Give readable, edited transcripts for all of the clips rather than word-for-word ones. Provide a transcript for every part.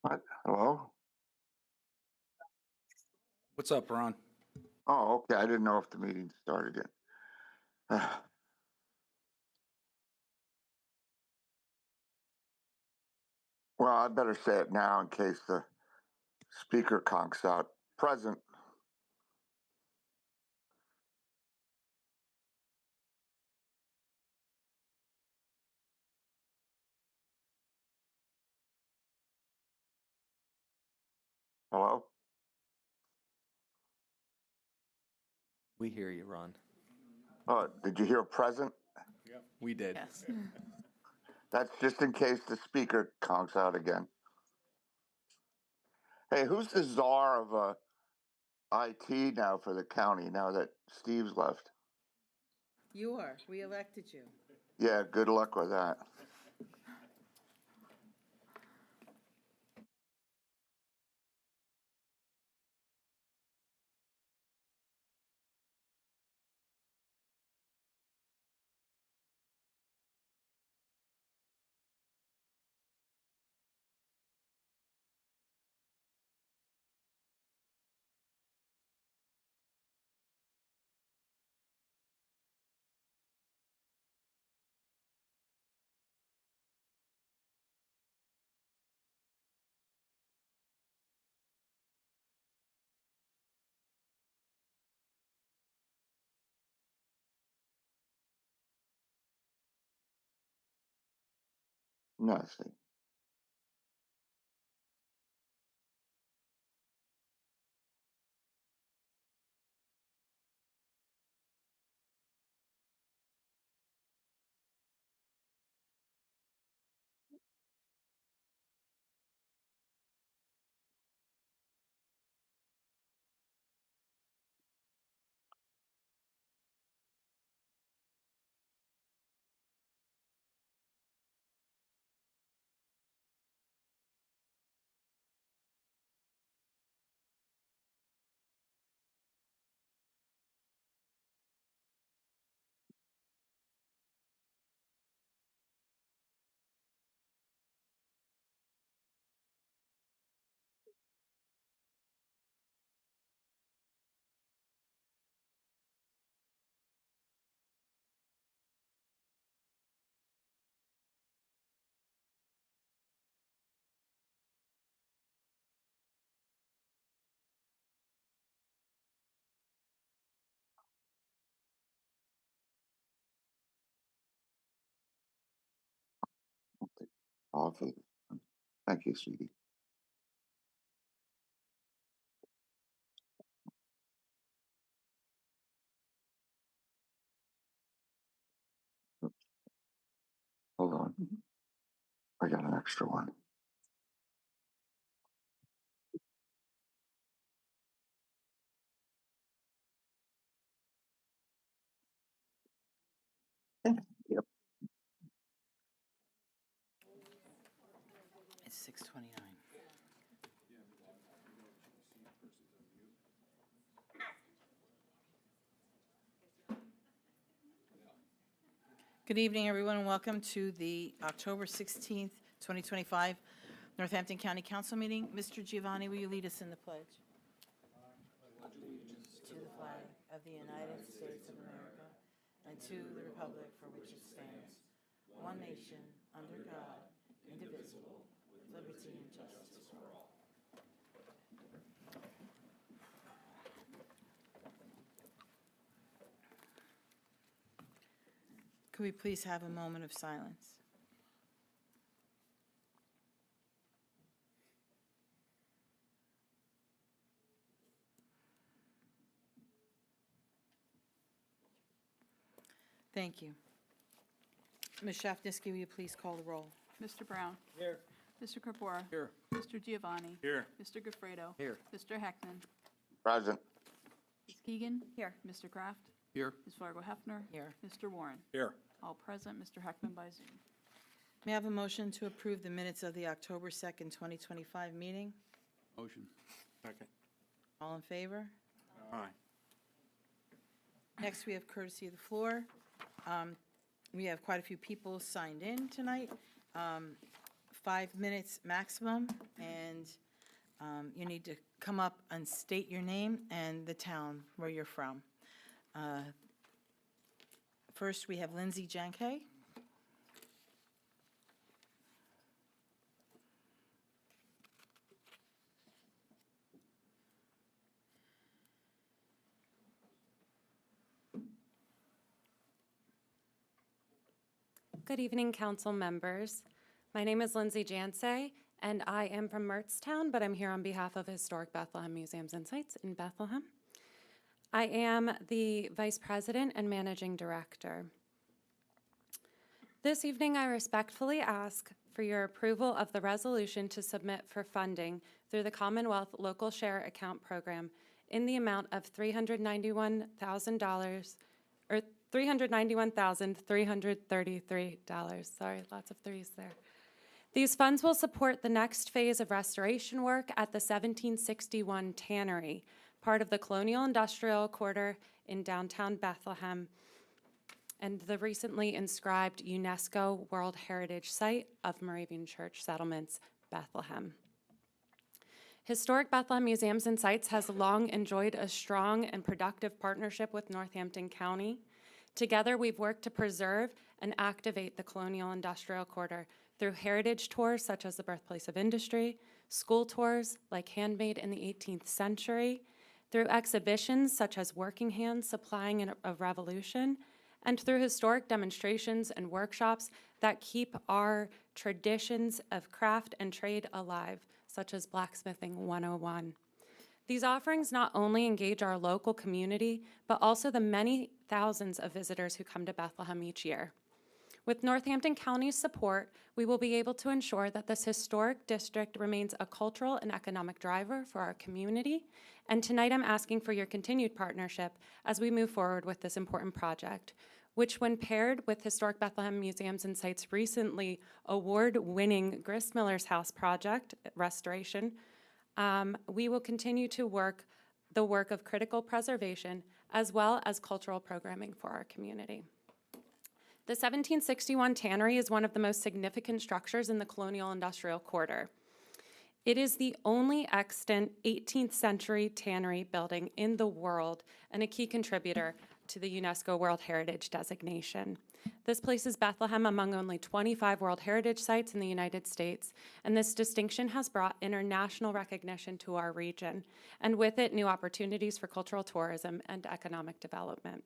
What? Hello? What's up, Ron? Oh, okay. I didn't know if the meeting started yet. Well, I better say it now in case the speaker conks out. Present. Hello? We hear you, Ron. Oh, did you hear present? We did. Yes. That's just in case the speaker conks out again. Hey, who's the czar of IT now for the county now that Steve's left? You are. We elected you. Yeah, good luck with that. Nothing. Awful. Thank you, sweetie. Hold on. I got an extra one. Yep. It's 6:29. Good evening, everyone, and welcome to the October 16th, 2025 Northampton County Council meeting. Mr. Giovanni, will you lead us in the pledge? To the flag of the United States of America and to the republic for which it stands, one nation, under God, indivisible, with liberty and justice for all. Could we please have a moment of silence? Thank you. Ms. Shafnisky, will you please call the roll? Mr. Brown. Here. Mr. Corpora. Here. Mr. Giovanni. Here. Mr. Goffredo. Here. Mr. Heckman. Present. Ms. Keegan. Here. Mr. Kraft. Here. Ms. Fargo Hefner. Here. Mr. Warren. Here. All present. Mr. Heckman by Zoom. May I have a motion to approve the minutes of the October 2nd, 2025 meeting? Motion. Second. All in favor? Aye. Next, we have courtesy of the floor. We have quite a few people signed in tonight. 5 minutes maximum, and you need to come up and state your name and the town where you're from. First, we have Lindsay Janke. Good evening, council members. My name is Lindsay Jansay, and I am from Mertztown, but I'm here on behalf of Historic Bethlehem Museums and Sites in Bethlehem. I am the Vice President and Managing Director. This evening, I respectfully ask for your approval of the resolution to submit for funding through the Commonwealth Local Share Account Program in the amount of $391,000, or $391,333. Sorry, lots of threes there. These funds will support the next phase of restoration work at the 1761 Tannery, part of the Colonial Industrial Quarter in downtown Bethlehem, and the recently inscribed UNESCO World Heritage Site of Moravian Church Settlements, Bethlehem. Historic Bethlehem Museums and Sites has long enjoyed a strong and productive partnership with Northampton County. Together, we've worked to preserve and activate the Colonial Industrial Quarter through heritage tours such as the Birthplace of Industry, school tours like Handmade in the 18th Century, through exhibitions such as Working Hands Supplying a Revolution, and through historic demonstrations and workshops that keep our traditions of craft and trade alive, such as Blacksmithing 101. These offerings not only engage our local community, but also the many thousands of visitors who come to Bethlehem each year. With Northampton County's support, we will be able to ensure that this historic district remains a cultural and economic driver for our community. And tonight I'm asking for your continued partnership as we move forward with this important project, which when paired with Historic Bethlehem Museums and Sites' recently award-winning Gristmiller's House project restoration, we will continue to work the work of critical preservation as well as cultural programming for our community. The 1761 Tannery is one of the most significant structures in the Colonial Industrial Quarter. It is the only extant 18th century tannery building in the world and a key contributor to the UNESCO World Heritage designation. This places Bethlehem among only 25 World Heritage sites in the United States, and this distinction has brought international recognition to our region, and with it, new opportunities for cultural tourism and economic development.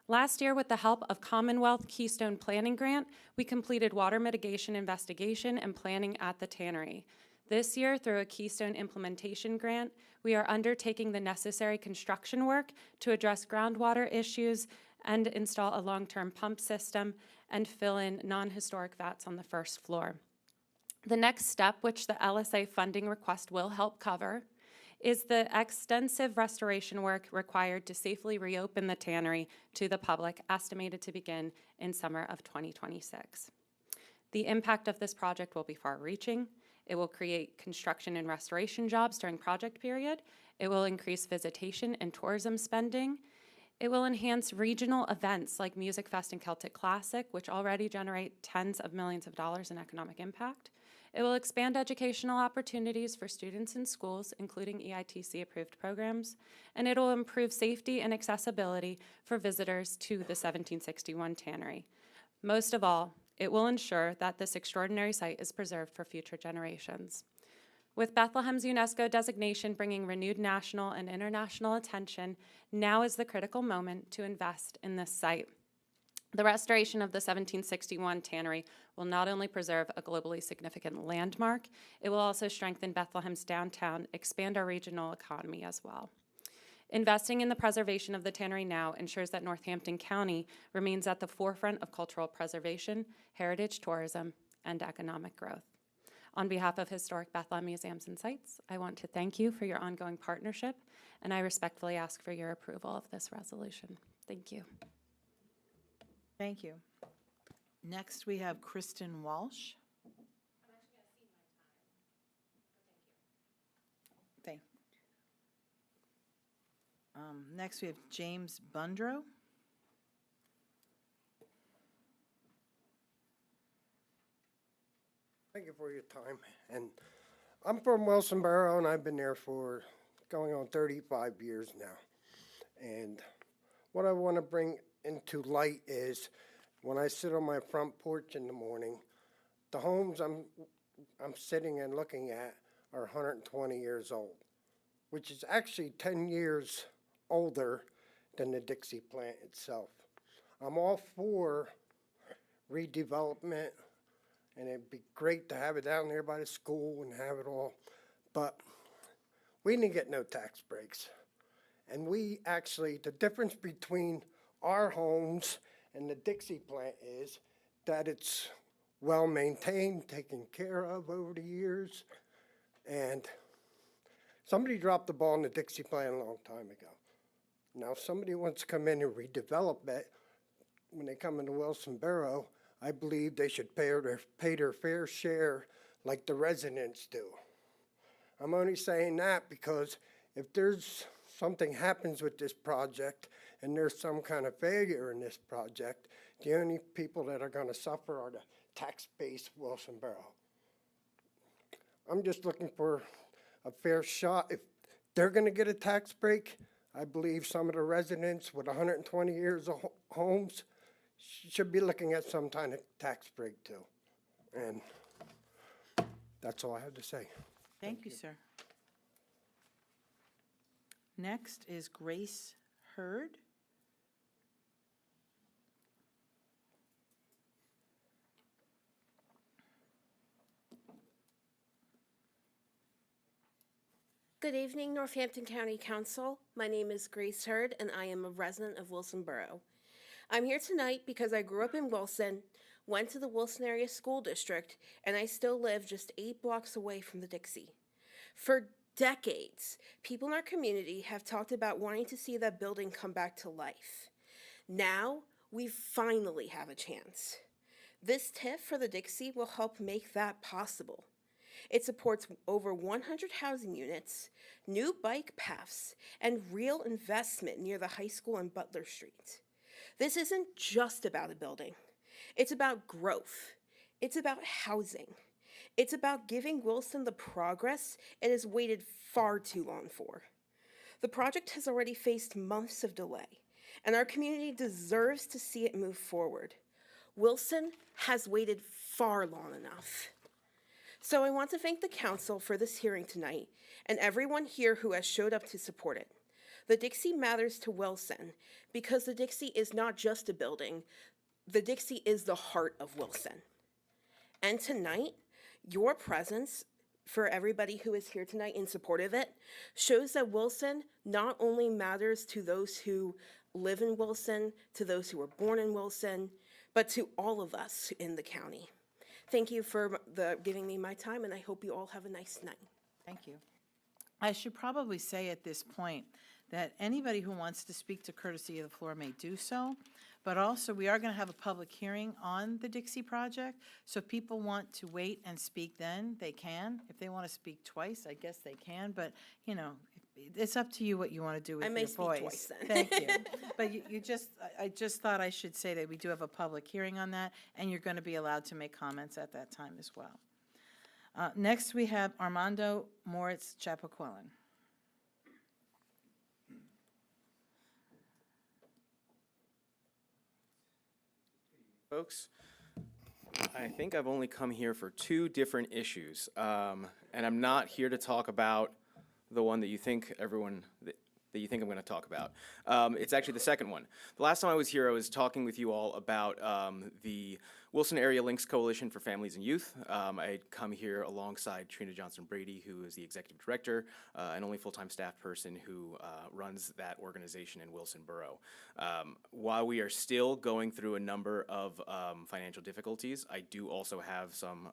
Last year, with the help of Commonwealth Keystone Planning Grant, we completed water mitigation investigation and planning at the tannery. This year, through a Keystone Implementation Grant, we are undertaking the necessary construction work to address groundwater issues and install a long-term pump system and fill in non-historic vats on the first floor. The next step, which the LSA funding request will help cover, is the extensive restoration work required to safely reopen the tannery to the public, estimated to begin in summer of 2026. The impact of this project will be far-reaching. It will create construction and restoration jobs during project period. It will increase visitation and tourism spending. It will enhance regional events like Music Fest and Celtic Classic, which already generate tens of millions of dollars in economic impact. It will expand educational opportunities for students in schools, including EITC-approved programs, and it will improve safety and accessibility for visitors to the 1761 Tannery. Most of all, it will ensure that this extraordinary site is preserved for future generations. With Bethlehem's UNESCO designation bringing renewed national and international attention, now is the critical moment to invest in this site. The restoration of the 1761 Tannery will not only preserve a globally significant landmark, it will also strengthen Bethlehem's downtown, expand our regional economy as well. Investing in the preservation of the tannery now ensures that Northampton County remains at the forefront of cultural preservation, heritage tourism, and economic growth. On behalf of Historic Bethlehem Museums and Sites, I want to thank you for your ongoing partnership, and I respectfully ask for your approval of this resolution. Thank you. Thank you. Next, we have Kristen Walsh. Thank you. Next, we have James Bundro. Thank you for your time. And I'm from Wilsonboro, and I've been there for going on 35 years now. And what I want to bring into light is when I sit on my front porch in the morning, the homes I'm sitting and looking at are 120 years old, which is actually 10 years older than the Dixie plant itself. I'm all for redevelopment, and it'd be great to have it down there by the school and have it all, but we didn't get no tax breaks. And we actually, the difference between our homes and the Dixie plant is that it's well maintained, taken care of over the years, and somebody dropped the ball in the Dixie plant a long time ago. Now, if somebody wants to come in and redevelop it, when they come into Wilsonboro, I believe they should pay their fair share like the residents do. I'm only saying that because if there's something happens with this project and there's some kind of failure in this project, the only people that are going to suffer are the tax base Wilsonboro. I'm just looking for a fair shot. If they're going to get a tax break, I believe some of the residents with 120 years of homes should be looking at some kind of tax break too. And that's all I have to say. Thank you, sir. Next is Grace Hurd. Good evening, Northampton County Council. My name is Grace Hurd, and I am a resident of Wilsonboro. I'm here tonight because I grew up in Wilson, went to the Wilson Area School District, and I still live just 8 blocks away from the Dixie. For decades, people in our community have talked about wanting to see that building come back to life. Now, we finally have a chance. This TIF for the Dixie will help make that possible. It supports over 100 housing units, new bike paths, and real investment near the high school on Butler Street. This isn't just about a building. It's about growth. It's about housing. It's about giving Wilson the progress it has waited far too long for. The project has already faced months of delay, and our community deserves to see it move forward. Wilson has waited far long enough. So I want to thank the council for this hearing tonight and everyone here who has showed up to support it. The Dixie matters to Wilson because the Dixie is not just a building. The Dixie is the heart of Wilson. And tonight, your presence for everybody who is here tonight in support of it shows that Wilson not only matters to those who live in Wilson, to those who were born in Wilson, but to all of us in the county. Thank you for giving me my time, and I hope you all have a nice night. Thank you. I should probably say at this point that anybody who wants to speak to courtesy of the floor may do so, but also we are going to have a public hearing on the Dixie project, so if people want to wait and speak then, they can. If they want to speak twice, I guess they can, but, you know, it's up to you what you want to do with your voice. I may speak twice then. Thank you. But I just thought I should say that we do have a public hearing on that, and you're going to be allowed to make comments at that time as well. Next, we have Armando Moritz Chapaquelin. Folks, I think I've only come here for 2 different issues, and I'm not here to talk about the one that you think that you think I'm going to talk about. It's actually the second one. The last time I was here, I was talking with you all about the Wilson Area Links Coalition for Families and Youth. I had come here alongside Trina Johnson-Brady, who is the executive director and only full-time staff person who runs that organization in Wilsonboro. While we are still going through a number of financial difficulties, I do also have some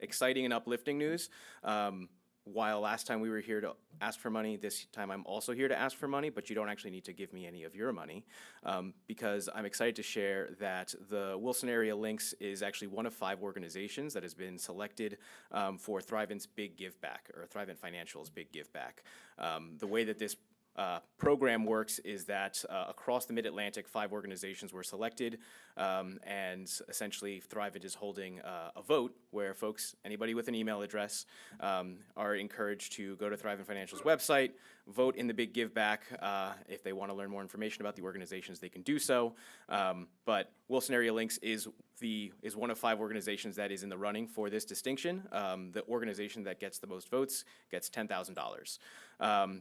exciting and uplifting news. While last time we were here to ask for money, this time I'm also here to ask for money, but you don't actually need to give me any of your money, because I'm excited to share that the Wilson Area Links is actually one of 5 organizations that has been selected for Thrivent's Big Give Back, or Thrivent Financial's Big Give Back. The way that this program works is that across the Mid-Atlantic, 5 organizations were selected, and essentially Thrivent is holding a vote where folks, anybody with an email address, are encouraged to go to Thrivent Financial's website, vote in the big give back. If they want to learn more information about the organizations, they can do so. But Wilson Area Links is one of 5 organizations that is in the running for this distinction. The organization that gets the most votes gets $10,000.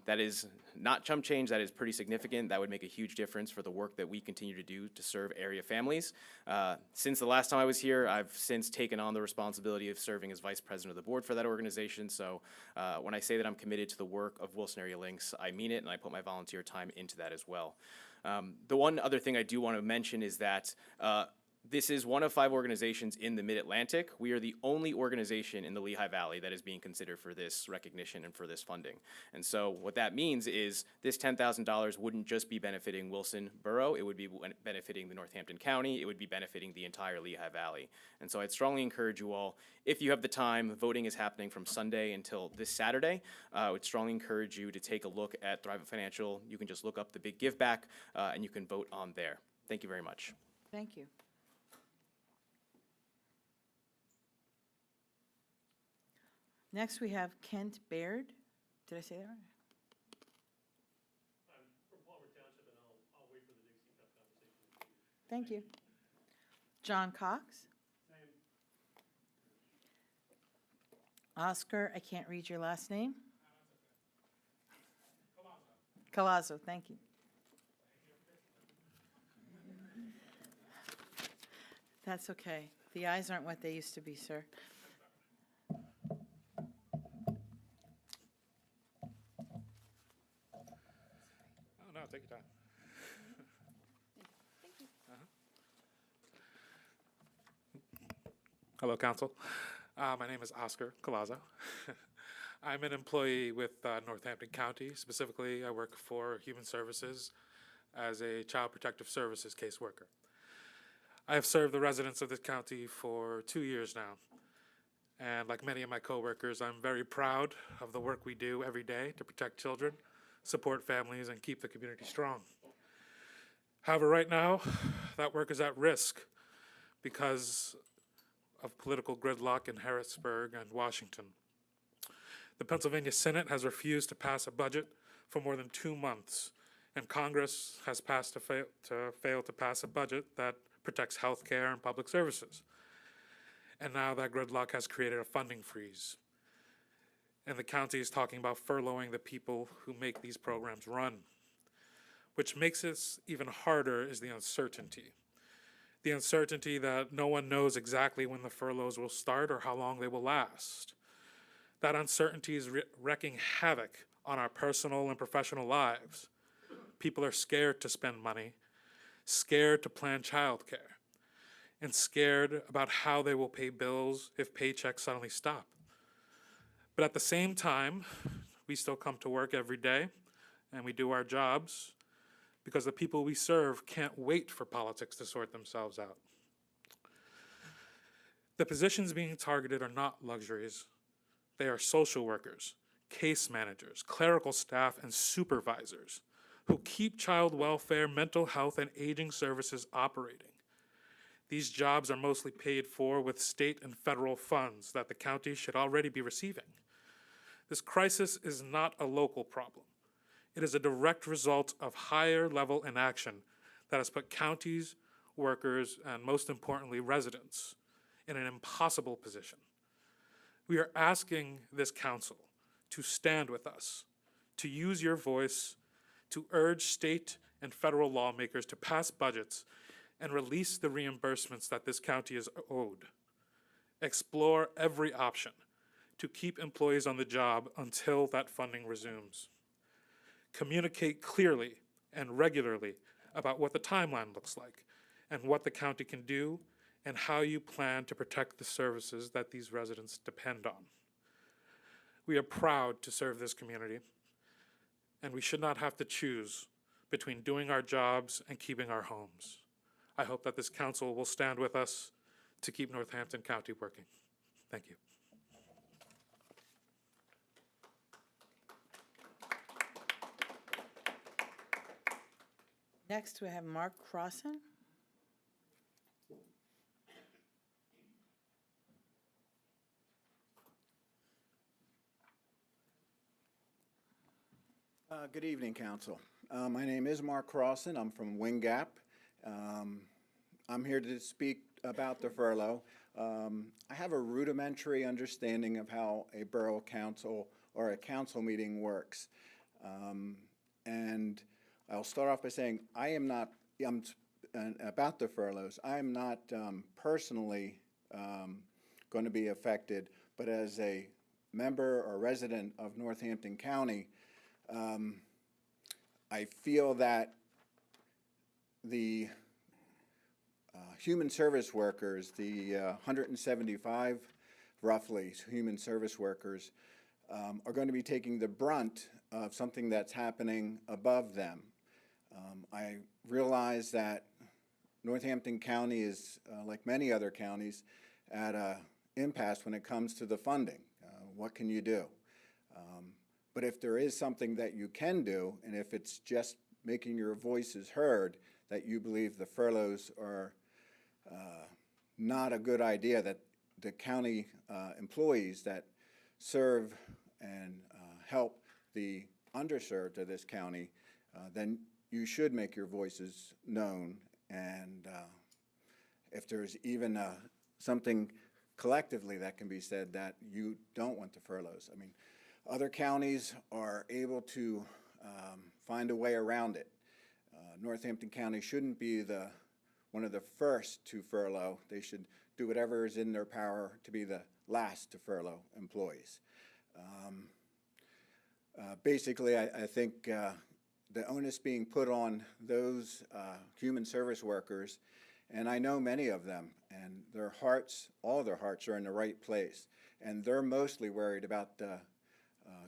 That is not chump change. That is pretty significant. That would make a huge difference for the work that we continue to do to serve area families. Since the last time I was here, I've since taken on the responsibility of serving as vice president of the board for that organization. So when I say that I'm committed to the work of Wilson Area Links, I mean it, and I put my volunteer time into that as well. The one other thing I do want to mention is that this is one of 5 organizations in the Mid-Atlantic. We are the only organization in the Lehigh Valley that is being considered for this recognition and for this funding. And so what that means is this $10,000 wouldn't just be benefiting Wilson Borough, it would be benefiting the Northampton County, it would be benefiting the entire Lehigh Valley. And so I'd strongly encourage you all, if you have the time, voting is happening from Sunday until this Saturday. I would strongly encourage you to take a look at Thrivent Financial. You can just look up the big give back and you can vote on there. Thank you very much. Thank you. Next, we have Kent Baird. Did I say that right? I'm from Palmer Township, and I'll wait for the Dixie Cup conversation. Thank you. John Cox. Same. Oscar, I can't read your last name. Colazo, thank you. That's okay. The eyes aren't what they used to be, sir. Oh, no, take your time. Hello, Council. My name is Oscar Colazo. I'm an employee with Northampton County. Specifically, I work for Human Services as a Child Protective Services caseworker. I have served the residents of this county for 2 years now. And like many of my coworkers, I'm very proud of the work we do every day to protect children, support families, and keep the community strong. However, right now, that work is at risk because of political gridlock in Harrisburg and Washington. The Pennsylvania Senate has refused to pass a budget for more than 2 months, and Congress has failed to pass a budget that protects health care and public services. And now that gridlock has created a funding freeze. And the county is talking about furloughing the people who make these programs run. Which makes this even harder is the uncertainty. The uncertainty that no one knows exactly when the furloughs will start or how long they will last. That uncertainty is wreaking havoc on our personal and professional lives. People are scared to spend money, scared to plan childcare, and scared about how they will pay bills if paychecks suddenly stop. But at the same time, we still come to work every day and we do our jobs because the people we serve can't wait for politics to sort themselves out. The positions being targeted are not luxuries. They are social workers, case managers, clerical staff, and supervisors who keep child welfare, mental health, and aging services operating. These jobs are mostly paid for with state and federal funds that the county should already be receiving. This crisis is not a local problem. It is a direct result of higher level inaction that has put counties, workers, and most importantly, residents in an impossible position. We are asking this council to stand with us, to use your voice, to urge state and federal lawmakers to pass budgets and release the reimbursements that this county is owed. Explore every option to keep employees on the job until that funding resumes. Communicate clearly and regularly about what the timeline looks like and what the county can do and how you plan to protect the services that these residents depend on. We are proud to serve this community, and we should not have to choose between doing our jobs and keeping our homes. I hope that this council will stand with us to keep Northampton County working. Thank you. Next, we have Mark Crossan. Good evening, Council. My name is Mark Crossan. I'm from Wing Gap. I'm here to speak about the furlough. I have a rudimentary understanding of how a borough council or a council meeting works. And I'll start off by saying about the furloughs, I'm not personally going to be affected, but as a member or resident of Northampton County, I feel that the human service workers, the 175 roughly human service workers, are going to be taking the brunt of something that's happening above them. I realize that Northampton County is, like many other counties, at an impasse when it comes to the funding. What can you do? But if there is something that you can do, and if it's just making your voices heard, that you believe the furloughs are not a good idea, that the county employees that serve and help the underserved of this county, then you should make your voices known. And if there's even something collectively that can be said that you don't want the furloughs. I mean, other counties are able to find a way around it. Northampton County shouldn't be one of the first to furlough. They should do whatever is in their power to be the last to furlough employees. Basically, I think the onus being put on those human service workers, and I know many of them, and their hearts, all their hearts are in the right place, and they're mostly worried about the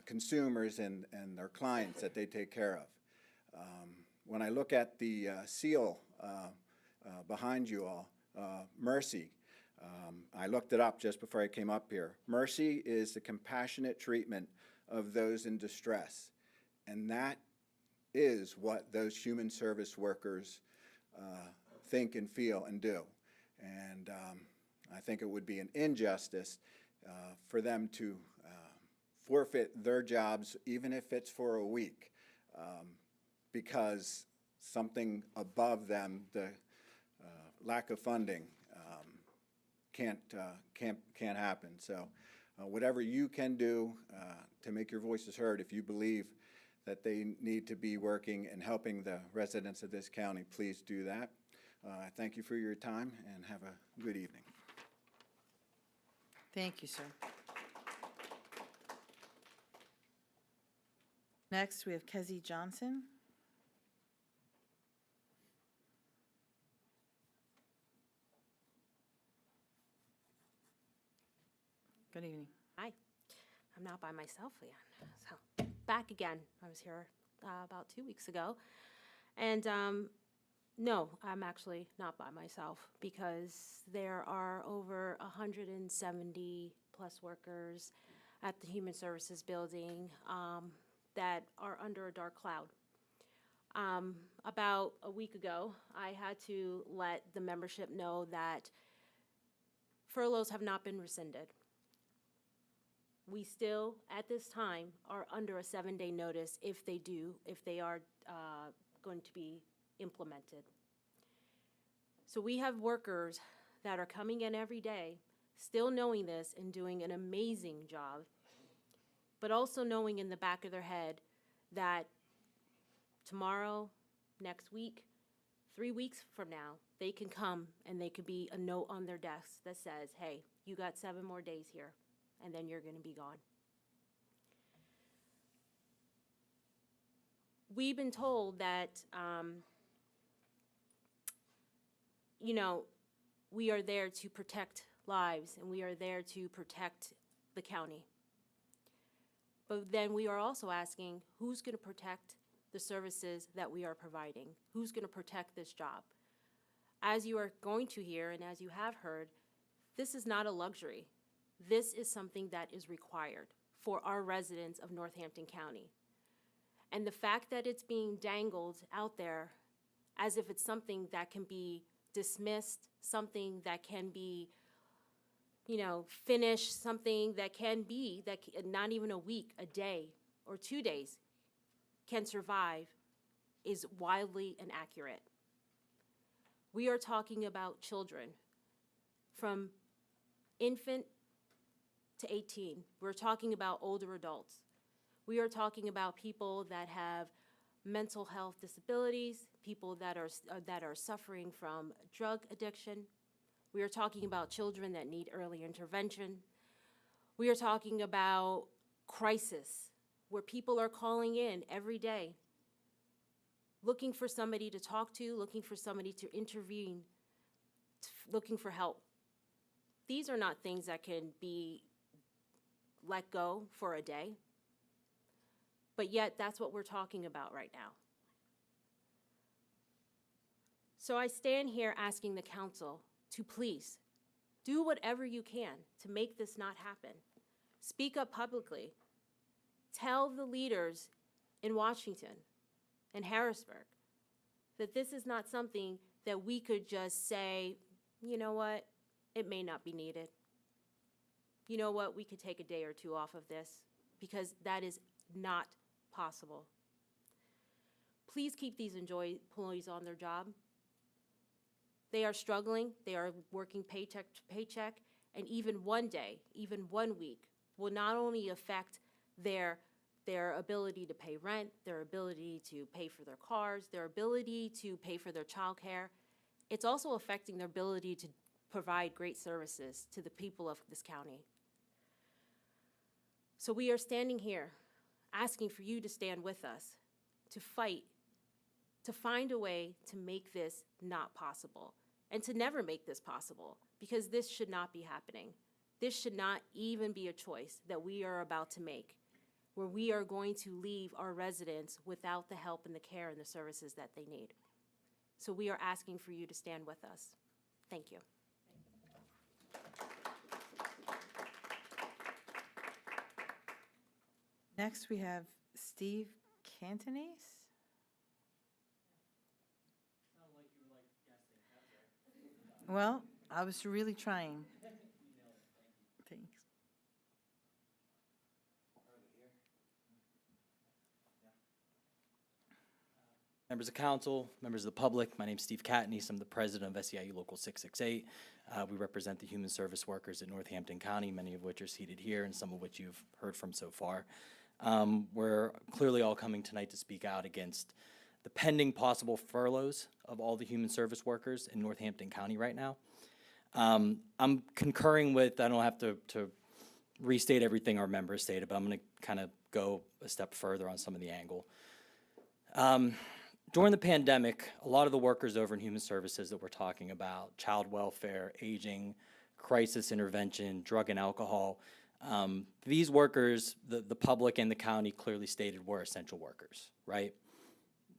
consumers and their clients that they take care of. When I look at the seal behind you all, Mercy, I looked it up just before I came up here. Mercy is the compassionate treatment of those in distress, and that is what those human service workers think and feel and do. And I think it would be an injustice for them to forfeit their jobs, even if it's for a week, because something above them, the lack of funding, can't happen. So whatever you can do to make your voices heard, if you believe that they need to be working and helping the residents of this county, please do that. I thank you for your time and have a good evening. Thank you, sir. Next, we have Kezzy Johnson. Good evening. Hi, I'm not by myself again. So back again. I was here about 2 weeks ago. And no, I'm actually not by myself because there are over 170 plus workers at the Human Services building that are under a dark cloud. About a week ago, I had to let the membership know that furloughs have not been rescinded. We still, at this time, are under a 7-day notice if they are going to be implemented. So we have workers that are coming in every day, still knowing this and doing an amazing job, but also knowing in the back of their head that tomorrow, next week, 3 weeks from now, they can come and they could be a note on their desk that says, hey, you got 7 more days here, and then you're going to be gone. We've been told that, we are there to protect lives and we are there to protect the county. But then we are also asking, who's going to protect the services that we are providing? Who's going to protect this job? As you are going to hear and as you have heard, this is not a luxury. This is something that is required for our residents of Northampton County. And the fact that it's being dangled out there as if it's something that can be dismissed, something that can be, you know, finished, something that can be, not even a week, a day, or 2 days can survive, is wildly inaccurate. We are talking about children from infant to 18. We're talking about older adults. We are talking about people that have mental health disabilities, people that are suffering from drug addiction. We are talking about children that need early intervention. We are talking about crisis, where people are calling in every day, looking for somebody to talk to, looking for somebody to intervene, looking for help. These are not things that can be let go for a day, but yet that's what we're talking about right now. So I stand here asking the council to please do whatever you can to make this not happen. Speak up publicly. Tell the leaders in Washington and Harrisburg that this is not something that we could just say, you know what, it may not be needed. You know what, we could take a day or two off of this, because that is not possible. Please keep these employees on their job. They are struggling, they are working paycheck to paycheck, and even one day, even 1 week, will not only affect their ability to pay rent, their ability to pay for their cars, their ability to pay for their childcare. It's also affecting their ability to provide great services to the people of this county. So we are standing here asking for you to stand with us, to fight, to find a way to make this not possible, and to never make this possible, because this should not be happening. This should not even be a choice that we are about to make, where we are going to leave our residents without the help and the care and the services that they need. So we are asking for you to stand with us. Thank you. Next, we have Steve Cantonese. Well, I was really trying. Thanks. Members of council, members of the public, my name is Steve Katniss. I'm the president of SEIU Local 668. We represent the human service workers in Northampton County, many of which are seated here and some of which you've heard from so far. We're clearly all coming tonight to speak out against the pending possible furloughs of all the human service workers in Northampton County right now. I'm concurring with, I don't have to restate everything our members stated, but I'm going to kind of go a step further on some of the angle. During the pandemic, a lot of the workers over in human services that we're talking about, child welfare, aging, crisis intervention, drug and alcohol, these workers, the public and the county clearly stated were essential workers, right?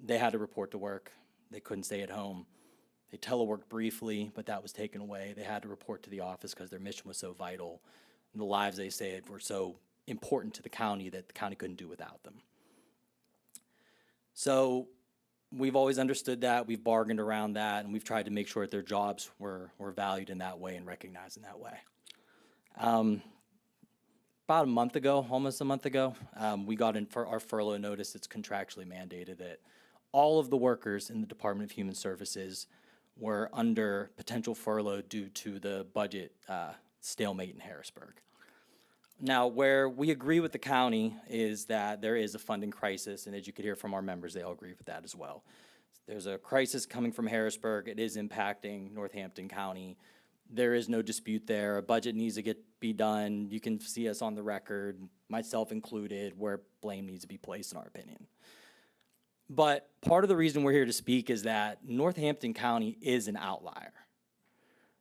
They had to report to work. They couldn't stay at home. They teleworked briefly, but that was taken away. They had to report to the office because their mission was so vital. And the lives they saved were so important to the county that the county couldn't do without them. So we've always understood that. We've bargained around that, and we've tried to make sure that their jobs were valued in that way and recognized in that way. About a month ago, almost a month ago, we got in for our furlough notice. It's contractually mandated that all of the workers in the Department of Human Services were under potential furlough due to the budget stalemate in Harrisburg. Now, where we agree with the county is that there is a funding crisis, and as you could hear from our members, they all agree with that as well. There's a crisis coming from Harrisburg. It is impacting Northampton County. There is no dispute there. A budget needs to be done. You can see us on the record, myself included, where blame needs to be placed in our opinion. But part of the reason we're here to speak is that Northampton County is an outlier.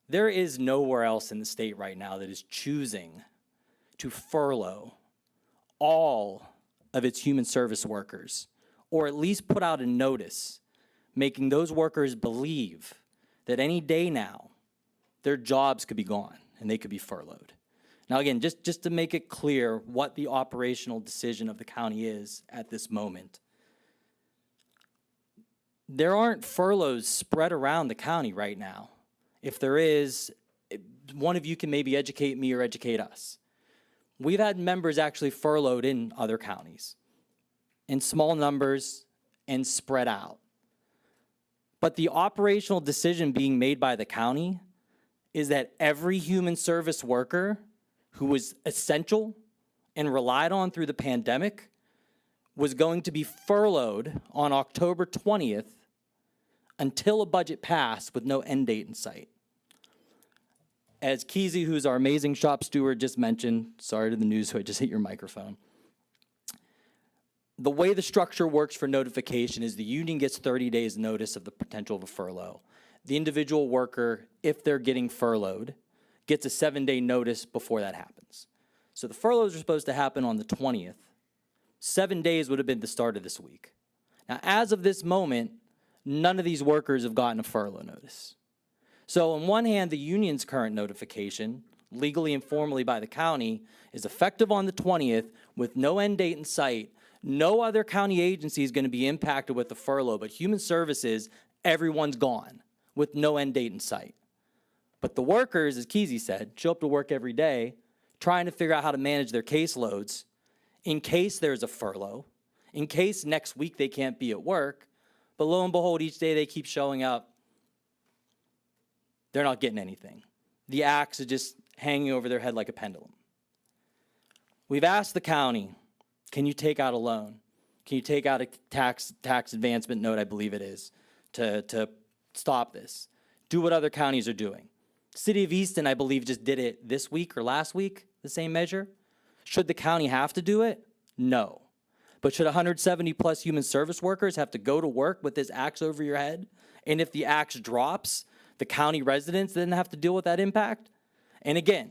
There is nowhere else in the state right now that is choosing to furlough all of its human service workers, or at least put out a notice making those workers believe that any day now their jobs could be gone and they could be furloughed. Now again, just to make it clear what the operational decision of the county is at this moment. there aren't furloughs spread around the county right now. If there is, one of you can maybe educate me or educate us. We've had members actually furloughed in other counties, in small numbers and spread out. But the operational decision being made by the county is that every human service worker who was essential and relied on through the pandemic was going to be furloughed on October 20th until a budget passed with no end date in sight. As Keezy, who's our amazing shop steward, just mentioned, sorry to the news who I just hit your microphone. The way the structure works for notification is the union gets 30 days notice of the potential of a furlough. The individual worker, if they're getting furloughed, gets a 7-day notice before that happens. So the furloughs are supposed to happen on the 20th. 7 days would have been the start of this week. Now, as of this moment, none of these workers have gotten a furlough notice. So on one hand, the union's current notification, legally and formally by the county, is effective on the 20th with no end date in sight. No other county agency is going to be impacted with the furlough, but human services, everyone's gone with no end date in sight. But the workers, as Keezy said, show up to work every day trying to figure out how to manage their caseloads in case there's a furlough, in case next week they can't be at work. But lo and behold, each day they keep showing up, they're not getting anything. The axe is just hanging over their head like a pendulum. We've asked the county, can you take out a loan? Can you take out a tax advancement note, I believe it is, to stop this? Do what other counties are doing. City of Easton, I believe, just did it this week or last week, the same measure. Should the county have to do it? No. But should 170 plus human service workers have to go to work with this axe over your head? And if the axe drops, the county residents then have to deal with that impact? And again,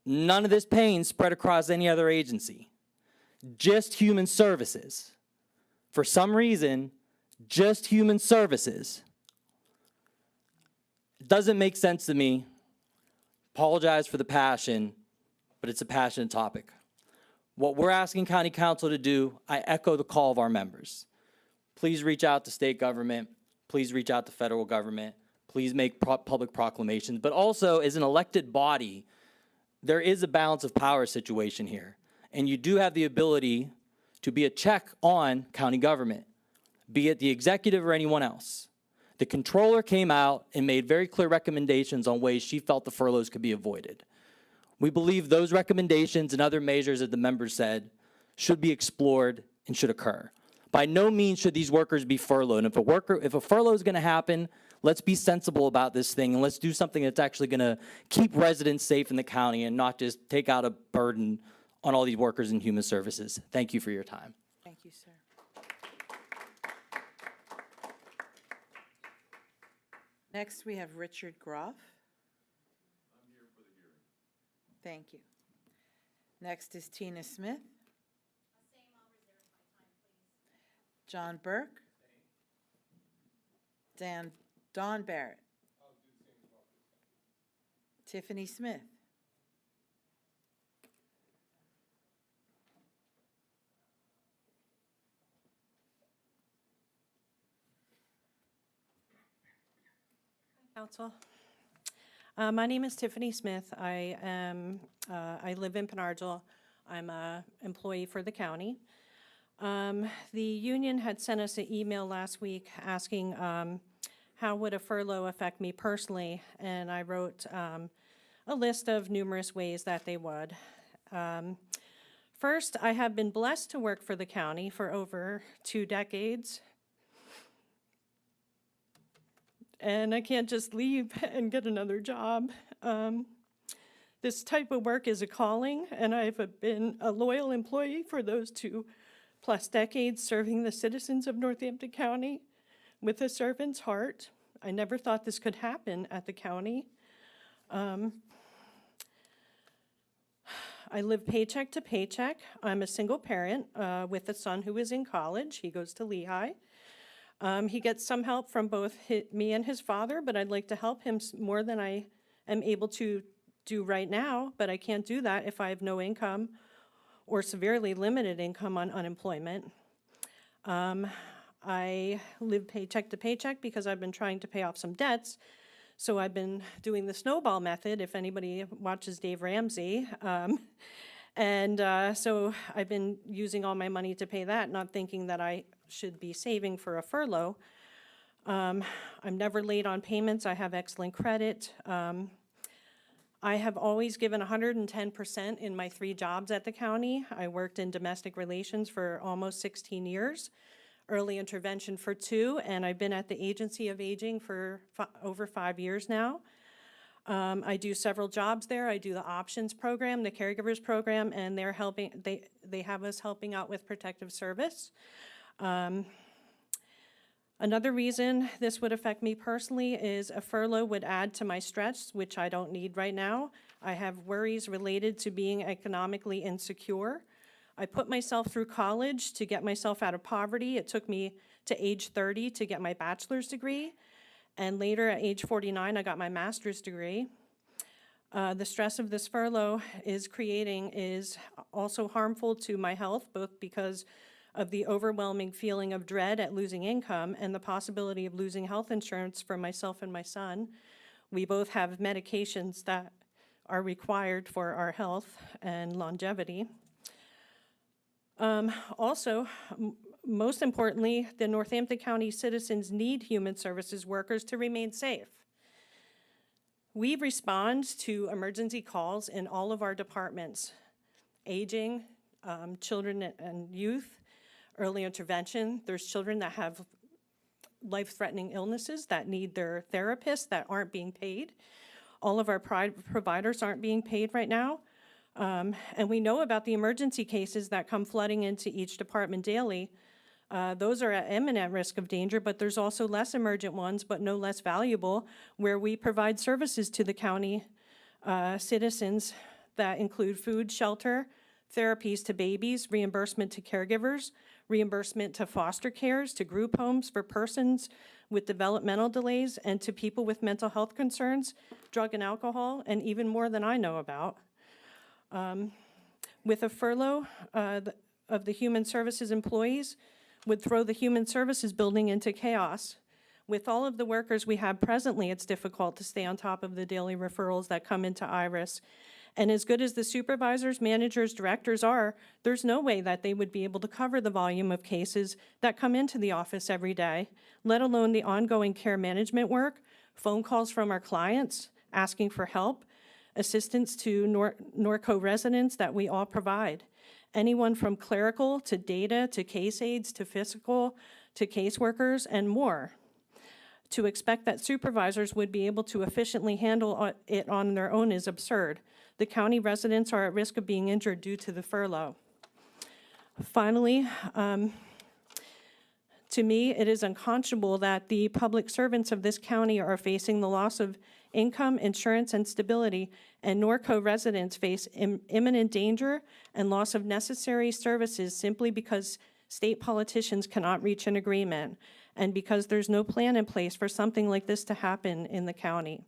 none of this pain spread across any other agency. Just human services. For some reason, just human services. It doesn't make sense to me. Apologize for the passion, but it's a passionate topic. What we're asking county council to do, I echo the call of our members. Please reach out to state government. Please reach out to federal government. Please make public proclamations. But also, as an elected body, there is a balance of power situation here. And you do have the ability to be a check on county government, be it the executive or anyone else. The controller came out and made very clear recommendations on ways she felt the furloughs could be avoided. We believe those recommendations and other measures that the members said should be explored and should occur. By no means should these workers be furloughed. And if a furlough is going to happen, let's be sensible about this thing and let's do something that's actually going to keep residents safe in the county and not just take out a burden on all these workers in human services. Thank you for your time. Thank you, sir. Next, we have Richard Groff. I'm here for the hearing. Thank you. Next is Tina Smith. John Burke. Don Barrett. Tiffany Smith. Council. My name is Tiffany Smith. I live in Penargil. I'm an employee for the county. The union had sent us an email last week asking how would a furlough affect me personally, and I wrote a list of numerous ways that they would. First, I have been blessed to work for the county for over 2 decades. And I can't just leave and get another job. This type of work is a calling, and I've been a loyal employee for those 2+ decades serving the citizens of Northampton County with a servant's heart. I never thought this could happen at the county. I live paycheck to paycheck. I'm a single parent with a son who is in college. He goes to Lehigh. He gets some help from both me and his father, but I'd like to help him more than I am able to do right now, but I can't do that if I have no income or severely limited income on unemployment. I live paycheck to paycheck because I've been trying to pay off some debts. So I've been doing the snowball method, if anybody watches Dave Ramsey. So I've been using all my money to pay that, not thinking that I should be saving for a furlough. I'm never late on payments. I have excellent credit. I have always given 110% in my 3 jobs at the county. I worked in domestic relations for almost 16 years, early intervention for 2, and I've been at the Agency of Aging for over 5 years now. I do several jobs there. I do the options program, the caregivers program, and they're helping. They have us helping out with protective service. Another reason this would affect me personally is a furlough would add to my stress, which I don't need right now. I have worries related to being economically insecure. I put myself through college to get myself out of poverty. It took me to age 30 to get my bachelor's degree. And later at age 49, I got my master's degree. The stress of this furlough is also harmful to my health, both because of the overwhelming feeling of dread at losing income and the possibility of losing health insurance for myself and my son. We both have medications that are required for our health and longevity. Most importantly, the Northampton County citizens need human services workers to remain safe. We respond to emergency calls in all of our departments: aging, children and youth, early intervention. There's children that have life-threatening illnesses that need their therapists that aren't being paid. All of our providers aren't being paid right now. And we know about the emergency cases that come flooding into each department daily. Those are at imminent risk of danger, but there's also less emergent ones, but no less valuable, where we provide services to the county citizens that include food, shelter, therapies to babies, reimbursement to caregivers, reimbursement to foster cares, to group homes for persons with developmental delays, and to people with mental health concerns, drug and alcohol, and even more than I know about. With a furlough of the human services employees would throw the human services building into chaos. With all of the workers we have presently, it's difficult to stay on top of the daily referrals that come into IRIS. And as good as the supervisors, managers, directors are, there's no way that they would be able to cover the volume of cases that come into the office every day, let alone the ongoing care management work, phone calls from our clients asking for help, assistance to Norco residents that we all provide. Anyone from clerical to data to case aides to fiscal to caseworkers and more. To expect that supervisors would be able to efficiently handle it on their own is absurd. The county residents are at risk of being injured due to the furlough. Finally, to me, it is unconscionable that the public servants of this county are facing the loss of income, insurance, and stability, and Norco residents face imminent danger and loss of necessary services simply because state politicians cannot reach an agreement, and because there's no plan in place for something like this to happen in the county.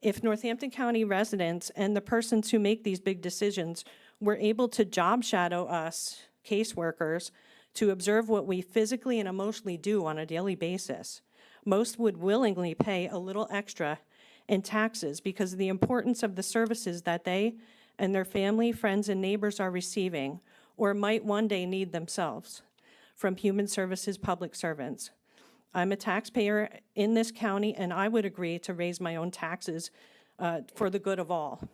If Northampton County residents and the persons who make these big decisions were able to job shadow us, caseworkers, to observe what we physically and emotionally do on a daily basis, most would willingly pay a little extra in taxes because of the importance of the services that they and their family, friends, and neighbors are receiving, or might one day need themselves, from human services public servants. I'm a taxpayer in this county, and I would agree to raise my own taxes for the good of all.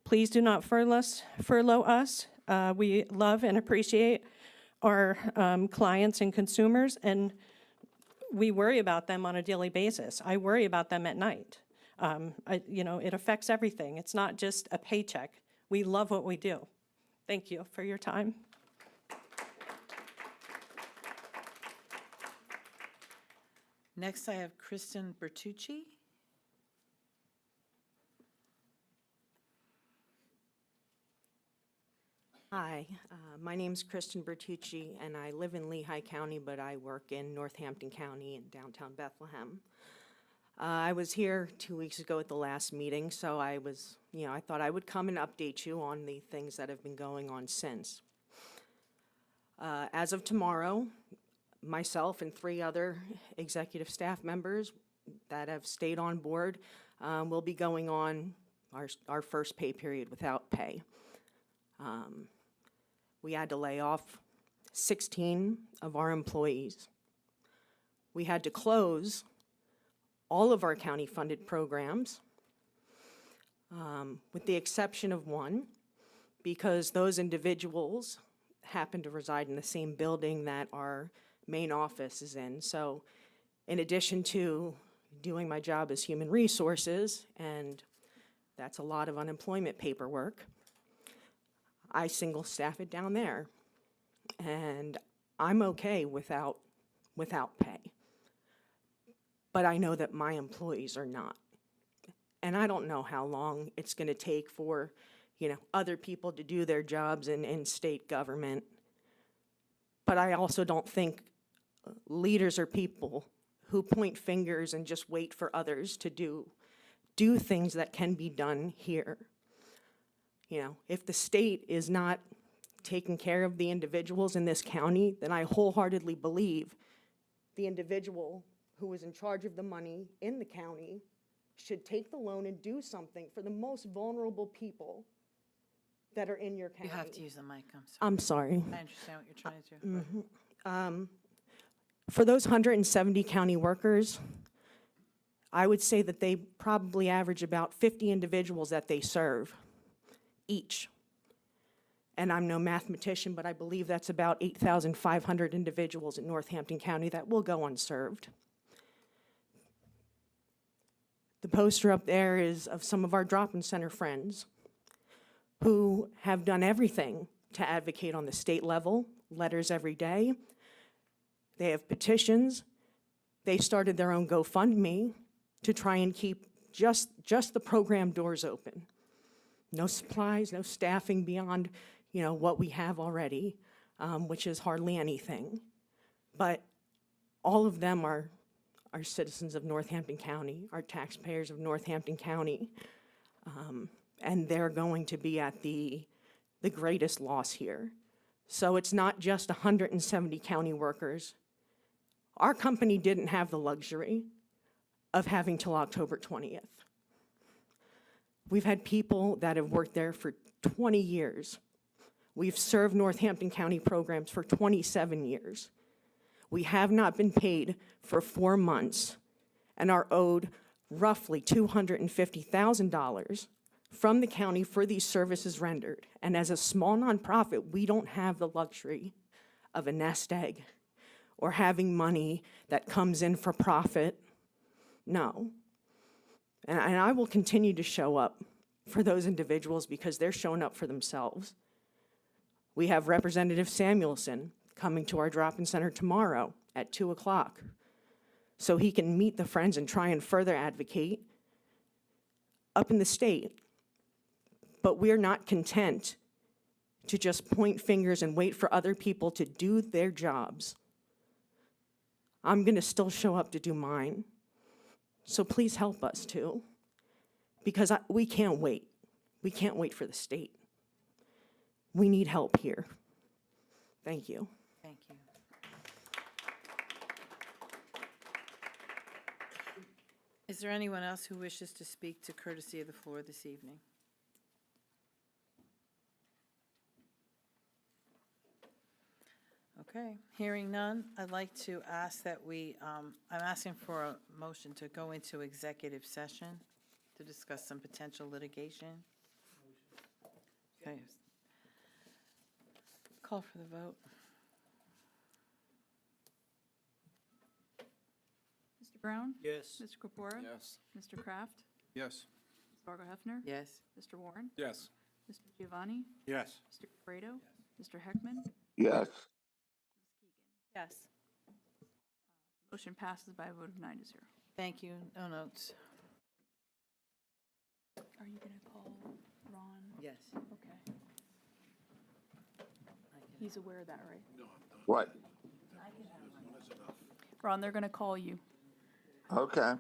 Please do not furlough us. We love and appreciate our clients and consumers, and we worry about them on a daily basis. I worry about them at night. It affects everything. It's not just a paycheck. We love what we do. Thank you for your time. Next, I have Kristen Bertucci. Hi, my name's Kristen Bertucci, and I live in Lehigh County, but I work in Northampton County in downtown Bethlehem. I was here 2 weeks ago at the last meeting, so I thought I would come and update you on the things that have been going on since. As of tomorrow, myself and 3 other executive staff members that have stayed on board will be going on our first pay period without pay. We had to lay off 16 of our employees. We had to close all of our county-funded programs, with the exception of one, because those individuals happen to reside in the same building that our main office is in. So in addition to doing my job as human resources, and that's a lot of unemployment paperwork, I single staff it down there. And I'm okay without pay. But I know that my employees are not. And I don't know how long it's going to take for, other people to do their jobs in state government. But I also don't think leaders are people who point fingers and just wait for others to do things that can be done here. If the state is not taking care of the individuals in this county, then I wholeheartedly believe the individual who is in charge of the money in the county should take the loan and do something for the most vulnerable people that are in your county. You have to use the mic, I'm sorry. I'm sorry. I understand what you're trying to do. For those 170 county workers, I would say that they probably average about 50 individuals that they serve each. And I'm no mathematician, but I believe that's about 8,500 individuals in Northampton County that will go unserved. The poster up there is of some of our drop-in center friends who have done everything to advocate on the state level, letters every day. They have petitions. They started their own GoFundMe to try and keep just the program doors open. No supplies, no staffing beyond, what we have already, which is hardly anything. But all of them are citizens of Northampton County, are taxpayers of Northampton County, and they're going to be at the greatest loss here. So it's not just 170 county workers. Our company didn't have the luxury of having till October 20th. We've had people that have worked there for 20 years. We've served Northampton County programs for 27 years. We have not been paid for 4 months and are owed roughly $250,000 from the county for these services rendered. And as a small nonprofit, we don't have the luxury of a nest egg or having money that comes in for profit. No. And I will continue to show up for those individuals because they're showing up for themselves. We have Representative Samuelson coming to our drop-in center tomorrow at 2 o'clock so he can meet the friends and try and further advocate up in the state. But we're not content to just point fingers and wait for other people to do their jobs. I'm going to still show up to do mine. So please help us too, because we can't wait. We can't wait for the state. We need help here. Thank you. Thank you. Is there anyone else who wishes to speak to courtesy of the floor this evening? Okay, hearing none, I'd like to ask that I'm asking for a motion to go into executive session to discuss some potential litigation. Okay. Call for the vote. Mr. Brown? Yes. Mr. Corpora? Yes. Mr. Kraft? Yes. Ms. Fargo Hefner? Yes. Mr. Warren? Yes. Mr. Giovanni? Yes. Mr. Fredo? Mr. Heckman? Yes. Yes. Motion passes by a vote of 9-0. Thank you. No notes. Are you going to call Ron? Yes. Okay. He's aware of that, right? What? Ron, they're going to call you. Okay.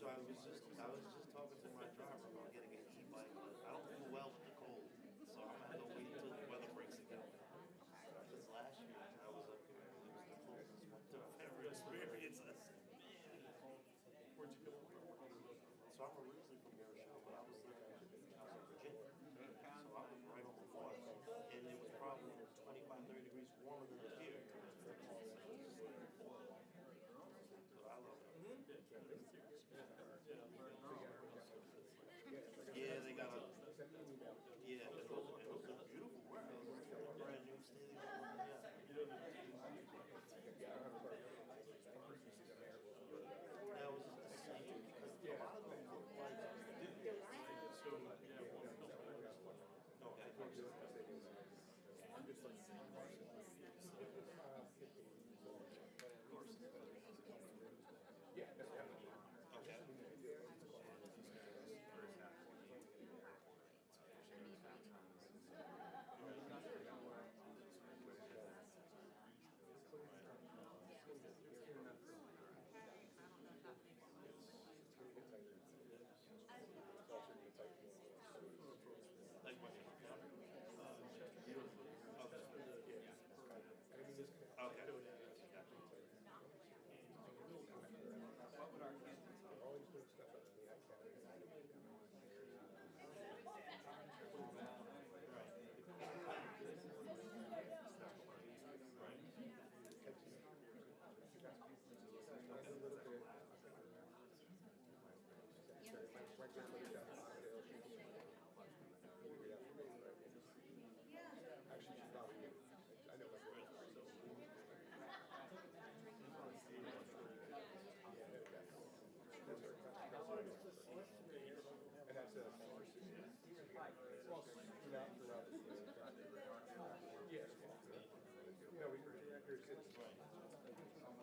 So I was just talking to my driver about getting an e-bike, but I don't do well with the cold, so I'm gonna have to wait until the weather breaks again. Because last year I was up here, and it was the coldest winter I've ever experienced. I said, man. Where'd you come from? So I'm originally from Marietta, but I was living in Virginia. So I was right on the water, and it was probably 25, 30 degrees warmer than it is here. But I love it. Yeah, they got a, yeah, and those are beautiful warehouses. Brand new state of the art. Now, is it the same? Because a lot of them look like,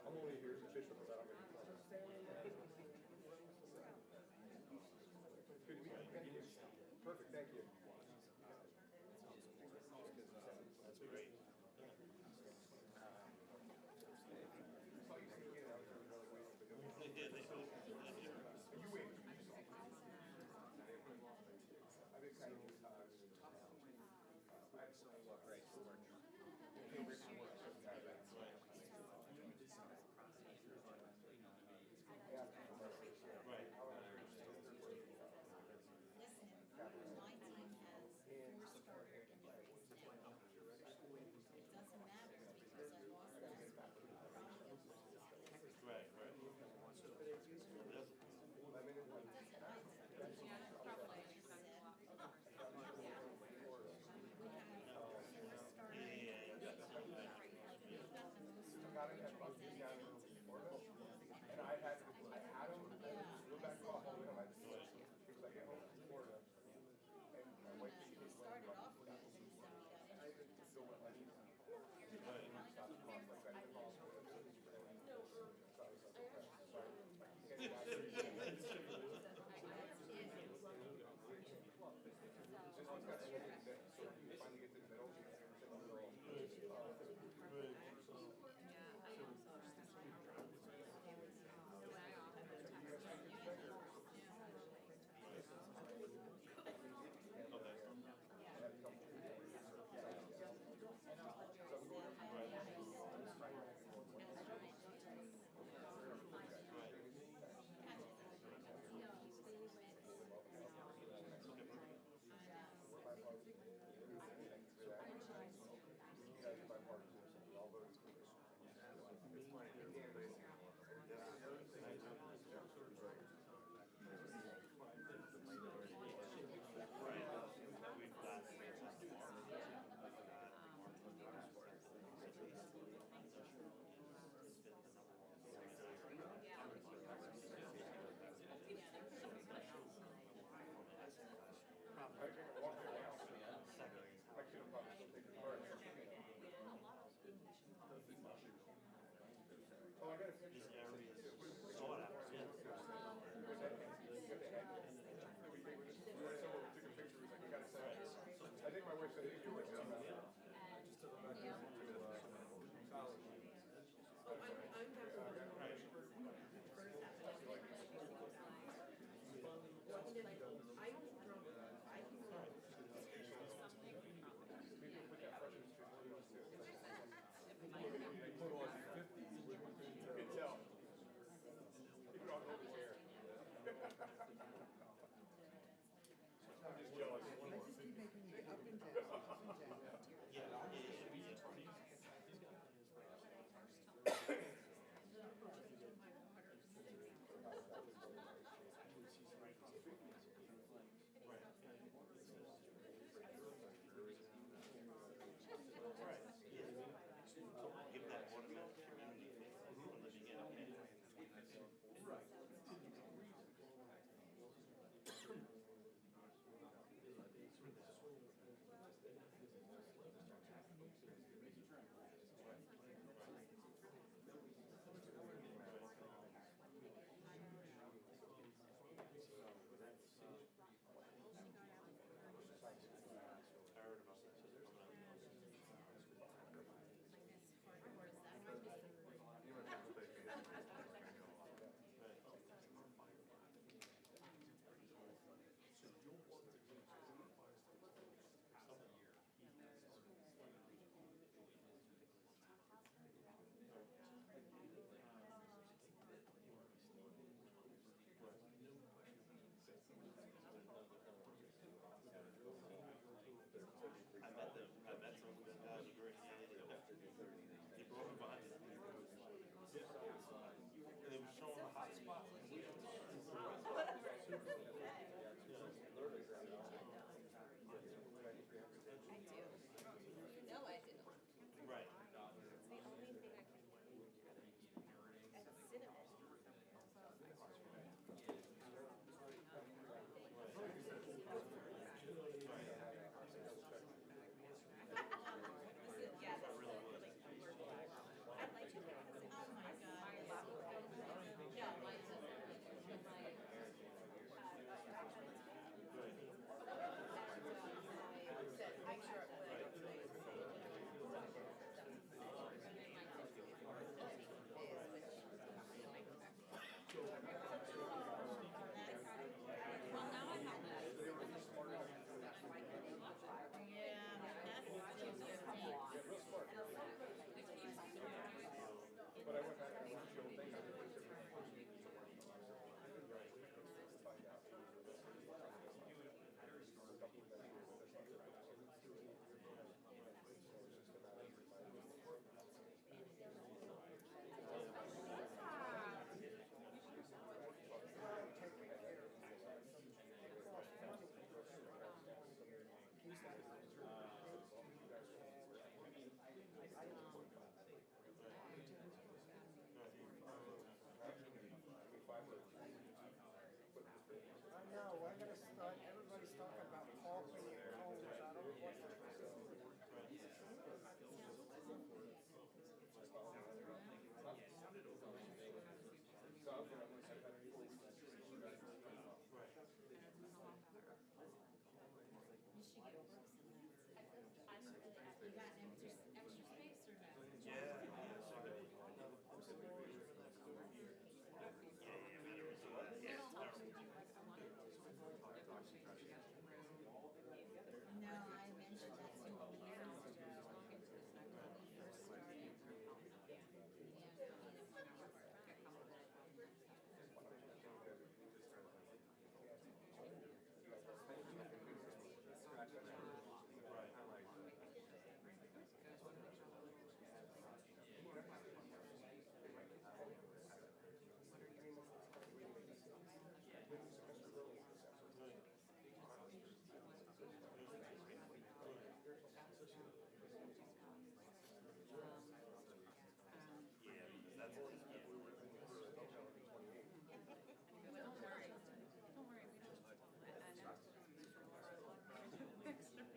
I'm only here as official, but I don't really know. Good to meet you. Perfect, thank you. that's great. You wait. I've been kind of this area is sought after. I think my wife said you would know. You can tell. You don't know the hair. I'm just jealous. Give that automatic community from the beginning. I met some of those guys who were they brought me behind the and they were showing the hot spot. No, I do. Right. It's the only thing I can do. And cinnamon. Listen, yeah, that's really work. I'd like to. Oh my God. Yeah, mine make sure it But I went back and watched the whole thing. I know, I gotta start, everybody's talking about caulking and cones, I don't know what to You got extra space or no? No, I mentioned that to him years ago when we first started. Don't worry, we don't. I know.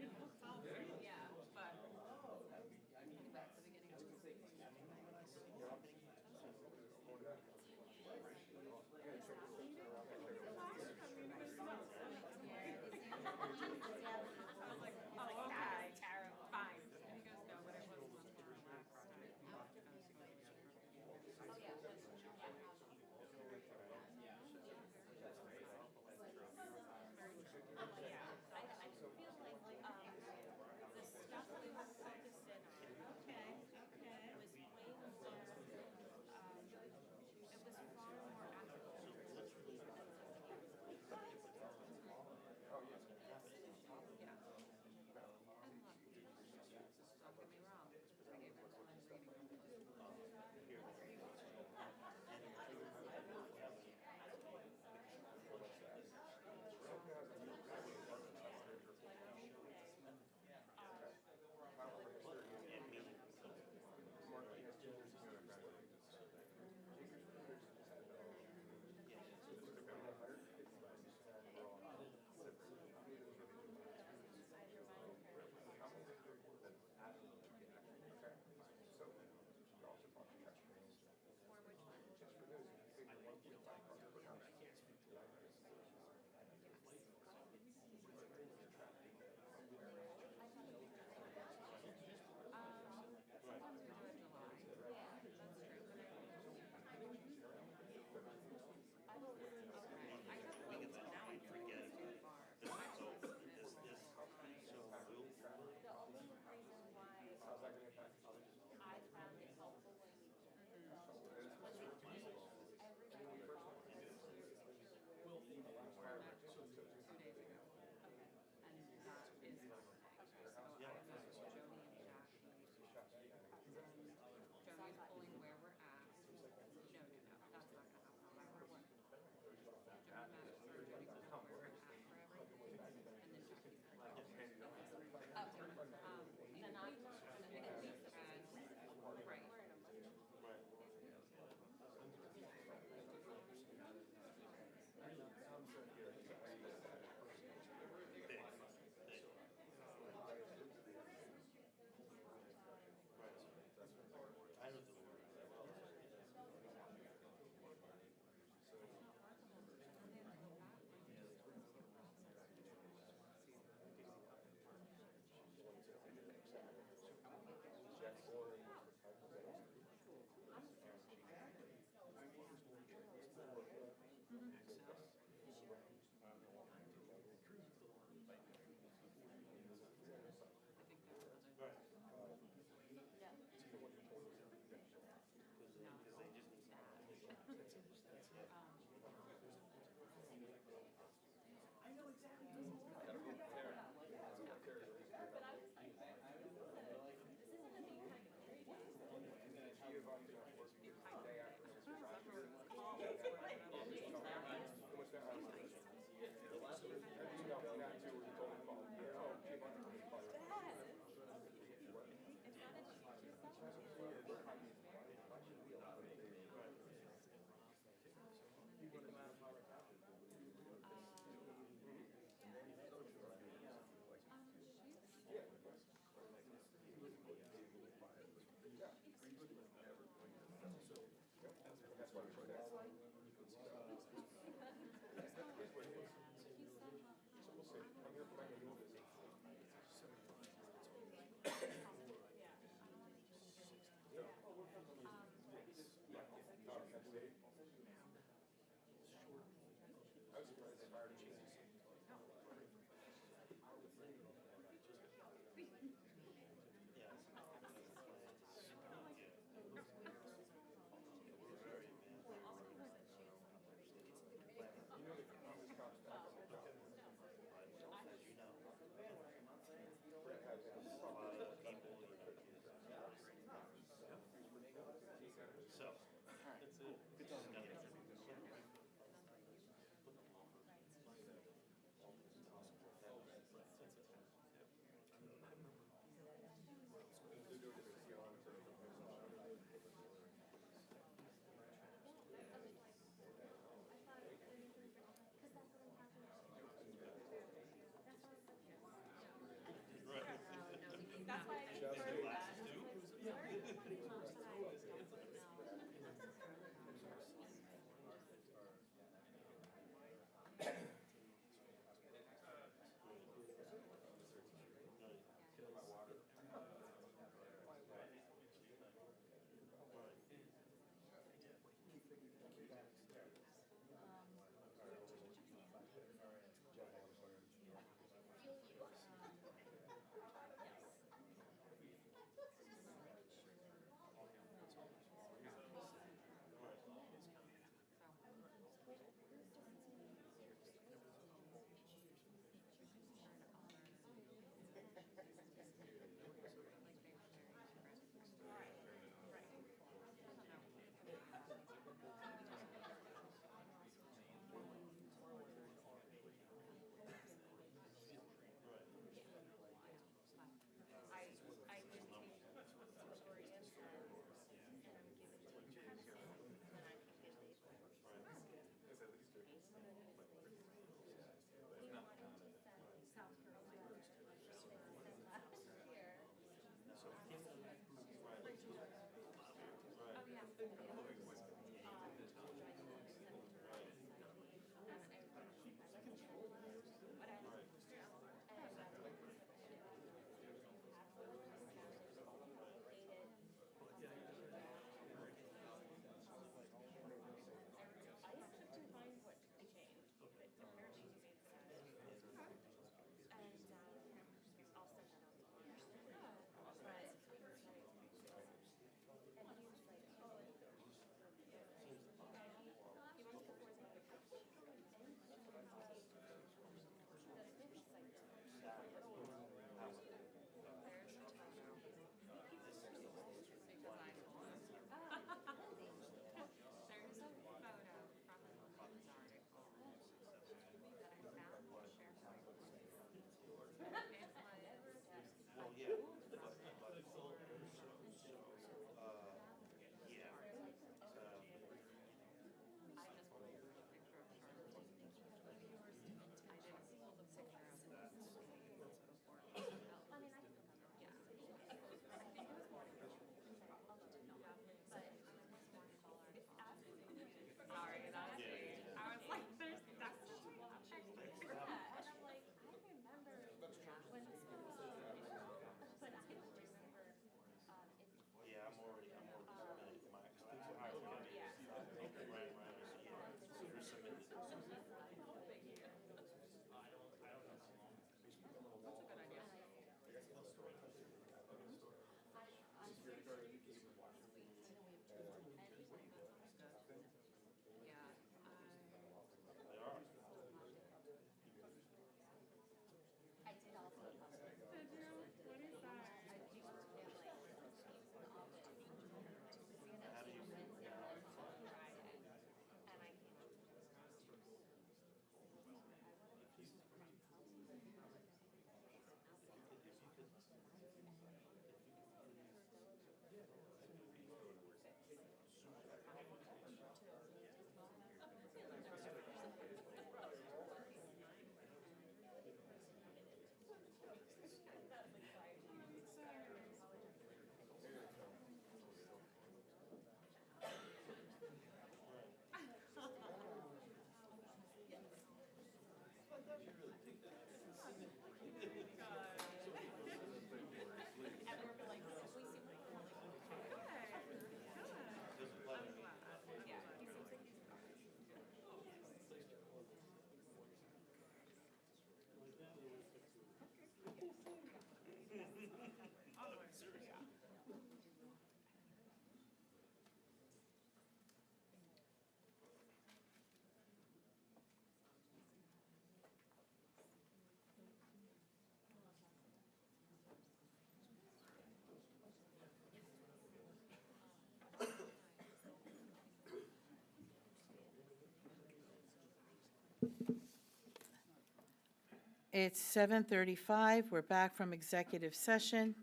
It's 7:35. We're back from executive session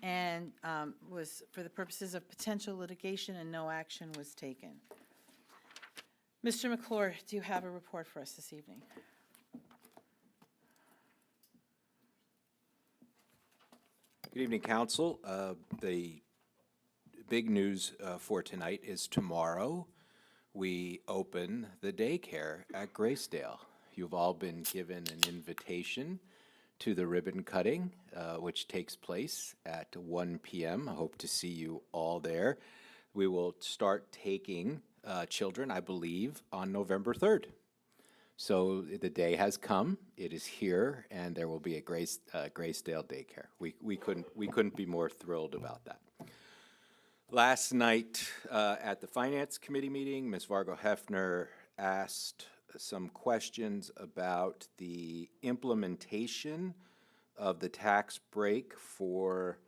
and was for the purposes of potential litigation, and no action was taken. Mr. McClure, do you have a report for us this evening? Good evening, Council. The big news for tonight is tomorrow we open the daycare at Graysdale. You've all been given an invitation to the ribbon cutting, which takes place at 1 p.m. I hope to see you all there. We will start taking children, I believe, on November 3rd. So the day has come, it is here, and there will be a Graysdale daycare. We couldn't be more thrilled about that. Last night at the Finance Committee meeting, Ms. Vargo Hefner asked some questions about the implementation of the tax break for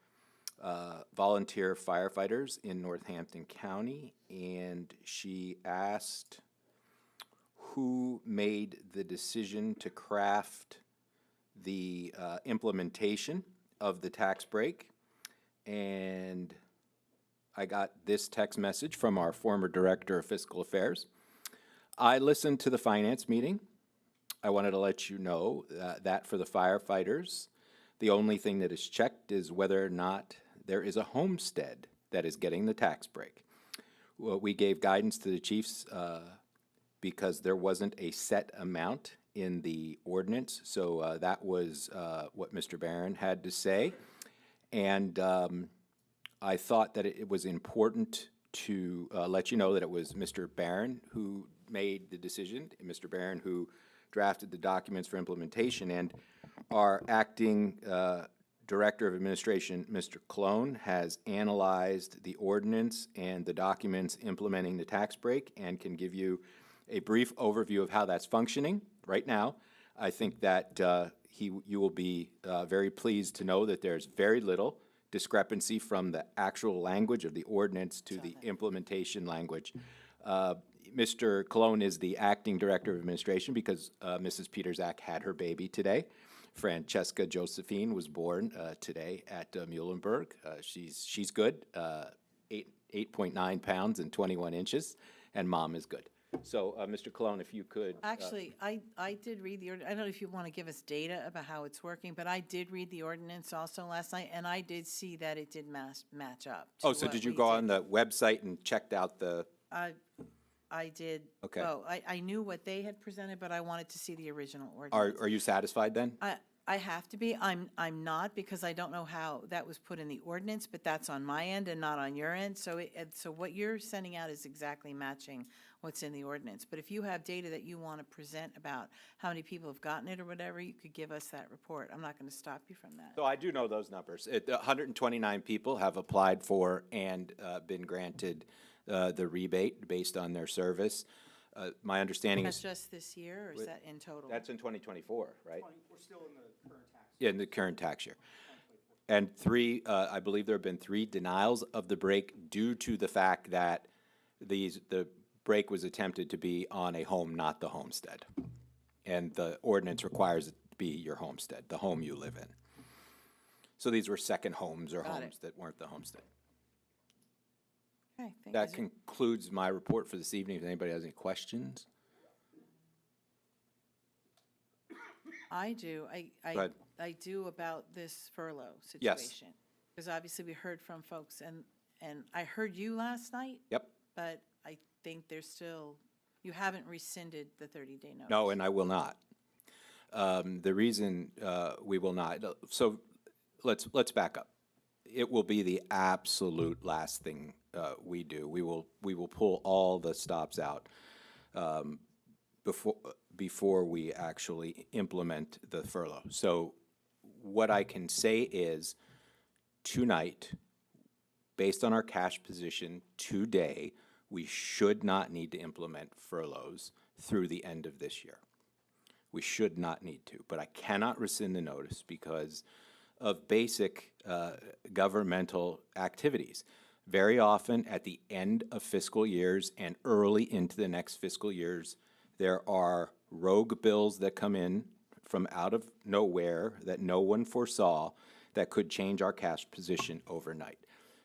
volunteer firefighters in Northampton County, and she asked who made the decision to craft the implementation of the tax break. And I got this text message from our former Director of Fiscal Affairs. I listened to the finance meeting. I wanted to let you know that for the firefighters, the only thing that is checked is whether or not there is a homestead that is getting the tax break. Well, we gave guidance to the chiefs because there wasn't a set amount in the ordinance, so that was what Mr. Barron had to say. And I thought that it was important to let you know that it was Mr. Barron who made the decision, Mr. Barron who drafted the documents for implementation, and our acting Director of Administration, Mr. Cologne, has analyzed the ordinance and the documents implementing the tax break and can give you a brief overview of how that's functioning right now. I think that you will be very pleased to know that there's very little discrepancy from the actual language of the ordinance to the implementation language. Mr. Cologne is the acting Director of Administration because Mrs. Peterzak had her baby today. Francesca Josephine was born today at Muhlenberg. She's good, 8.9 pounds and 21 inches, and Mom is good. So, Mr. Cologne, if you could. Actually, I did read the ordinance. I don't know if you want to give us data about how it's working, but I did read the ordinance also last night, and I did see that it did match up. Oh, so did you go on the website and checked out the? I did. Okay. Oh, I knew what they had presented, but I wanted to see the original ordinance. Are you satisfied then? I have to be. I'm not, because I don't know how that was put in the ordinance, but that's on my end and not on your end. So so what you're sending out is exactly matching what's in the ordinance. But if you have data that you want to present about how many people have gotten it or whatever, you could give us that report. I'm not going to stop you from that. So I do know those numbers. 129 people have applied for and been granted the rebate based on their service. My understanding That's is just this year, or is that in total? that's in 2024, right? We're still in the current tax year. In the current tax year. And I believe there have been 3 denials of the break due to the fact that the break was attempted to be on a home, not the homestead. And the ordinance requires it to be your homestead, the home you live in. So these were second homes or homes that weren't the homestead. Okay, thank That you. concludes my report for this evening. If anybody has any questions. I do. Go ahead. I do about this furlough Yes. situation. Because obviously we heard from folks, and I heard you last night. Yep. But I think there's still, you haven't rescinded the 30-day notice. No, and I will not. The reason we will not, so let's back up. It will be the absolute last thing we do. We will pull all the stops out before we actually implement the furlough. So what I can say is tonight, based on our cash position today, we should not need to implement furloughs through the end of this year. We should not need to, but I cannot rescind the notice because of basic governmental activities. Very often at the end of fiscal years and early into the next fiscal years, There are rogue bills that come in from out of nowhere that no one foresaw that could change our cash position overnight.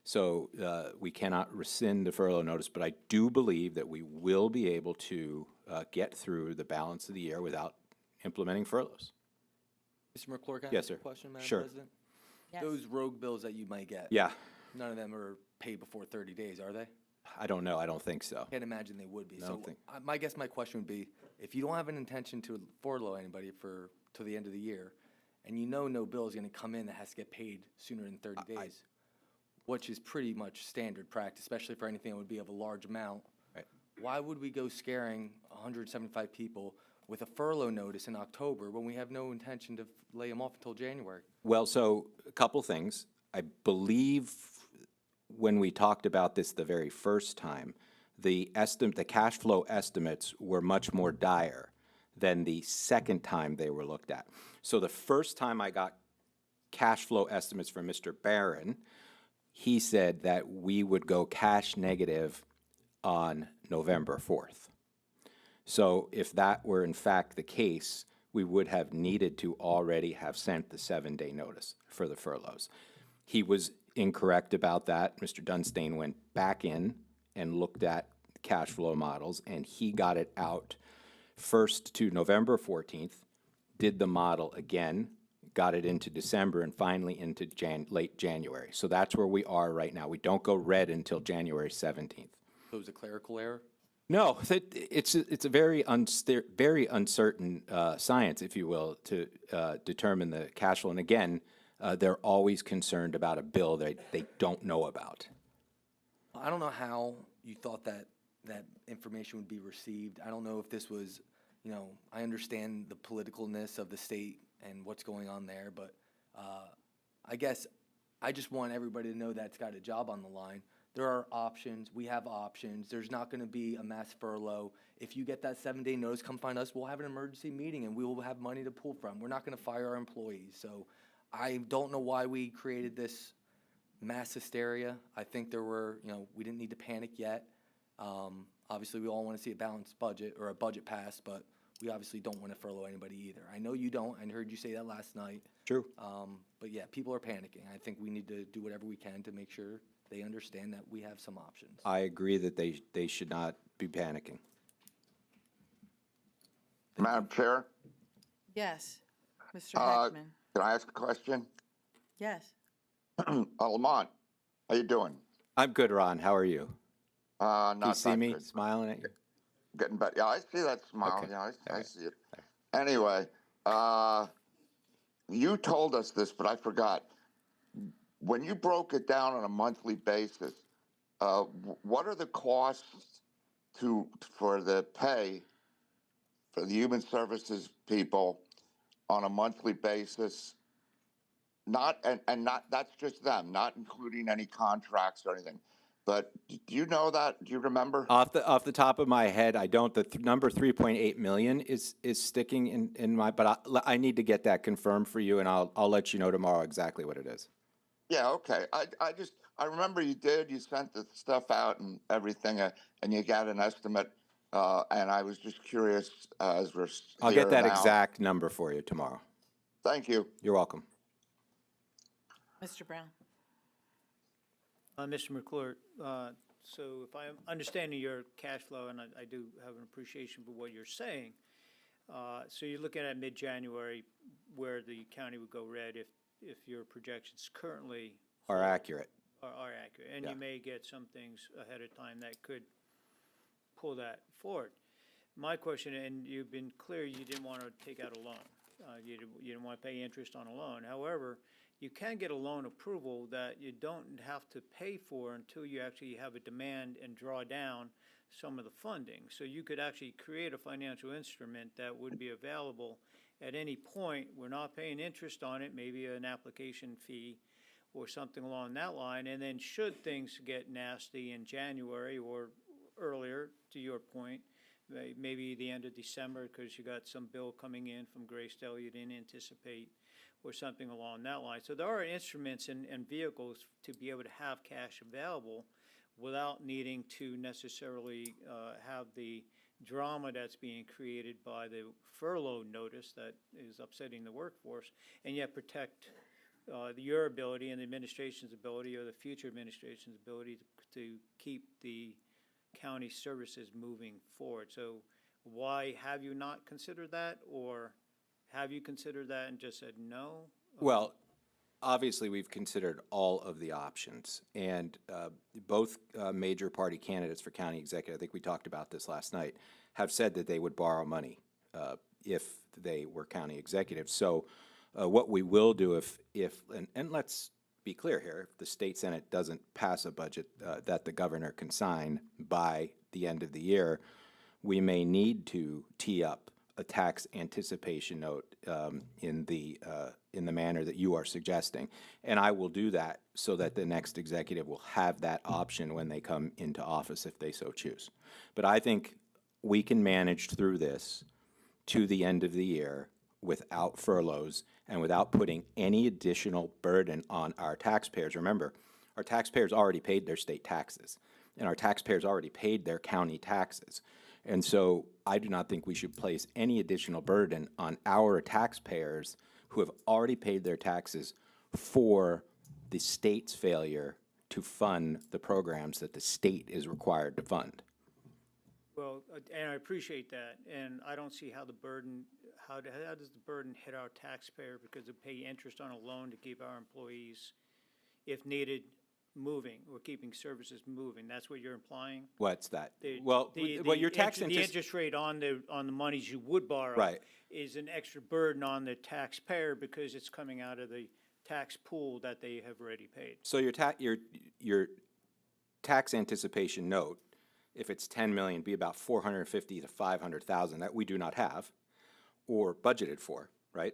So we cannot rescind the furlough notice, but I do believe that we will be able to get through the balance of the year without implementing furloughs. Mr. McClure, can I Yes, ask a sir. question, Madam Sure. President? Yes. Those rogue bills that you might get. Yeah, None of them are paid before 30 days, are they? I don't know. I don't think so. Can't imagine they would be. No, I So don't think- my question would be, if you don't have an intention to furlough anybody till the end of the year, and you know no bill is going to come in that has to get paid sooner than 30 days, which is pretty much standard practice, especially for anything that would be of a large amount. Right. Why would we go scaring 175 people with a furlough notice in October when we have no intention to lay them off until January? Well, so a couple things. I believe when we talked about this the very first time, the cash flow estimates were much more dire than the second time they were looked at. So the first time I got cash flow estimates from Mr. Barron, he said that we would go cash negative on November 4th. So if that were in fact the case, we would have needed to already have sent the 7-day notice for the furloughs. He was incorrect about that. Mr. Dunstane went back in and looked at cash flow models, and he got it out first to November 14th, did the model again, got it into December, and finally into late January. So that's where we are right now. We don't go red until January 17th. So it was a clerical error? No, it's a very uncertain science, if you will, to determine the cash flow. And again, they're always concerned about a bill they don't know about. I don't know how you thought that information would be received. I don't know if this was, I understand the politicalness of the state and what's going on there, but I guess I just want everybody to know that it's got a job on the line. There are options. We have options. There's not going to be a mass furlough. If you get that 7-day notice, come find us. We'll have an emergency meeting, and we will have money to pull from. We're not going to fire our employees. So I don't know why we created this mass hysteria. I think there were, we didn't need to panic yet. Obviously, we all want to see a balanced budget or a budget passed, but we obviously don't want to furlough anybody either. I know you don't. I heard you say that last night. True. But yeah, people are panicking. I think we need to do whatever we can to make sure they understand that we have some options. I agree that they should not be panicking. Madam Chair, Yes. Mr. Heckman? can I ask a question? Yes. Lamont, how you doing? I'm good, Ron. How are you? Not Can you see that me good. smiling at you? Getting better. Yeah, I see that smile. Okay. Yeah, I Okay. see it. Anyway, you told us this, but I forgot. When you broke it down on a monthly basis, what are the costs for the pay for the human services people on a monthly basis? Not that's just them, not including any contracts or anything. But do you know that? Do you remember? Off the top of my head, I don't. The number 3.8 million is sticking in my. But I need to get that confirmed for you, and I'll let you know tomorrow exactly what it is. Yeah, okay. I remember you sent the stuff out and everything, and you got an estimate, and I was just curious as we're I'll here get that now. exact number for you tomorrow. Thank you. You're welcome. Mr. Brown? Mr. McClure, so if I'm understanding your cash flow, and I do have an appreciation for what you're saying, so you're looking at mid-January where the county would go red if your projections currently Are accurate. are accurate. And Yeah. you may get some things ahead of time that could pull that forward. My question, and you've been clear, you didn't want to take out a loan. You didn't want to pay interest on a loan. However, you can get a loan approval that you don't have to pay for until you actually have a demand and draw down some of the funding. So you could actually create a financial instrument that would be available at any point. We're not paying interest on it, maybe an application fee or something along that line. And then should things get nasty in January or earlier, to your point, maybe the end of December because you got some bill coming in from Graysdale you didn't anticipate, or something along that line. So there are instruments and vehicles to be able to have cash available without needing to necessarily have the drama that's being created by the furlough notice that is upsetting the workforce, and yet protect your ability and the administration's ability, or the future administration's ability to keep the county services moving forward. So why have you not considered that, or have you considered that and just said no? Well, obviously, we've considered all of the options, and both major party candidates for county executive, I think we talked about this last night, have said that they would borrow money if they were county executives. So what we will do and let's be clear here, if the state senate doesn't pass a budget that the governor can sign by the end of the year, we may need to tee up a tax anticipation note in the manner that you are suggesting. And I will do that so that the next executive will have that option when they come into office if they so choose. But I think we can manage through this to the end of the year without furloughs and without putting any additional burden on our taxpayers. Remember, our taxpayers already paid their state taxes, and our taxpayers already paid their county taxes. And so I do not think we should place any additional burden on our taxpayers who have already paid their taxes for the state's failure to fund the programs that the state is required to fund. Well, and I appreciate that, and I don't see how the burden, how does the burden hit our taxpayer because they pay interest on a loan to keep our employees, if needed, moving, or keeping services moving? That's what you're implying? What's that? Well, your tax the interest rate on the monies you would borrow, right, is an extra burden on the taxpayer because it's coming out of the tax pool that they have already paid. So your tax anticipation note, if it's 10 million, be about 450 to 500,000 that we do not have or budgeted for, right?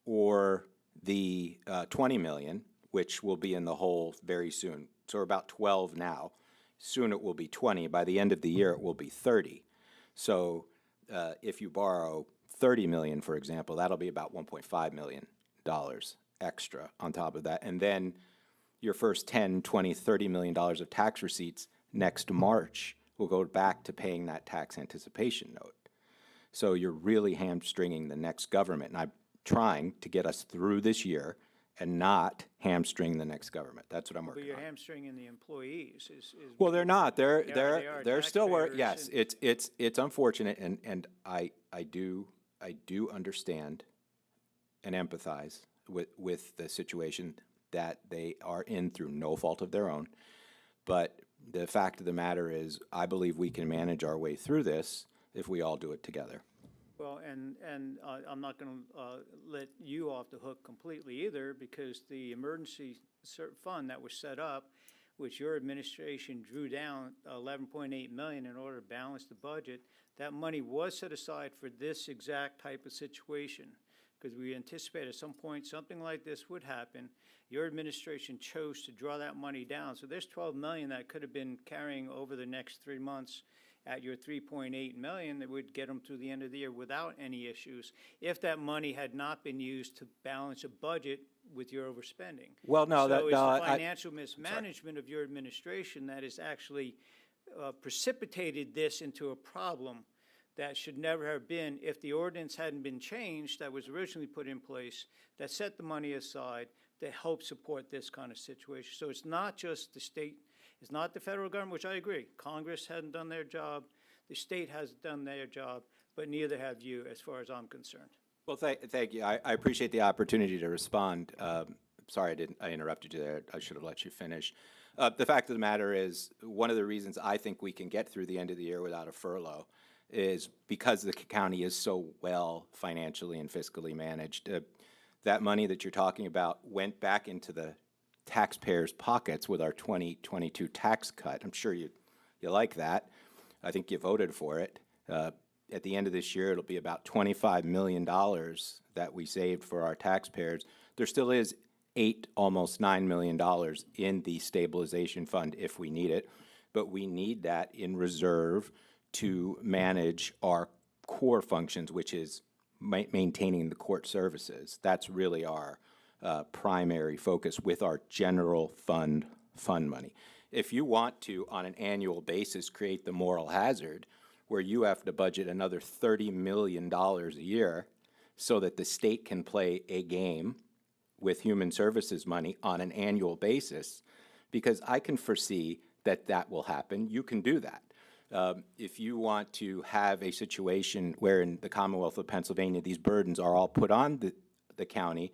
Or the 20 million, which will be in the hole very soon. So we're about 12 now. Soon it will be 20. By the end of the year, it will be 30. So if you borrow 30 million, for example, that'll be about $1.5 million extra on top of that. And then your first 10, 20, $30 million of tax receipts next March will go back to paying that tax anticipation note. So you're really hamstringing the next government. And I'm trying to get us through this year and not hamstring the next government. That's what I'm working on. But you're hamstringing the employees. Well, they're not. They're still working. taxpayers Yes, it's unfortunate, and I do understand and empathize with the situation that they are in through no fault of their own. But the fact of the matter is, I believe we can manage our way through this if we all do it together. Well, and I'm not going to let you off the hook completely either, because the emergency fund that was set up, which your administration drew down $11.8 million in order to balance the budget, that money was set aside for this exact type of situation, because we anticipated at some point something like this would happen. Your administration chose to draw that money down. So there's $12 million that could have been carrying over the next 3 months at your $3.8 million that would get them through the end of the year without any issues, if that money had not been used to balance a budget with your overspending. Well, no, so it's the financial mismanagement of your administration that has actually precipitated this into a problem that should never have been if the ordinance hadn't been changed that was originally put in place that set the money aside to help support this kind of situation. So it's not just the state, it's not the federal government, which I agree. Congress hadn't done their job, the state hasn't done their job, but neither have you as far as I'm concerned. Well, thank you. I appreciate the opportunity to respond. Sorry, I interrupted you there. I should have let you finish. The fact of the matter is, one of the reasons I think we can get through the end of the year without a furlough is because the county is so well financially and fiscally managed. That money that you're talking about went back into the taxpayers' pockets with our 2022 tax cut. I'm sure you like that. I think you voted for it. At the end of this year, it'll be about $25 million that we saved for our taxpayers. There still is almost $9 million in the stabilization fund if we need it, but we need that in reserve to manage our core functions, which is maintaining the court services. That's really our primary focus with our general fund money. If you want to, on an annual basis, create the moral hazard where you have to budget another $30 million a year so that the state can play a game with human services money on an annual basis, because I can foresee that that will happen. You can do that. If you want to have a situation where in the Commonwealth of Pennsylvania, these burdens are all put on the county,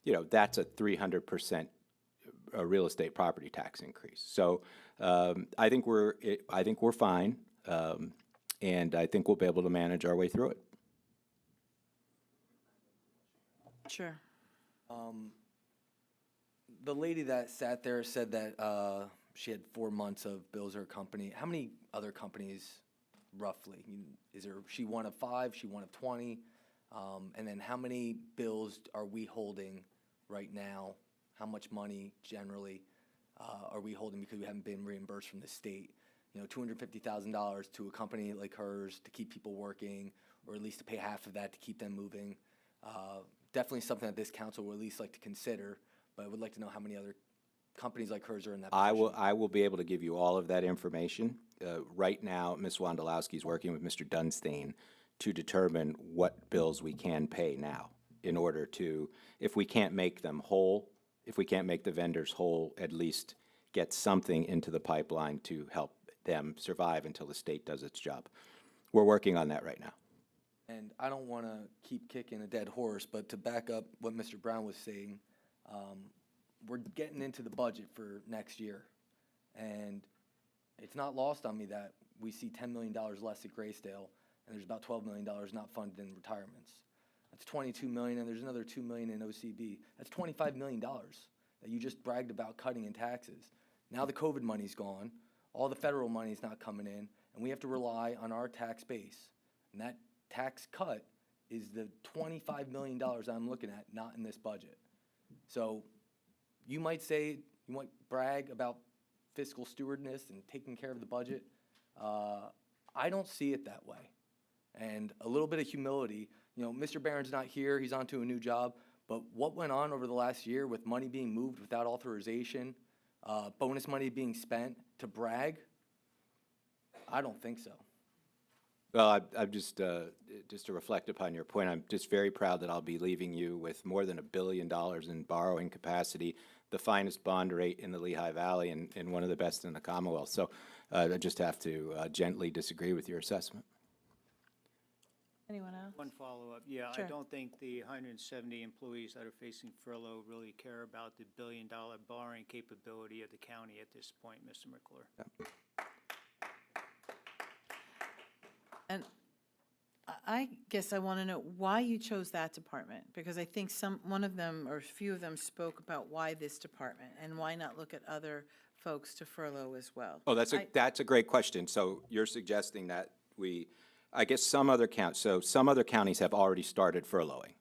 you know, that's a 300% real estate property tax increase. So I think we're fine, and I think we'll be able to manage our way through it. Sure. The lady that sat there said that she had 4 months of bills at her company. How many other companies, roughly? Is she one of 5? She one of 20? And then how many bills are we holding right now? How much money generally are we holding because we haven't been reimbursed from the state? You know, $250,000 to a company like hers to keep people working, or at least to pay half of that to keep them moving. Definitely something that this council would at least like to consider, but I would like to know how many other companies like hers are in that position. I will be able to give you all of that information. Right now, Ms. Wondolowski is working with Mr. Dunstein to determine what bills we can pay now in order to, if we can't make them whole, if we can't make the vendors whole, at least get something into the pipeline to help them survive until the state does its job. We're working on that right now. And I don't want to keep kicking a dead horse, but to back up what Mr. Brown was saying, we're getting into the budget for next year. And it's not lost on me that we see $10 million less at Graysdale, and there's about $12 million not funded in retirements. That's $22 million, and there's another $2 million in OCB. That's $25 million that you just bragged about cutting in taxes. Now the COVID money's gone, all the federal money's not coming in, and we have to rely on our tax base. And that tax cut is the $25 million I'm looking at, not in this budget. So you might say, you might brag about fiscal stewardness and taking care of the budget. I don't see it that way. And a little bit of humility. You know, Mr. Barron's not here, he's on to a new job, but what went on over the last year with money being moved without authorization, bonus money being spent to brag, I don't think so. Well, I'm just to reflect upon your point, I'm just very proud that I'll be leaving you with more than $1 billion in borrowing capacity, the finest bond rate in the Lehigh Valley, and one of the best in the Commonwealth. So I just have to gently disagree with your assessment. Anyone else? One follow-up. Yeah, Sure. I don't think the 170 employees that are facing furlough really care about the billion-dollar borrowing capability of the county at this point, Mr. McClure. Yeah. And I guess I want to know why you chose that department, because I think one of them or a few of them spoke about why this department and why not look at other folks to furlough as well. Oh, that's a great question. So you're suggesting that I guess some other counties have already started furloughing.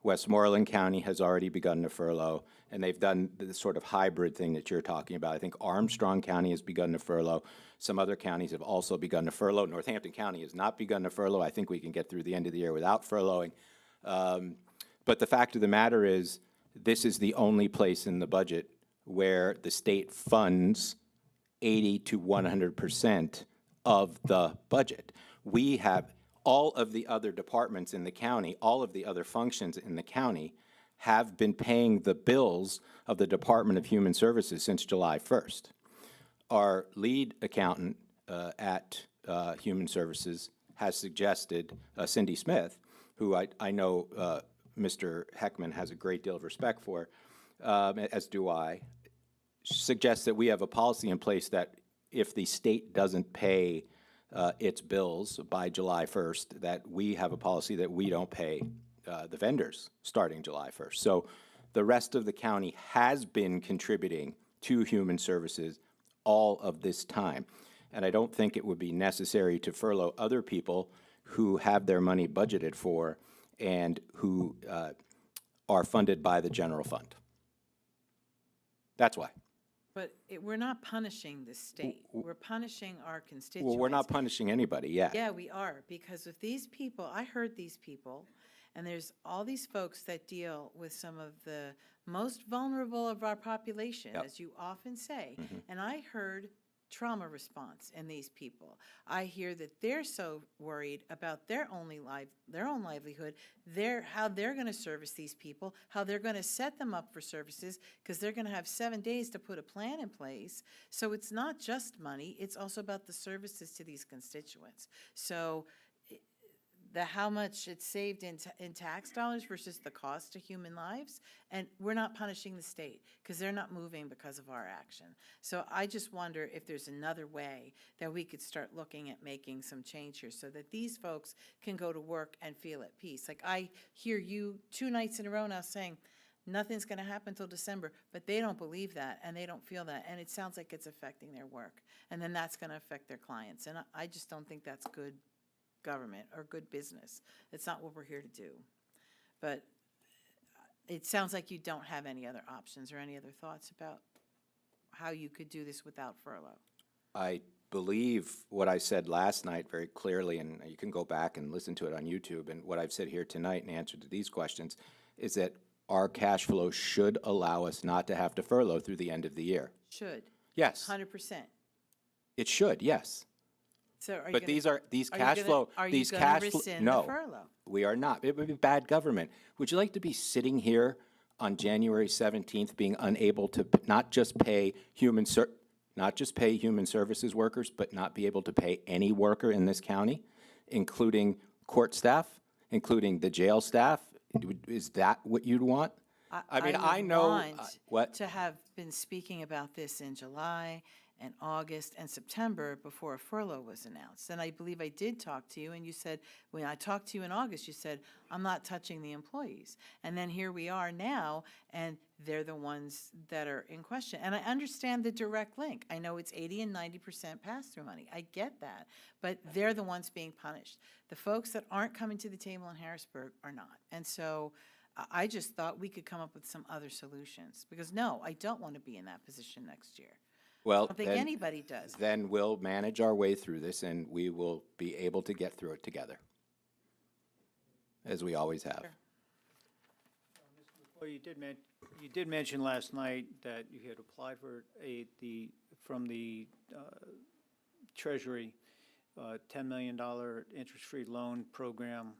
Westmoreland County has already begun to furlough, and they've done the sort of hybrid thing that you're talking about. I think Armstrong County has begun to furlough. Some other counties have also begun to furlough. Northampton County has not begun to furlough. I think we can get through the end of the year without furloughing. But the fact of the matter is, this is the only place in the budget where the state funds 80 to 100% of the budget. We have all of the other departments in the county, all of the other functions in the county have been paying the bills of the Department of Human Services since July 1st. Our lead accountant at Human Services has suggested, Cindy Smith, who I know Mr. Heckman has a great deal of respect for, as do I, suggests that we have a policy in place that if the state doesn't pay its bills by July 1st, that we have a policy that we don't pay the vendors starting July 1st. So the rest of the county has been contributing to Human Services all of this time. And I don't think it would be necessary to furlough other people who have their money budgeted for and who are funded by the general fund. That's why. But we're not punishing the state. We're punishing our constituents. Well, we're not punishing anybody yet. Yeah, we are, because if these people, I heard these people, and there's all these folks that deal with some of the most vulnerable of our population, Yep. as you often say. Mhm. And I heard trauma response in these people. I hear that they're so worried about their own livelihood, how they're going to service these people, how they're going to set them up for services, because they're going to have 7 days to put a plan in place. So it's not just money, it's also about the services to these constituents. So how much it's saved in tax dollars versus the cost to human lives. And we're not punishing the state because they're not moving because of our action. So I just wonder if there's another way that we could start looking at making some change here so that these folks can go to work and feel at peace. Like I hear you 2 nights in a row now saying, nothing's going to happen until December, but they don't believe that and they don't feel that. And it sounds like it's affecting their work. And then that's going to affect their clients. And I just don't think that's good government or good business. It's not what we're here to do. But it sounds like you don't have any other options or any other thoughts about how you could do this without furlough. I believe what I said last night very clearly, and you can go back and listen to it on YouTube, and what I've said here tonight in answer to these questions is that our cash flow should allow us not to have to furlough through the end of the year. Should. Yes. 100%. It should, yes. So are you But gonna, these are cash you flow, gonna, are these you cash gonna flow, rescind no, the furlough? we are not. It would be bad government. Would you like to be sitting here on January 17th being unable to not just pay human services workers, but not be able to pay any worker in this county, including court staff, including the jail staff? Is that what you'd want? I mean, I know what to have been speaking about this in July and August and September before a furlough was announced. And I believe I did talk to you, and you said, when I talked to you in August, you said, I'm not touching the employees. And then here we are now, and they're the ones that are in question. And I understand the direct link. I know it's 80 and 90% pass-through money. I get that. But they're the ones being punished. The folks that aren't coming to the table in Harrisburg are not. And so I just thought we could come up with some other solutions. Because no, I don't want to be in that position next year. Well, I don't think anybody does. Then we'll manage our way through this, and we will be able to get through it together, as we always have. Sure. Well, you did mention last night that you had applied for from the Treasury, $10 million interest-free loan program.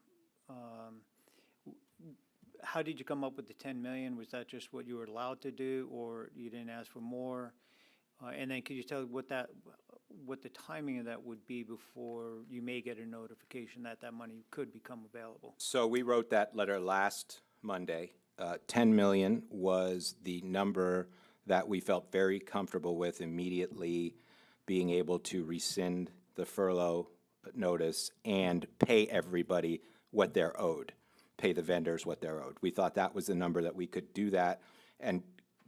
How did you come up with the 10 million? Was that just what you were allowed to do, or you didn't ask for more? And then could you tell what the timing of that would be before you may get a notification that that money could become available? So we wrote that letter last Monday. 10 million was the number that we felt very comfortable with immediately being able to rescind the furlough notice and pay everybody what they're owed, pay the vendors what they're owed. We thought that was the number that we could do that and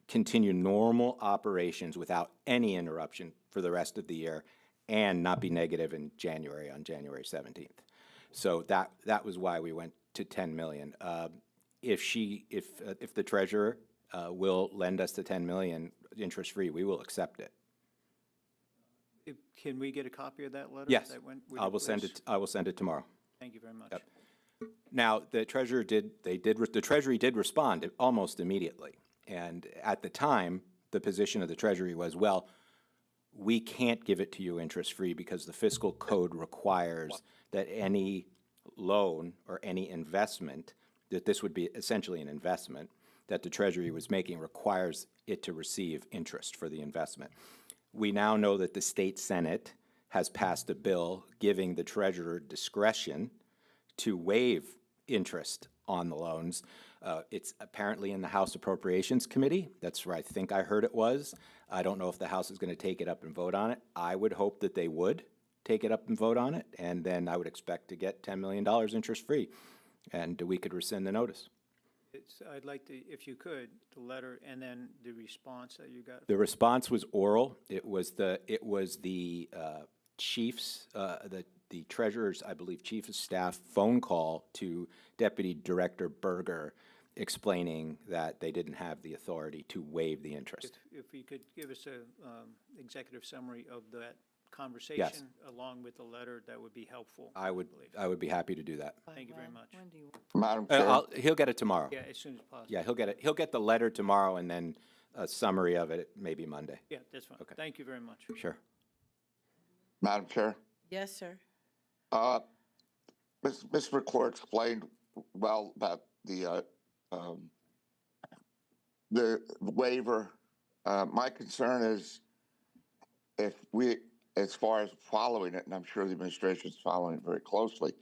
continue normal operations without any interruption for the rest of the year and not be negative in January, on January 17th. So that was why we went to 10 million. If the treasurer will lend us the 10 million interest-free, we will accept it. Can we get a copy of that letter? Yes, That went with I will send it. I will send it tomorrow. Thank you very much. Yep. Now, the treasurer the Treasury did respond almost immediately. And at the time, the position of the Treasury was, well, we can't give it to you interest-free because the fiscal code requires that any loan or any investment, that this would be essentially an investment, that the Treasury was making requires it to receive interest for the investment. We now know that the state Senate has passed a bill giving the treasurer discretion to waive interest on the loans. It's apparently in the House Appropriations Committee. That's where I think I heard it was. I don't know if the House is going to take it up and vote on it. I would hope that they would take it up and vote on it, and then I would expect to get $10 million interest-free, and we could rescind the notice. I'd like to, if you could, the letter and then the response that you got. The response was oral. It was the chief's, the treasurer's, I believe, chief of staff phone call to Deputy Director Berger explaining that they didn't have the authority to waive the interest. If you could give us a executive summary of that conversation along with the letter, that would be helpful. I would be happy to do that. Thank you very much. Madam Chair. He'll get it tomorrow. Yeah, as soon as possible. Yeah, he'll get it. He'll get the letter tomorrow and then a summary of it maybe Monday. Yeah, that's fine. Okay. Thank you very much. Sure. Madam Chair. Yes, sir. Ms. McClure explained well about the waiver. My concern is if we, as far as following it, and I'm sure the administration is following it very closely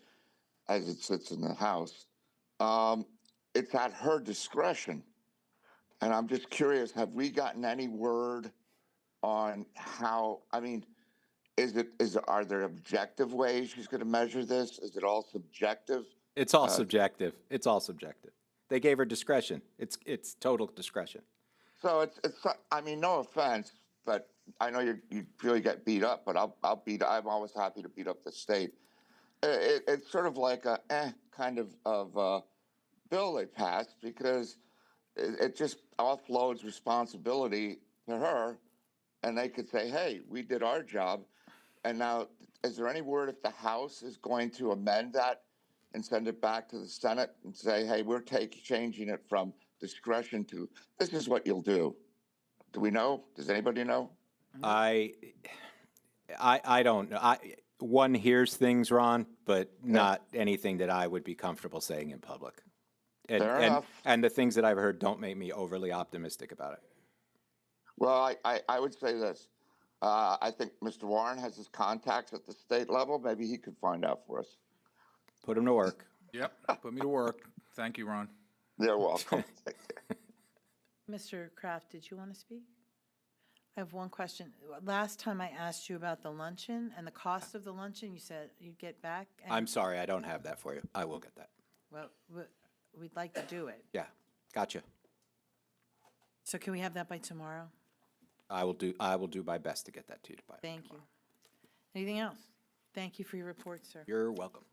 as it sits in the House, it's at her discretion. And I'm just curious, have we gotten any word on how, I mean, are there objective ways she's going to measure this? Is it all subjective? It's all subjective. It's all subjective. They gave her discretion. It's total discretion. So it's I mean, no offense, but I know you feel you get beat up, but I'm always happy to beat up the state. It's sort of like a kind of bill they passed because it just offloads responsibility to her, and they could say, hey, we did our job. And now, is there any word if the House is going to amend that and send it back to the Senate and say, hey, we're changing it from discretion to this is what you'll do? Do we know? Does anybody know? I don't know. One hears things, Ron, but not anything that I would be comfortable saying in public. Fair enough. And the things that I've heard don't make me overly optimistic about it. Well, I would say this. I think Mr. Warren has his contacts at the state level. Maybe he could find out for us. Put him to work. Yep, put me to work. Thank you, Ron. You're welcome. Mr. Kraft, did you want to speak? I have one question. Last time I asked you about the luncheon and the cost of the luncheon, you said you'd get back. And I'm sorry, I don't have that for you. I will get that. Well, we'd like to do it. Yeah, gotcha. So can we have that by tomorrow? I will do my best to get that to you by Thank tomorrow. you. Anything else? Thank you for your report, sir. You're welcome.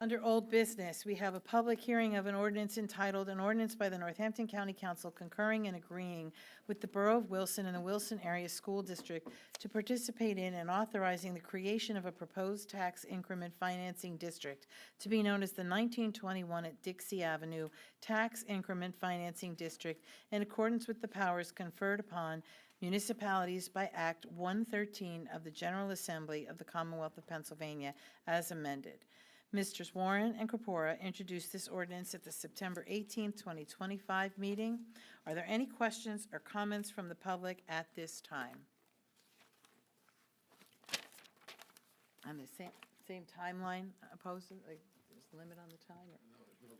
Under old business, we have a public hearing of an ordinance entitled, "An Ordinance by the Northampton County Council Concurring and Agreeing with the Borough of Wilson and the Wilson Area School District to participate in and authorizing the creation of a proposed tax increment financing district to be known as the 1921 at Dixie Avenue Tax Increment Financing District in accordance with the powers conferred upon municipalities by Act 113 of the General Assembly of the Commonwealth of Pennsylvania as amended." Misters Warren and Corpora introduced this ordinance at the September 18, 2025 meeting. Are there any questions or comments from the public at this time? On the same timeline opposed, like, there's a limit on the time?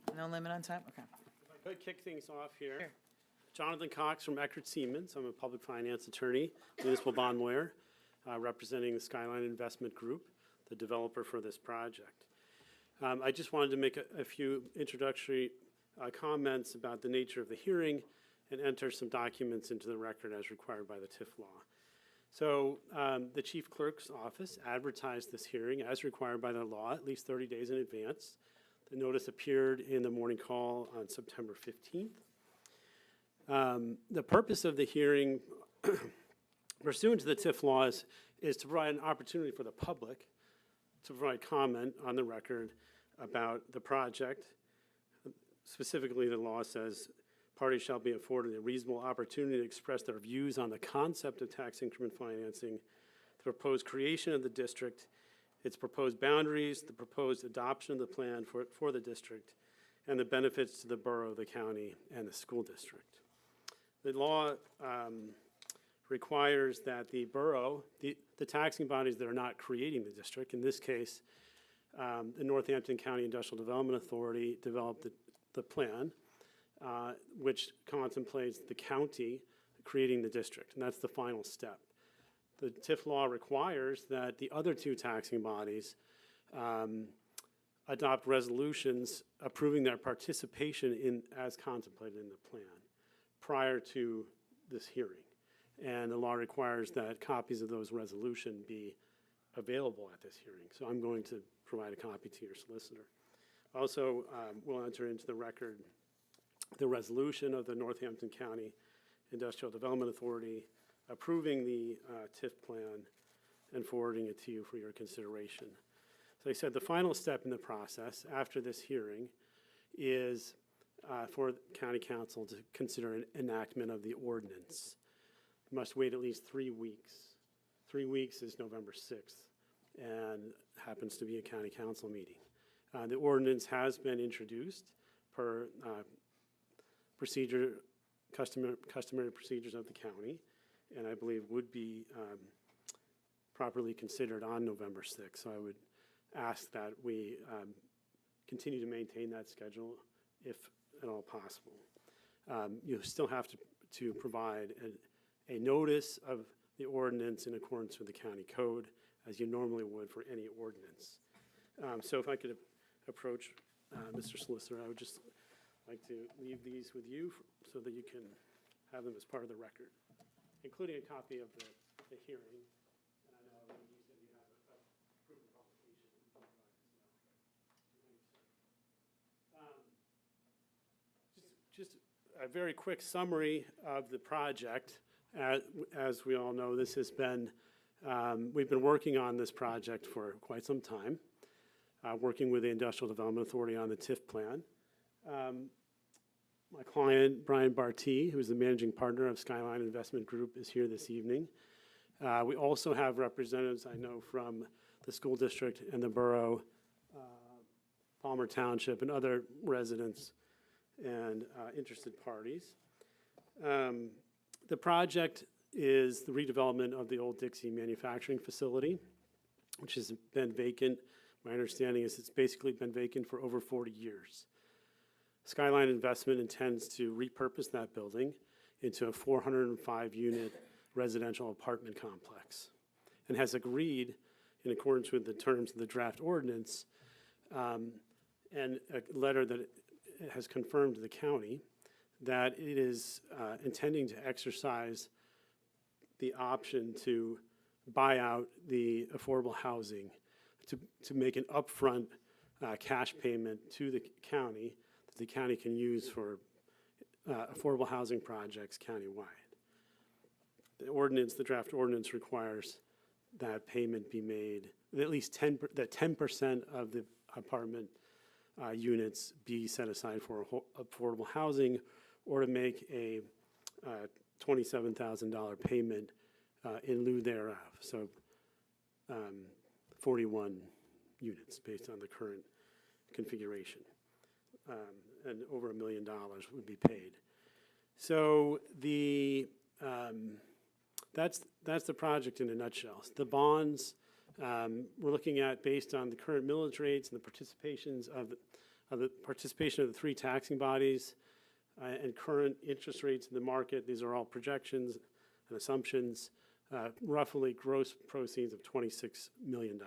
Or no limit on time? Okay. If I could kick things off here. Sure. Jonathan Cox from Eckert Siemens. I'm a public finance attorney, municipal bond lawyer, representing the Skyline Investment Group, the developer for this project. I just wanted to make a few introductory comments about the nature of the hearing and enter some documents into the record as required by the TIF law. So the chief clerk's office advertised this hearing as required by the law at least 30 days in advance. The notice appeared in the morning call on September 15th. The purpose of the hearing pursuant to the TIF laws is to provide an opportunity for the public to provide comment on the record about the project. Specifically, the law says parties shall be afforded a reasonable opportunity to express their views on the concept of tax increment financing, the proposed creation of the district, its proposed boundaries, the proposed adoption of the plan for the district, and the benefits to the borough, the county, and the school district. The law requires that the borough, the taxing bodies that are not creating the district, in this case, the Northampton County Industrial Development Authority developed the plan, which contemplates the county creating the district, and that's the final step. The TIF law requires that the other two taxing bodies adopt resolutions approving their participation in as contemplated in the plan prior to this hearing. And the law requires that copies of those resolutions be available at this hearing. So I'm going to provide a copy to your solicitor. Also, we'll enter into the record the resolution of the Northampton County Industrial Development Authority approving the TIF plan and forwarding it to you for your consideration. So I said the final step in the process after this hearing is for the County Council to consider an enactment of the ordinance. You must wait at least 3 weeks. 3 weeks is November 6th. and happens to be a county council meeting. The ordinance has been introduced per customary procedures of the county, and I believe would be properly considered on November 6th. So I would ask that we continue to maintain that schedule if at all possible. You still have to provide a notice of the ordinance in accordance with the county code, as you normally would for any ordinance. So if I could approach Mr. Solicitor, I would just like to leave these with you so that you can have them as part of the record, including a copy of the hearing. And I know you said you have a proof of publication. Just a very quick summary of the project. As we all know, this has been, we've been working on this project for quite some time, working with the Industrial Development Authority on the TIF plan. My client, Brian Barty, who is the managing partner of Skyline Investment Group, is here this evening. We also have representatives, I know, from the school district and the borough, Palmer Township, and other residents and interested parties. The project is the redevelopment of the old Dixie manufacturing facility, which has been vacant. My understanding is it's basically been vacant for over 40 years. Skyline Investment intends to repurpose that building into a 405-unit residential apartment complex and has agreed, in accordance with the terms of the draft ordinance, and a letter that it has confirmed to the county that it is intending to exercise the option to buy out the affordable housing to make an upfront cash payment to the county that the county can use for affordable housing projects countywide. The ordinance, the draft ordinance, requires that payment be made, at least 10% of the apartment units be set aside for affordable housing, or to make a $27,000 payment in lieu thereof. So 41 units based on the current configuration. And over $1 million would be paid. So that's the project in a nutshell. The bonds we're looking at, based on the current millage rates and the participations of the participation of the three taxing bodies and current interest rates in the market. These are all projections and assumptions. Roughly gross proceeds of $26 million.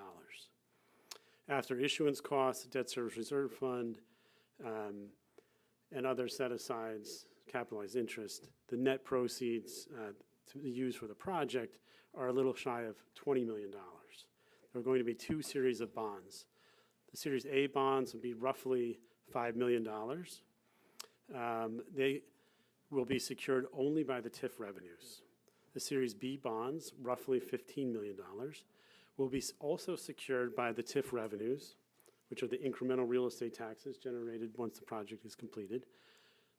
After issuance costs, debt service reserve fund, and other set-asides, capitalized interest, the net proceeds to be used for the project are a little shy of $20 million. There are going to be two series of bonds. The Series A bonds will be roughly $5 million. They will be secured only by the TIF revenues. The Series B bonds, roughly $15 million, will be also secured by the TIF revenues, which are the incremental real estate taxes generated once the project is completed.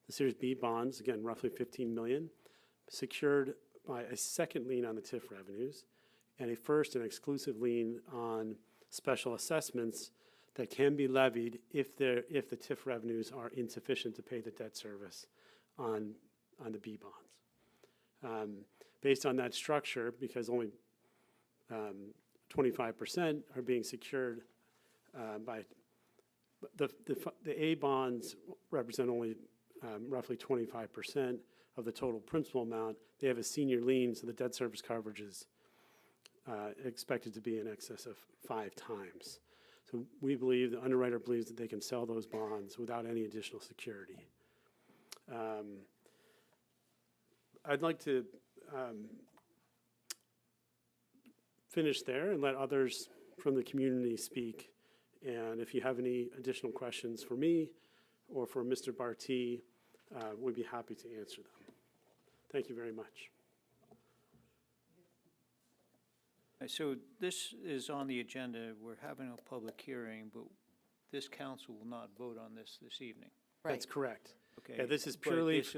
The Series B bonds, again, roughly $15 million, secured by a second lien on the TIF revenues and a first and exclusive lien on special assessments that can be levied if the TIF revenues are insufficient to pay the debt service on the B bonds. Based on that structure, because only 25% are being secured by the A bonds represent only roughly 25% of the total principal amount. They have a senior lien, so the debt service coverage is expected to be in excess of 5 times. So we believe, the underwriter believes, that they can sell those bonds without any additional security. I'd like to finish there and let others from the community speak. And if you have any additional questions for me or for Mr. Barty, we'd be happy to answer them. Thank you very much. So this is on the agenda. We're having a public hearing, but this council will not vote on this evening. That's correct. Okay. Yeah, this is But purely. This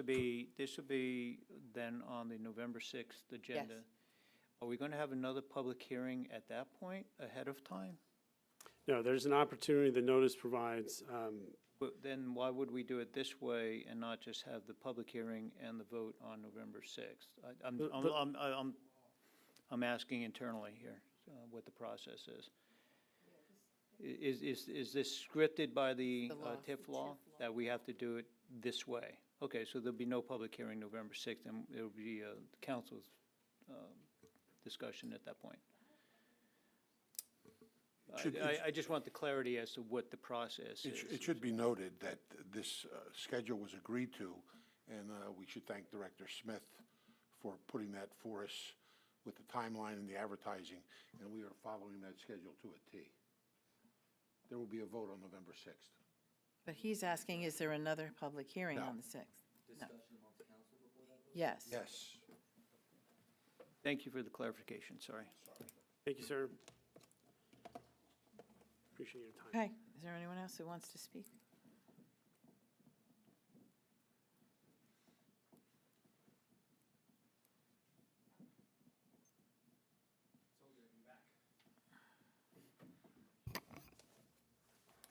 will be then on the November 6th agenda. Yes. Are we going to have another public hearing at that point ahead of time? No, there's an opportunity the notice provides. But then why would we do it this way and not just have the public hearing and the vote on November 6th? I'm asking internally here what the process is. Is this scripted by the TIF law that we have to do it this way? Okay, so there'll be no public hearing November 6th, and it'll be council's discussion at that point. I just want the clarity as to what the process is. It should be noted that this schedule was agreed to, and we should thank Director Smith for putting that for us with the timeline and the advertising, and we are following that schedule to a T. There will be a vote on November 6th. But he's asking, is there another public hearing No. on the 6th? No. Yes. Yes. Thank you for the clarification, sorry. Thank you, sir. Appreciate your time. Okay, is there anyone else who wants to speak?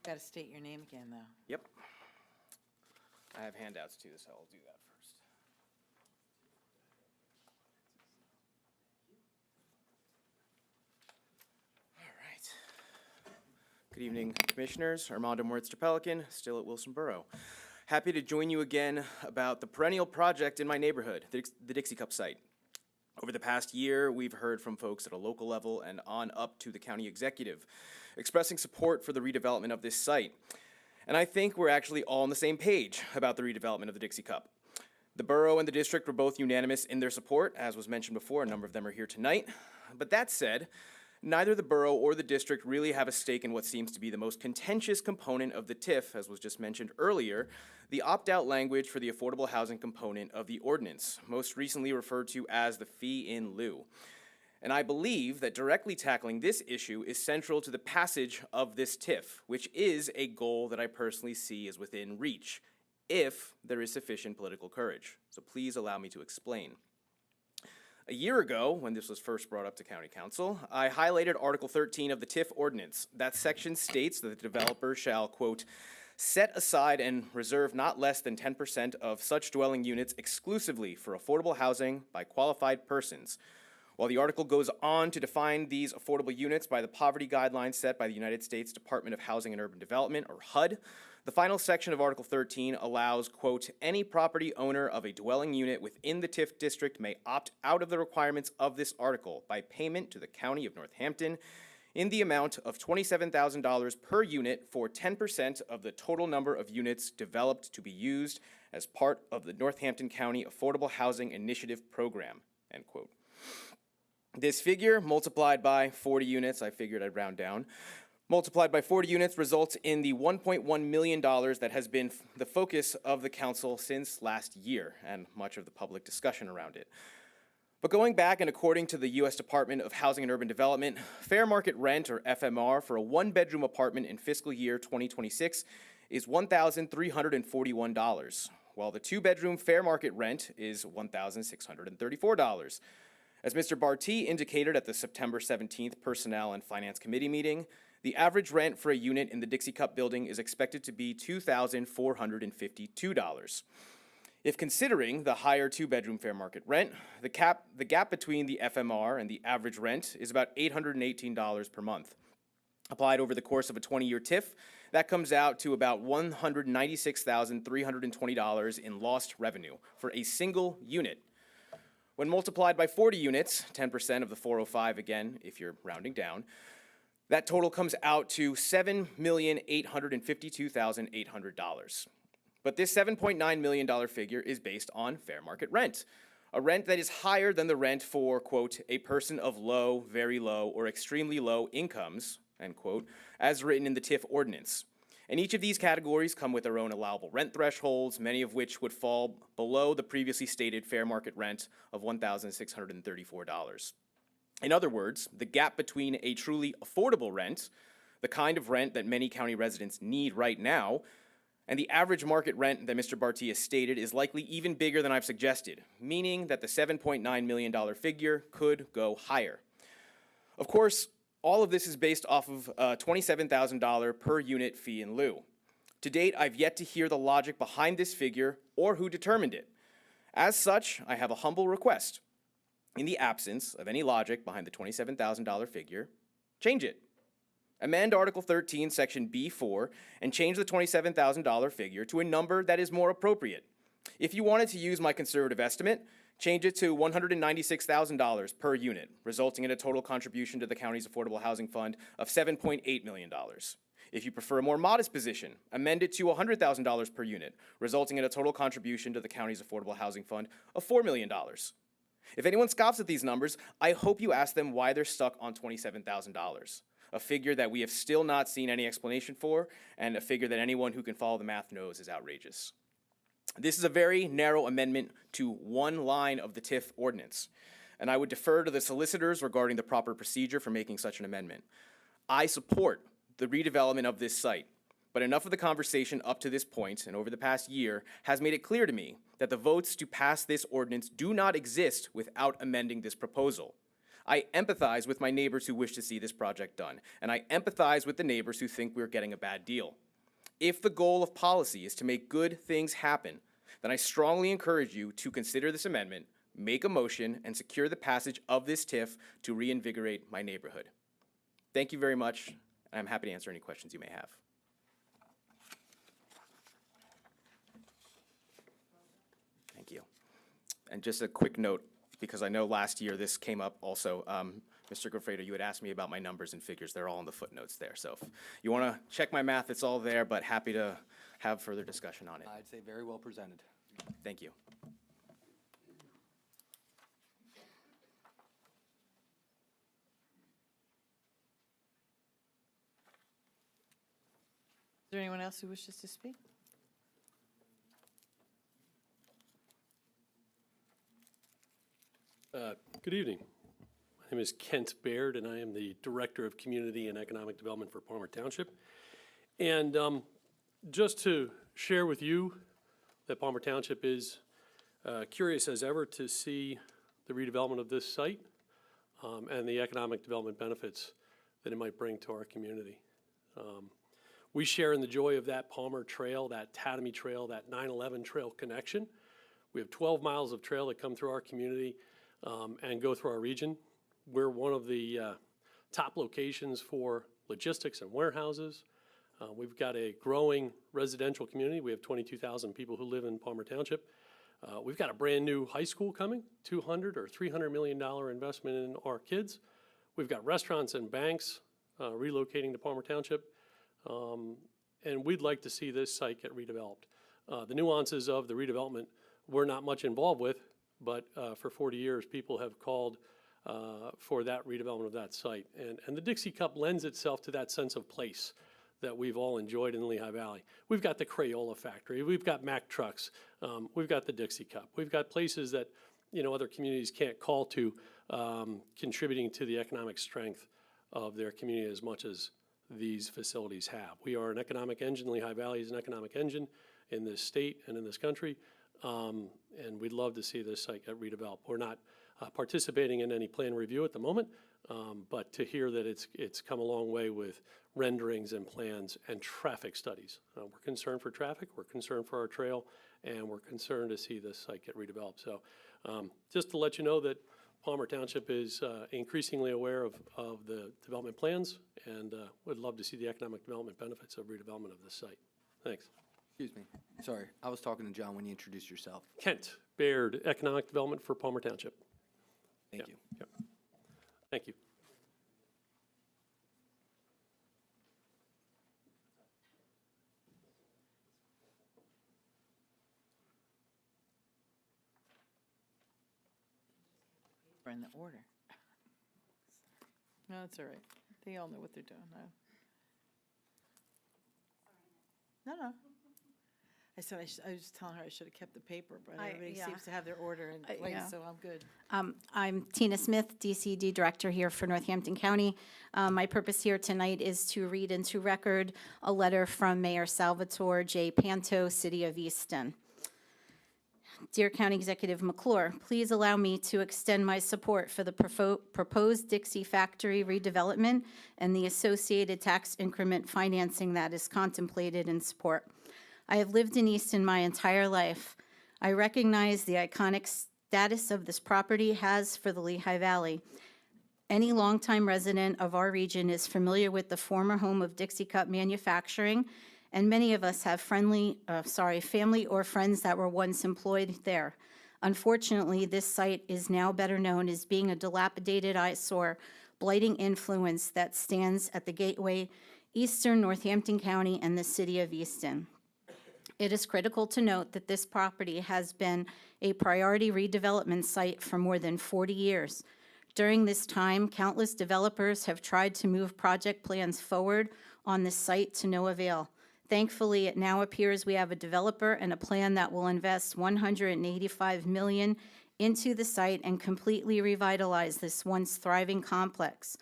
Got to state your name again, though. Yep. I have handouts too, so I'll do that first. All right. Good evening, Commissioners. Armando Moritz-Pelican, still at Wilson Borough. Happy to join you again about the perennial project in my neighborhood, the Dixie Cup site. Over the past year, we've heard from folks at a local level and on up to the county executive expressing support for the redevelopment of this site. And I think we're actually all on the same page about the redevelopment of the Dixie Cup. The borough and the district were both unanimous in their support, as was mentioned before. A number of them are here tonight. But that said, neither the borough or the district really have a stake in what seems to be the most contentious component of the TIF, as was just mentioned earlier, the opt-out language for the affordable housing component of the ordinance, most recently referred to as the fee in lieu. And I believe that directly tackling this issue is central to the passage of this TIF, which is a goal that I personally see as within reach, if there is sufficient political courage. So please allow me to explain. A year ago, when this was first brought up to County Council, I highlighted Article 13 of the TIF ordinance. That section states that the developer shall, quote, set aside and reserve not less than 10% of such dwelling units exclusively for affordable housing by qualified persons. While the article goes on to define these affordable units by the poverty guidelines set by the United States Department of Housing and Urban Development, or HUD, the final section of Article 13 allows, quote, any property owner of a dwelling unit within the TIF district may opt out of the requirements of this article by payment to the County of Northampton in the amount of $27,000 per unit for 10% of the total number of units developed to be used as part of the Northampton County Affordable Housing Initiative Program, end quote. This figure, multiplied by 40 units, I figured I'd round down, multiplied by 40 units results in the $1.1 million that has been the focus of the council since last year and much of the public discussion around it. But going back and according to the U.S. Department of Housing and Urban Development, fair market rent, or FMR, for a one-bedroom apartment in fiscal year 2026 is $1,341, while the two-bedroom fair market rent is $1,634. As Mr. Barty indicated at the September 17th Personnel and Finance Committee meeting, the average rent for a unit in the Dixie Cup building is expected to be $2,452. If considering the higher two-bedroom fair market rent, the gap between the FMR and the average rent is about $818 per month. Applied over the course of a 20-year TIF, that comes out to about $196,320 in lost revenue for a single unit. When multiplied by 40 units, 10% of the 405 again, if you're rounding down, that total comes out to $7,852,800. But this $7.9 million figure is based on fair market rent, a rent that is higher than the rent for, quote, a person of low, very low, or extremely low incomes, end quote, as written in the TIF ordinance. And each of these categories come with their own allowable rent thresholds, many of which would fall below the previously stated fair market rent of $1,634. In other words, the gap between a truly affordable rent, the kind of rent that many county residents need right now, And the average market rent that Mr. Barti has stated is likely even bigger than I've suggested, meaning that the $7.9 million figure could go higher. Of course, all of this is based off of a $27,000 per unit fee in lieu. To date, I've yet to hear the logic behind this figure or who determined it. As such, I have a humble request. In the absence of any logic behind the $27,000 figure, change it. Amend Article 13, Section B4, and change the $27,000 figure to a number that is more appropriate. If you wanted to use my conservative estimate, change it to $196,000 per unit, resulting in a total contribution to the county's affordable housing fund of $7.8 million. If you prefer a more modest position, amend it to $100,000 per unit, resulting in a total contribution to the county's affordable housing fund of $4 million. If anyone scoffs at these numbers, I hope you ask them why they're stuck on $27,000, a figure that we have still not seen any explanation for, and a figure that anyone who can follow the math knows is outrageous. This is a very narrow amendment to one line of the TIF ordinance, and I would defer to the solicitors regarding the proper procedure for making such an amendment. I support the redevelopment of this site, but enough of the conversation up to this point and over the past year has made it clear to me that the votes to pass this ordinance do not exist without amending this proposal. I empathize with my neighbors who wish to see this project done, and I empathize with the neighbors who think we're getting a bad deal. If the goal of policy is to make good things happen, then I strongly encourage you to consider this amendment, make a motion, and secure the passage of this TIF to reinvigorate my neighborhood. Thank you very much, and I'm happy to answer any questions you may have. Thank you. And just a quick note, because I know last year this came up also. Mr. Goffredo, you had asked me about my numbers and figures. They're all in the footnotes there. So if you want to check my math, it's all there, but happy to have further discussion on it. I'd say very well presented. Thank you. Is there anyone else who wishes to speak? Good evening. My name is Kent Baird, and I am the Director of Community and Economic Development for Palmer Township. And just to share with you that Palmer Township is curious as ever to see the redevelopment of this site and the economic development benefits that it might bring to our community. We share in the joy of that Palmer Trail, that Tatamy Trail, that 9/11 Trail connection. We have 12 miles of trail that come through our community and go through our region. We're one of the top locations for logistics and warehouses. We've got a growing residential community. We have 22,000 people who live in Palmer Township. We've got a brand new high school coming, $200 or $300 million investment in our kids. We've got restaurants and banks relocating to Palmer Township. And we'd like to see this site get redeveloped. The nuances of the redevelopment we're not much involved with, but for 40 years people have called for that redevelopment of that site. And the Dixie Cup lends itself to that sense of place that we've all enjoyed in the Lehigh Valley. We've got the Crayola factory, we've got Mack trucks, we've got the Dixie Cup. We've got places that, you know, other communities can't call to, contributing to the economic strength of their community as much as these facilities have. We are an economic engine. Lehigh Valley is an economic engine in this state and in this country, and we'd love to see this site get redeveloped. We're not participating in any plan review at the moment, but to hear that it's come a long way with renderings and plans and traffic studies. We're concerned for traffic, we're concerned for our trail, and we're concerned to see this site get redeveloped. So just to let you know that Palmer Township is increasingly aware of the development plans and would love to see the economic development benefits of redevelopment of this site. Thanks. Excuse me. Sorry, I was talking to John when you introduced yourself. Kent Baird, Economic Development for Palmer Township. Thank you. Yep. Thank you. We're in the order. No, it's all right. They all know what they're doing now. No. I said, I was telling her I should have kept the paper, but I- everybody yeah. seems to have their order in place, yeah. so I'm good. I'm Tina Smith, DCD Director here for Northampton County. My purpose here tonight is to read into record a letter from Mayor Salvatore J. Panto, City of Easton. Dear County Executive McClure, please allow me to extend my support for the proposed Dixie Factory redevelopment and the associated tax increment financing that is contemplated in support. I have lived in Easton my entire life. I recognize the iconic status of this property has for the Lehigh Valley. Any longtime resident of our region is familiar with the former home of Dixie Cup Manufacturing, and many of us have family or friends that were once employed there. Unfortunately, this site is now better known as being a dilapidated eyesore, blighting influence that stands at the gateway, eastern Northampton County and the city of Easton. It is critical to note that this property has been a priority redevelopment site for more than 40 years. During this time, countless developers have tried to move project plans forward on this site to no avail. Thankfully, it now appears we have a developer and a plan that will invest $185 million into the site and completely revitalize this once thriving complex.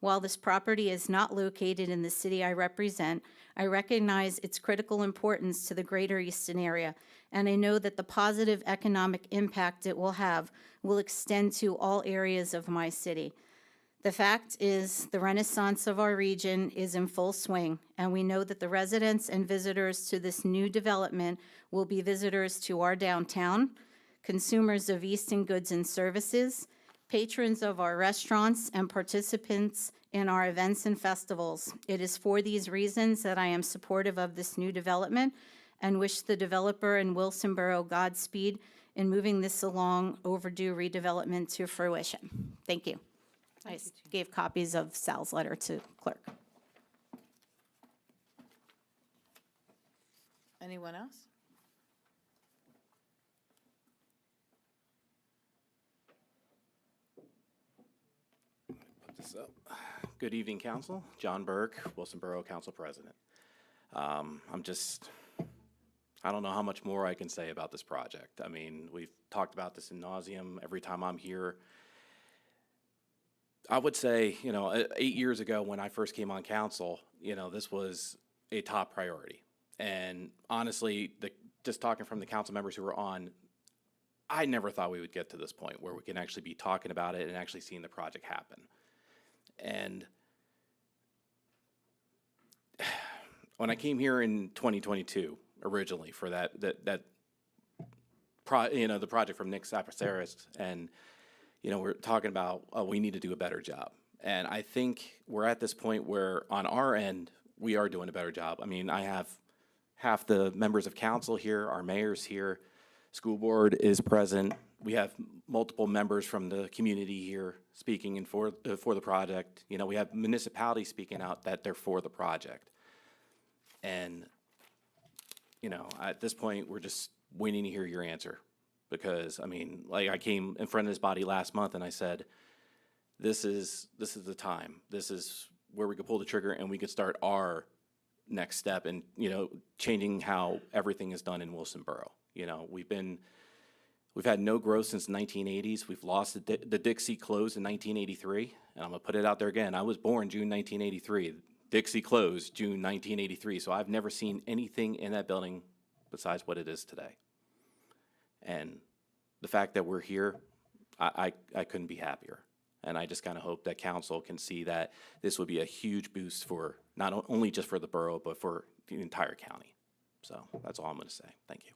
While this property is not located in the city I represent, I recognize its critical importance to the greater Easton area, and I know that the positive economic impact it will have will extend to all areas of my city. The fact is, the renaissance of our region is in full swing, and we know that the residents and visitors to this new development will be visitors to our downtown, consumers of Easton goods and services, patrons of our restaurants, and participants in our events and festivals. It is for these reasons that I am supportive of this new development and wish the developer in Wilson Borough Godspeed in moving this along overdue redevelopment to fruition. Thank you. I gave copies of Sal's letter to clerk. Anyone else? Put this up. Good evening, Council. John Burke, Wilson Borough Council President. I don't know how much more I can say about this project. I mean, we've talked about this in nauseam every time I'm here. I would say, 8 years ago when I first came on council, this was a top priority. And honestly, just talking from the council members who were on, I never thought we would get to this point where we can actually be talking about it and actually seeing the project happen. And when I came here in 2022, originally for the project from Nick Saprasaris, and we're talking about, we need to do a better job. And I think we're at this point where on our end, we are doing a better job. I mean, I have half the members of council here, our mayor's here, school board is present. We have multiple members from the community here speaking for the project. We have municipalities speaking out that they're for the project. And, at this point, we're just waiting to hear your answer. Because, I came in front of this body last month and I said, this is the time. This is where we could pull the trigger and we could start our next step in, changing how everything is done in Wilson Borough. We've had no growth since the 1980s. We've lost the Dixie closed in 1983. And I'm gonna put it out there again. I was born June 1983. Dixie closed June 1983. So I've never seen anything in that building besides what it is today. And the fact that we're here, I couldn't be happier. And I just kind of hope that council can see that this would be a huge boost for not only just for the borough, but for the entire county. So that's all I'm going to say. Thank you.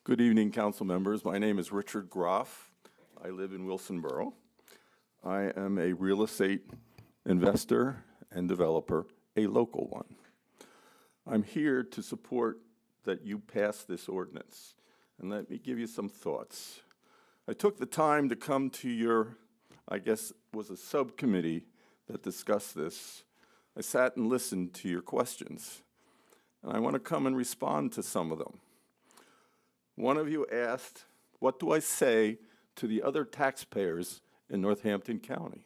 Good evening, council members. My name is Richard Groff. I live in Wilson Borough. I am a real estate investor and developer, a local one. I'm here to support that you pass this ordinance. And let me give you some thoughts. I took the time to come to your, I guess, was a subcommittee that discussed this. I sat and listened to your questions. and I want to come and respond to some of them. One of you asked, what do I say to the other taxpayers in Northampton County?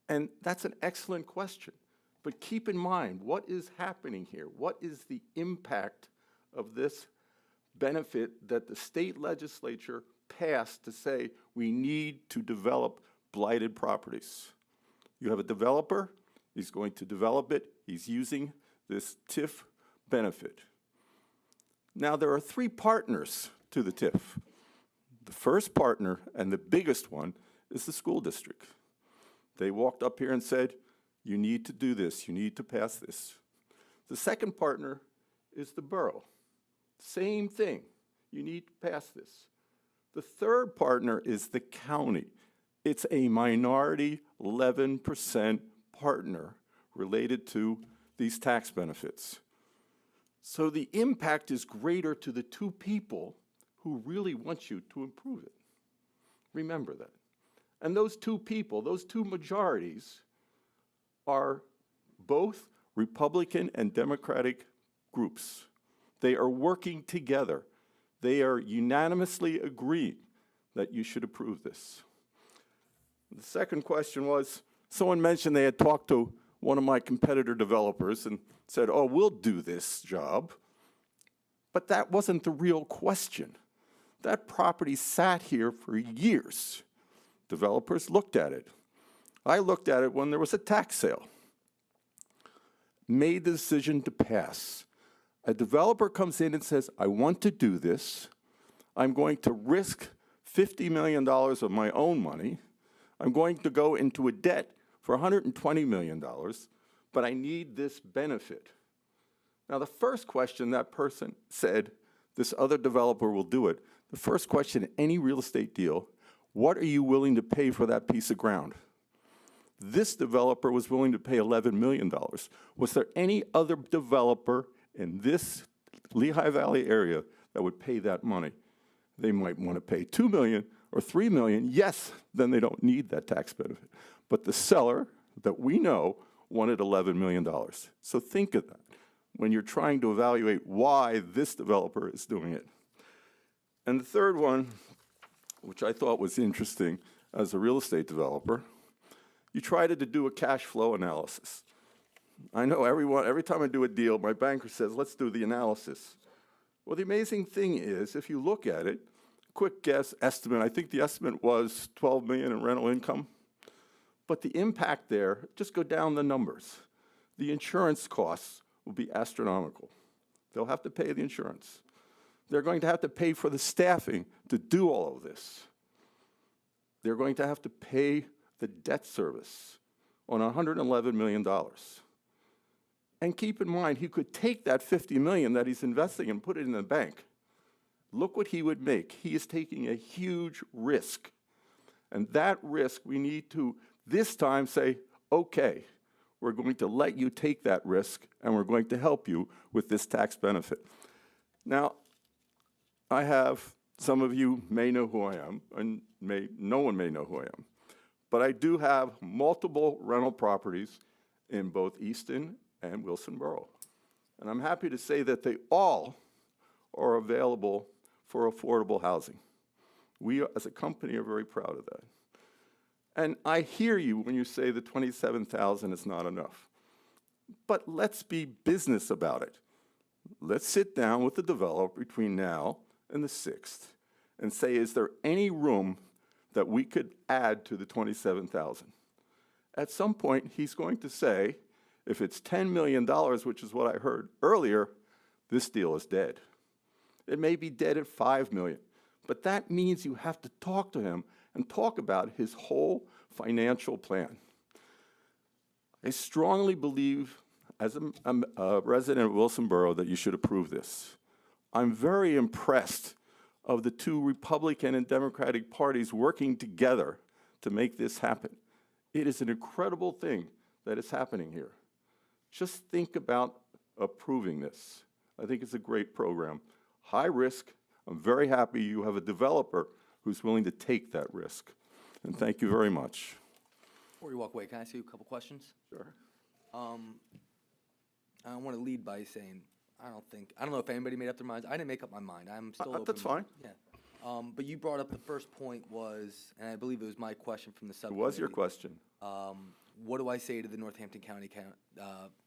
And that's an excellent question. But keep in mind, what is happening here? What is the impact of this benefit that the state legislature passed to say we need to develop blighted properties? You have a developer, he's going to develop it, he's using this TIF benefit. Now, there are 3 partners to the TIF. The first partner, and the biggest one, is the school district. They walked up here and said, you need to do this, you need to pass this. The second partner is the borough. Same thing, you need to pass this. The third partner is the county. It's a minority 11% partner related to these tax benefits. So the impact is greater to the 2 people who really want you to improve it. Remember that. And those 2 people, those 2 majorities, are both Republican and Democratic groups. They are working together. They are unanimously agreeing that you should approve this. The second question was, someone mentioned they had talked to one of my competitor developers and said, oh, we'll do this job. But that wasn't the real question. That property sat here for years. Developers looked at it. I looked at it when there was a tax sale. Made the decision to pass. A developer comes in and says, I want to do this. I'm going to risk $50 million of my own money. I'm going to go into a debt for $120 million, but I need this benefit. Now, the first question that person said, this other developer will do it. The first question in any real estate deal, what are you willing to pay for that piece of ground? This developer was willing to pay $11 million. Was there any other developer in this Lehigh Valley area that would pay that money? They might want to pay $2 million or $3 million. Yes, then they don't need that tax benefit. But the seller that we know wanted $11 million. So think of that when you're trying to evaluate why this developer is doing it. And the third one, which I thought was interesting as a real estate developer, you try to do a cash flow analysis. I know every time I do a deal, my banker says, let's do the analysis. Well, the amazing thing is, if you look at it, quick guess estimate, I think the estimate was $12 million in rental income. But the impact there, just go down the numbers. The insurance costs will be astronomical. They'll have to pay the insurance. They're going to have to pay for the staffing to do all of this. They're going to have to pay the debt service on $111 million. And keep in mind, he could take that $50 million that he's investing and put it in the bank. Look what he would make. He is taking a huge risk. And that risk, we need to, this time, say, okay, we're going to let you take that risk, and we're going to help you with this tax benefit. Now, I have, some of you may know who I am, and no one may know who I am. But I do have multiple rental properties in both Easton and Wilson Borough. And I'm happy to say that they all are available for affordable housing. We, as a company, are very proud of that. And I hear you when you say the $27,000 is not enough. But let's be business about it. Let's sit down with the developer between now and the 6th and say, is there any room that we could add to the $27,000? At some point, he's going to say, if it's $10 million, which is what I heard earlier, this deal is dead. It may be dead at $5 million, but that means you have to talk to him and talk about his whole financial plan. I strongly believe, as a resident of Wilson Borough, that you should approve this. I'm very impressed of the 2 Republican and Democratic parties working together to make this happen. It is an incredible thing that is happening here. Just think about approving this. I think it's a great program. High risk. I'm very happy you have a developer who's willing to take that risk. And thank you very much. Before you walk away, can I ask you a couple questions? Sure. I want to lead by saying, I don't know if anybody made up their minds. I didn't make up my mind. I'm still open. That's fine. Yeah. But you brought up the first point was, and I believe it was my question from the It subcommittee. was your question. What do I say to the Northampton County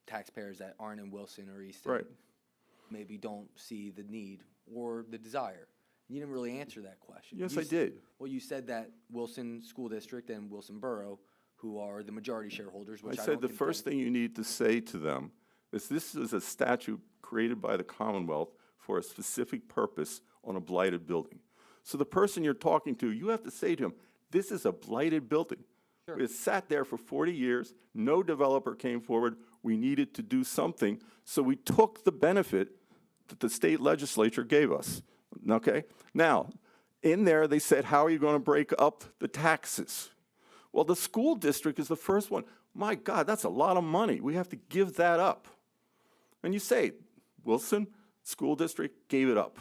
taxpayers that aren't in Wilson or Easton? Right. Maybe don't see the need or the desire. You didn't really answer that question. Yes, You I did. Well, you said that Wilson School District and Wilson Borough, who are the majority shareholders, which I I said don't the condemn. first thing you need to say to them is this is a statute created by the Commonwealth for a specific purpose on a blighted building. So the person you're talking to, you have to say to him, this is a blighted building. Sure. It sat there for 40 years. No developer came forward. We needed to do something. So we took the benefit that the state legislature gave us. Okay? Now, in there, they said, how are you going to break up the taxes? Well, the school district is the first one. My God, that's a lot of money. We have to give that up. And you say, Wilson School District gave it up.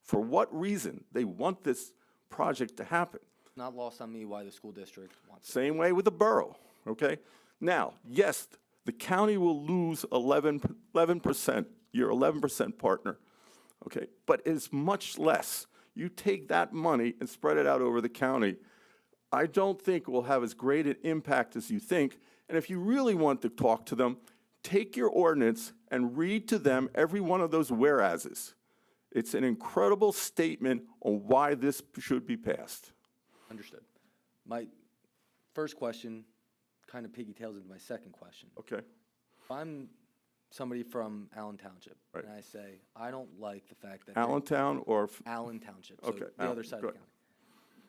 For what reason? They want this project to happen. Not lost on me why the school district wants it. Same way with the borough, okay? Now, yes, the county will lose 11%. You're 11% partner, okay? But it's much less. You take that money and spread it out over the county, I don't think it will have as great an impact as you think. And if you really want to talk to them, take your ordinance and read to them every one of those whereases. It's an incredible statement on why this should be passed. Understood. My first question kind of piggytails into my second question. Okay. If I'm somebody from Allen Township, and I say, I don't like the fact that... Allentown or... Allen Township, so Okay, the other side of the good. county.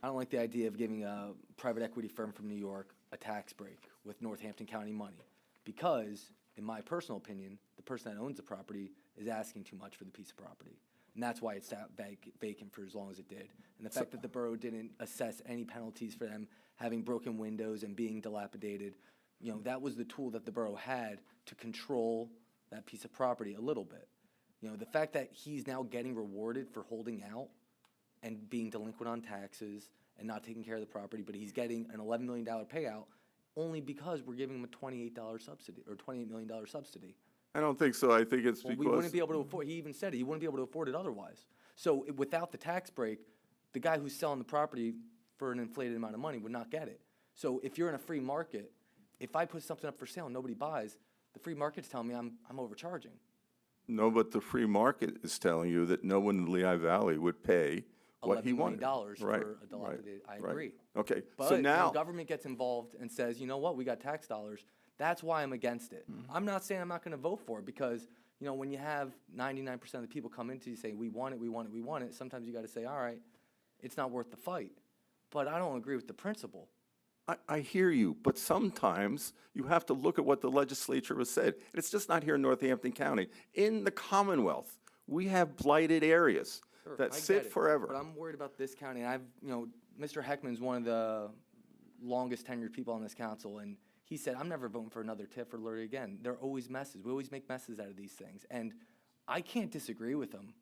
I don't like the idea of giving a private equity firm from New York a tax break with Northampton County money, because, in my personal opinion, the person that owns the property is asking too much for the piece of property. And that's why it sat vacant for as long as it did. And the fact that the borough didn't assess any penalties for them having broken windows and being dilapidated, you know, that was the tool that the borough had to control that piece of property a little bit. You know, the fact that he's now getting rewarded for holding out and being delinquent on taxes and not taking care of the property, but he's getting an $11 million payout only because we're giving him a $28 subsidy, or $28 million subsidy. I don't think so. I think it's Well, because... we wouldn't be able to afford, he even said it, he wouldn't be able to afford it otherwise. So without the tax break, the guy who's selling the property for an inflated amount of money would not get it. So if you're in a free market, if I put something up for sale and nobody buys, the free market's telling me I'm overcharging. No, but the free market is telling you that no one in the Lehigh Valley would pay what he $11 wanted. million Right, for a dilapidated, I right. agree. Okay, But so when now, the government gets involved and says, you know what, we got tax dollars, that's why I'm against it. I'm not saying I'm not gonna vote for it, because, you know, when you have 99% of the people come into you say, we want it, we want it, we want it, sometimes you gotta say, all right, it's not worth the fight. But I don't agree with the principle. I hear you, but sometimes you have to look at what the legislature has said. It's just not here in Northampton County. In the Commonwealth, we have blighted areas Sure, that I sit get it, forever. But I'm worried about this county, and you know, Mr. Heckman's one of the longest tenured people on this council, and he said, I'm never voting for another TIF or Lurie again. There are always messes. We always make messes out of these things, and I can't disagree with him.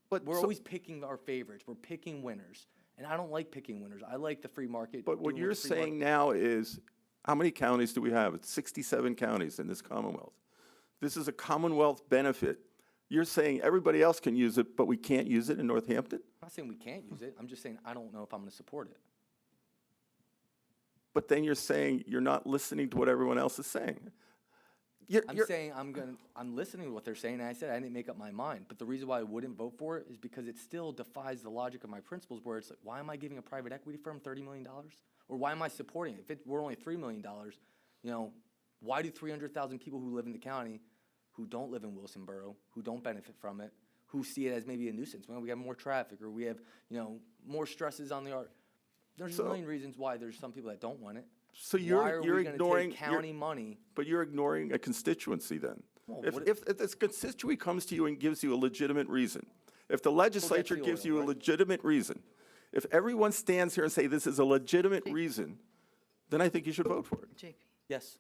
But we're always picking our favorites. We're picking winners, and I don't like picking winners. I like the free market. But what doing you're the free market- saying now is, how many counties do we have? It's 67 counties in this Commonwealth. This is a Commonwealth benefit. You're saying everybody else can use it, but we can't use it in Northampton? I'm not saying we can't use it. I'm just saying I don't know if I'm going to support it. But then you're saying you're not listening to what everyone else is saying. I'm saying I'm listening to what they're saying, and I said I didn't make up my mind. But the reason why I wouldn't vote for it is because it still defies the logic of my principles, where it's like, why am I giving a private equity firm $30 million? Or why am I supporting it? If it were only $3 million, you know, why do 300,000 people who live in the county, who don't live in Wilson Borough, who don't benefit from it, who see it as maybe a nuisance? Well, we have more traffic, or we have, you know, more stresses on the art. There's a million reasons why there's some people that don't want it. So Why you're are we gonna ignoring take county money? But you're ignoring a constituency then. Well, If this constituent comes to you and gives you a legitimate reason, if the legislature the gives oil, you a right? legitimate reason, if everyone stands here and say this is a legitimate reason, then I think you should vote for it. JP, Yes.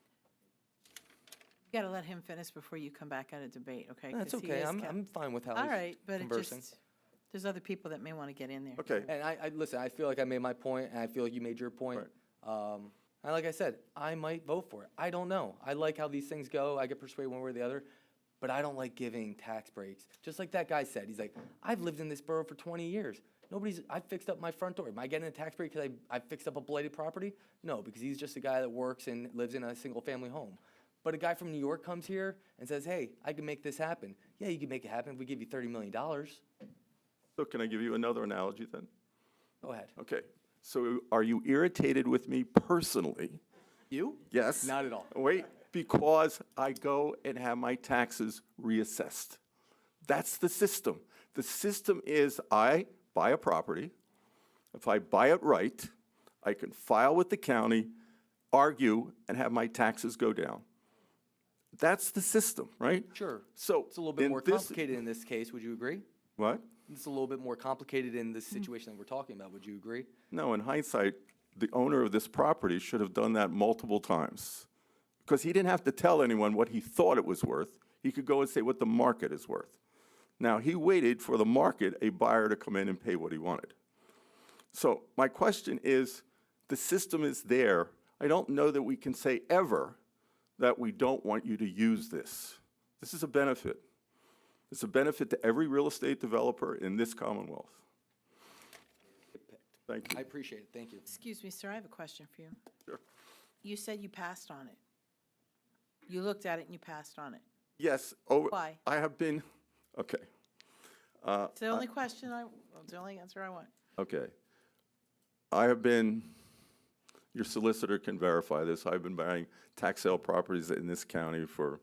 you gotta let him finish before you come back out of debate, okay? That's 'Cause he okay. is I'm fine with how All he's right, but it conversing. just, there's other people that may want to get in there. Okay. And I listen, I feel like I made my point, and I feel like you made your point. And like I said, I might vote for it. I don't know. I like how these things go. I get persuaded one way or the other. But I don't like giving tax breaks. Just like that guy said. He's like, I've lived in this borough for 20 years. I fixed up my front door. Am I getting a tax break because I fixed up a blighted property? No, because he's just a guy that works and lives in a single-family home. But a guy from New York comes here and says, hey, I can make this happen. Yeah, you can make it happen if we give you $30 million. So can I give you another analogy then? Go ahead. Okay, so are you irritated with me personally? You? Yes. Not at all. Wait, because I go and have my taxes reassessed. That's the system. The system is I buy a property. If I buy it right, I can file with the county, argue, and have my taxes go down. That's the system, right? Sure. So It's a little bit in more this- complicated in this case. Would you agree? What? It's a little bit more complicated in this situation that we're talking about. Would you agree? No, in hindsight, the owner of this property should have done that multiple times. Because he didn't have to tell anyone what he thought it was worth. He could go and say what the market is worth. Now, he waited for the market, a buyer, to come in and pay what he wanted. So my question is, the system is there. I don't know that we can say ever that we don't want you to use this. This is a benefit. It's a benefit to every real estate developer in this Commonwealth. Thank you. I appreciate it. Thank you. Excuse me, sir, I have a question for you. Sure. You said you passed on it. You looked at it and you passed on it. Yes. Why? I have been, okay. It's the only question it's the only answer I want. Okay. I have been, your solicitor can verify this, I've been buying tax sale properties in this county for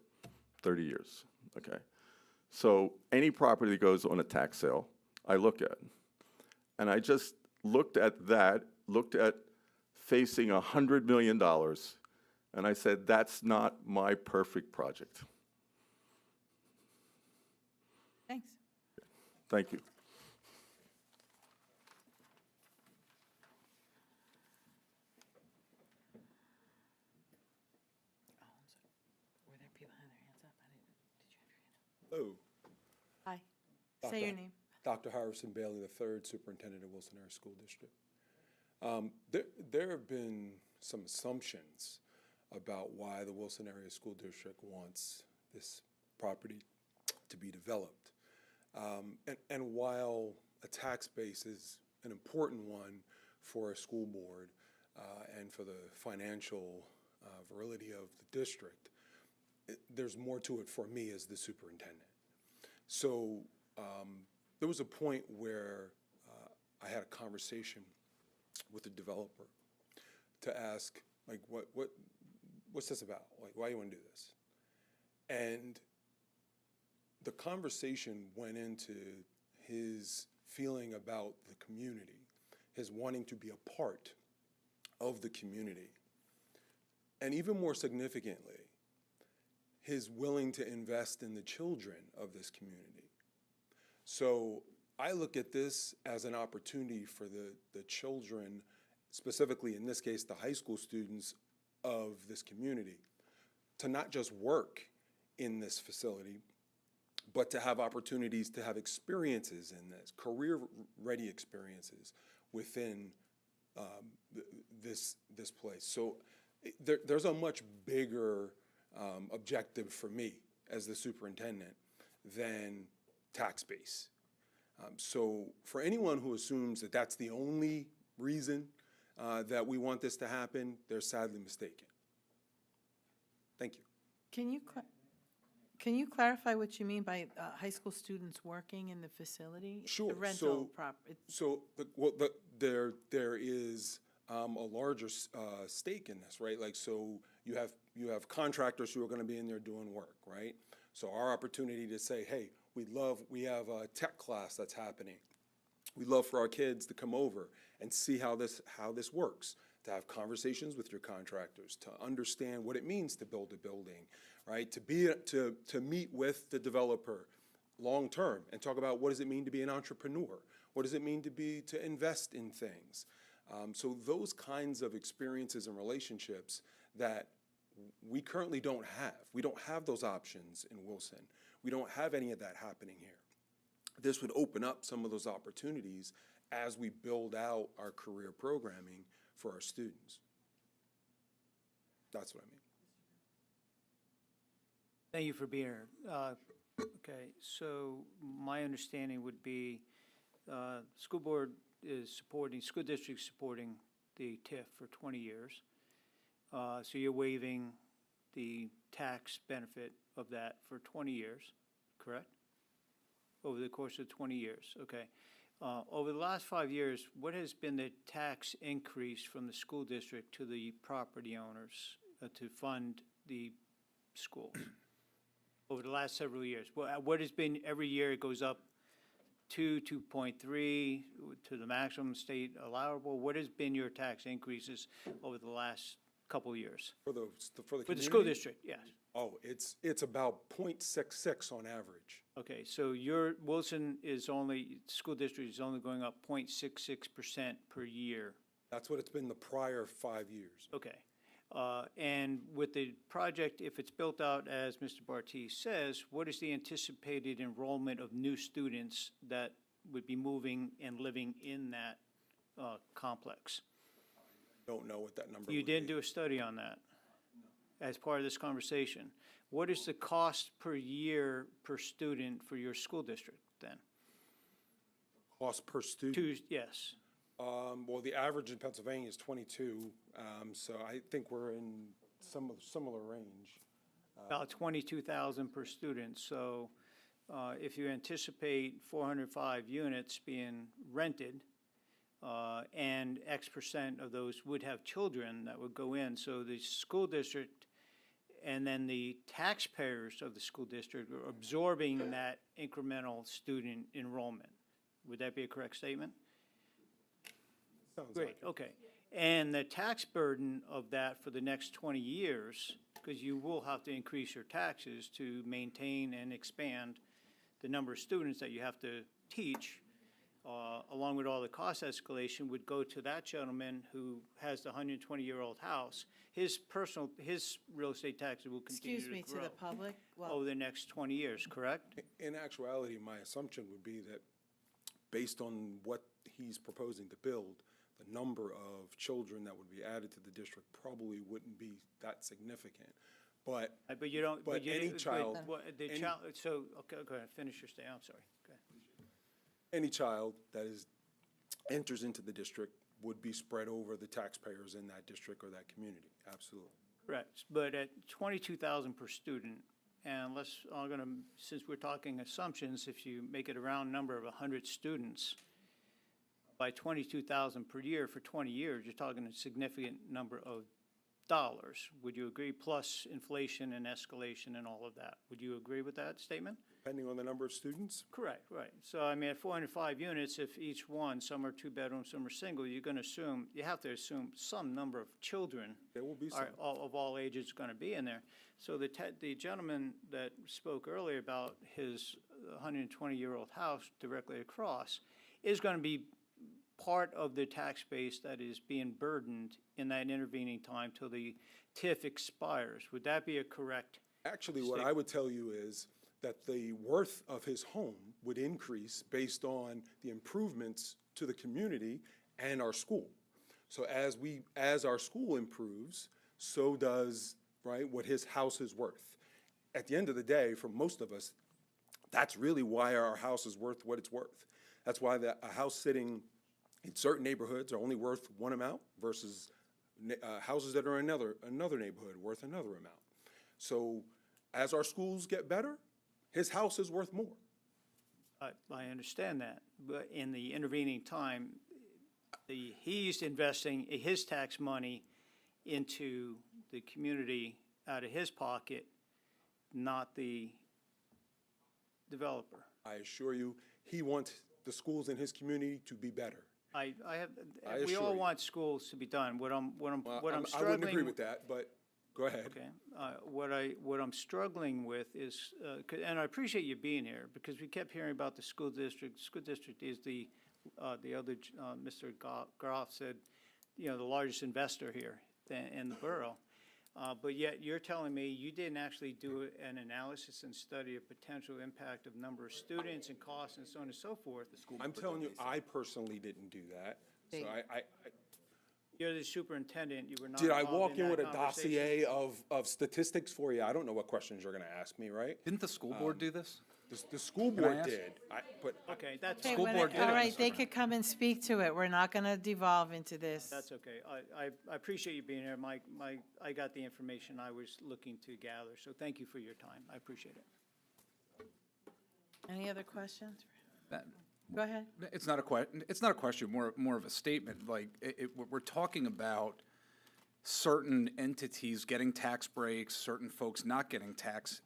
30 years, okay? So any property that goes on a tax sale, I look at. And I just looked at that, looked at facing $100 million, and I said, that's not my perfect project. Thanks. Thank you. Were there people had their hands up? Did you have your hand up? Hello. Hi. Say your name. Dr. Harrison Bailey III, Superintendent of Wilson Area School District. There have been some assumptions about why the Wilson Area School District wants this property to be developed. And while a tax base is an important one for a school board and for the financial virility of the district, there's more to it for me as the superintendent. So there was a point where I had a conversation with the developer to ask, like, what's this about? Like, why do you want to do this? And the conversation went into his feeling about the community, his wanting to be a part of the community, and even more significantly, his willing to invest in the children of this community. So I look at this as an opportunity for the children, specifically in this case, the high school students of this community, to not just work in this facility, but to have opportunities to have experiences in this, career-ready experiences within this place. So there's a much bigger objective for me as the superintendent than tax base. So for anyone who assumes that that's the only reason that we want this to happen, they're sadly mistaken. Thank you. Can you clarify what you mean by high school students working in the facility? Sure. The rental property. There is a larger stake in this, right? Like, so you have contractors who are going to be in there doing work, right? So our opportunity to say, hey, we have a tech class that's happening. We'd love for our kids to come over and see how this works, to have conversations with your contractors, to understand what it means to build a building, right? To meet with the developer long term and talk about what does it mean to be an entrepreneur? What does it mean to invest in things? So those kinds of experiences and relationships that we currently don't have. We don't have those options in Wilson. We don't have any of that happening here. This would open up some of those opportunities as we build out our career programming for our students. That's what I mean. Thank you for being here. Okay, so my understanding would be, school board is supporting, school district supporting the TIF for 20 years. So you're waiving the tax benefit of that for 20 years, correct? Over the course of 20 years, okay. Over the last 5 years, what has been the tax increase from the school district to the property owners to fund the schools? Over the last several years, what has been, every year it goes up 2.3 to the maximum state allowable? What has been your tax increases over the last couple of years? For the For the school district, yes. Oh, it's about 0.66 on average. Okay, so your, Wilson is only, school district is only going up 0.66% per year. That's what it's been the prior 5 years. Okay. And with the project, if it's built out as Mr. Barty says, what is the anticipated enrollment of new students that would be moving and living in that complex? Don't know what that number You would didn't be. do a study on that as part of this conversation. What is the cost per year per student for your school district then? Cost per student? Yes. Well, the average in Pennsylvania is 22, so I think we're in similar range. About 22,000 per student. So if you anticipate 405 units being rented, and X% of those would have children that would go in, so the school district and then the taxpayers of the school district are absorbing that incremental student enrollment. Would that be a correct statement? Sounds Great, like it. okay. And the tax burden of that for the next 20 years, because you will have to increase your taxes to maintain and expand the number of students that you have to teach, along with all the cost escalation, would go to that gentleman who has the 120-year-old house. His real estate taxes will continue Excuse me, to to grow the public? Well, over the next 20 years, correct? In actuality, my assumption would be that based on what he's proposing to build, the number of children that would be added to the district probably wouldn't be that significant. But But you don't, but you any didn't- child, the child, so, okay, go ahead, finish your statement, I'm sorry. Go ahead. any child that enters into the district would be spread over the taxpayers in that district or that community, absolutely. Correct, but at 22,000 per student, and since we're talking assumptions, if you make it a round number of 100 students, by 22,000 per year for 20 years, you're talking a significant number of dollars. Would you agree? Plus inflation and escalation and all of that. Would you agree with that statement? Depending on the number of students? Correct, right. So I mean, at 405 units, if each one, some are two bedrooms, some are single, you have to assume some number of children. There will be some. Of all ages going to be in there. So the gentleman that spoke earlier about his 120-year-old house directly across is going to be part of the tax base that is being burdened in that intervening time till the TIF expires. Would that be a correct? Actually, what I would tell you is that the worth of his home would increase based on the improvements to the community and our school. So as our school improves, so does, right, what his house is worth. At the end of the day, for most of us, that's really why our house is worth what it's worth. That's why a house sitting in certain neighborhoods are only worth one amount versus houses that are in another neighborhood worth another amount. So as our schools get better, his house is worth more. I understand that, but in the intervening time, he's investing his tax money into the community out of his pocket, not the developer. I assure you, he wants the schools in his community to be better. We all want schools to be done. What I'm struggling. I wouldn't agree with that, but go ahead. Okay. What I'm struggling with is, and I appreciate you being here, because we kept hearing about the school district. School district is the other, Mr. Groff said, the largest investor here in the borough. But yet you're telling me you didn't actually do an analysis and study of potential impact of number of students and costs and so on and so forth. I'm telling you, I personally didn't do that. So You're the superintendent, you were not Did I involved walk in with that a conversation? dossier of statistics for you? I don't know what questions you're going to ask me, right? Didn't the school board do this? The school Can I board ask? did, but Okay, that's Okay, School fine. board did all it, right, Mr. they Brown. could come and speak to it. We're not going to devolve into this. That's okay. I appreciate you being here. I got the information I was looking to gather, so thank you for your time. I appreciate it. Any other questions? That- Go ahead. It's not a question, more of a statement. Like, we're talking about certain entities getting tax breaks, certain folks not getting tax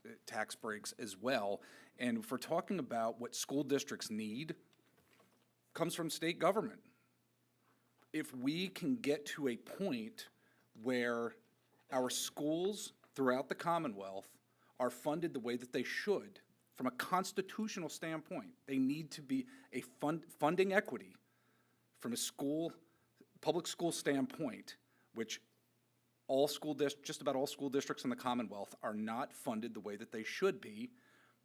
breaks as well. And if we're talking about what school districts need, comes from state government. If we can get to a point where our schools throughout the Commonwealth are funded the way that they should, from a constitutional standpoint, they need to be a funding equity from a public school standpoint, which just about all school districts in the Commonwealth are not funded the way that they should be,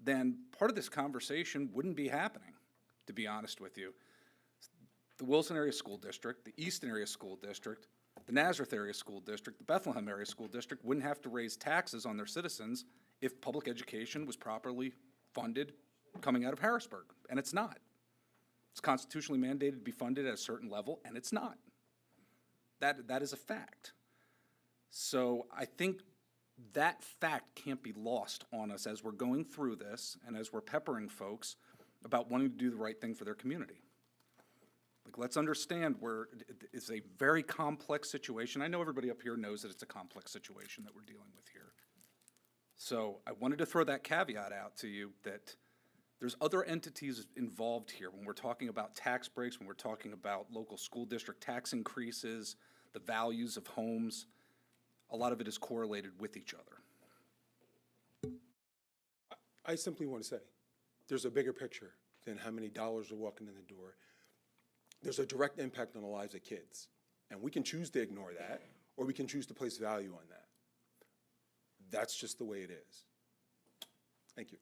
then part of this conversation wouldn't be happening, to be honest with you. The Wilson Area School District, the Easton Area School District, the Nazareth Area School District, the Bethlehem Area School District wouldn't have to raise taxes on their citizens if public education was properly funded coming out of Harrisburg, and it's not. It's constitutionally mandated to be funded at a certain level, and it's not. That is a fact. So I think that fact can't be lost on us as we're going through this and as we're peppering folks about wanting to do the right thing for their community. Like, let's understand it's a very complex situation. I know everybody up here knows that it's a complex situation that we're dealing with here. So I wanted to throw that caveat out to you that there's other entities involved here when we're talking about tax breaks, when we're talking about local school district tax increases, the values of homes. A lot of it is correlated with each other. I simply want to say, there's a bigger picture than how many dollars are walking in the door. There's a direct impact on the lives of kids. And we can choose to ignore that, or we can choose to place value on that. That's just the way it is. Thank you.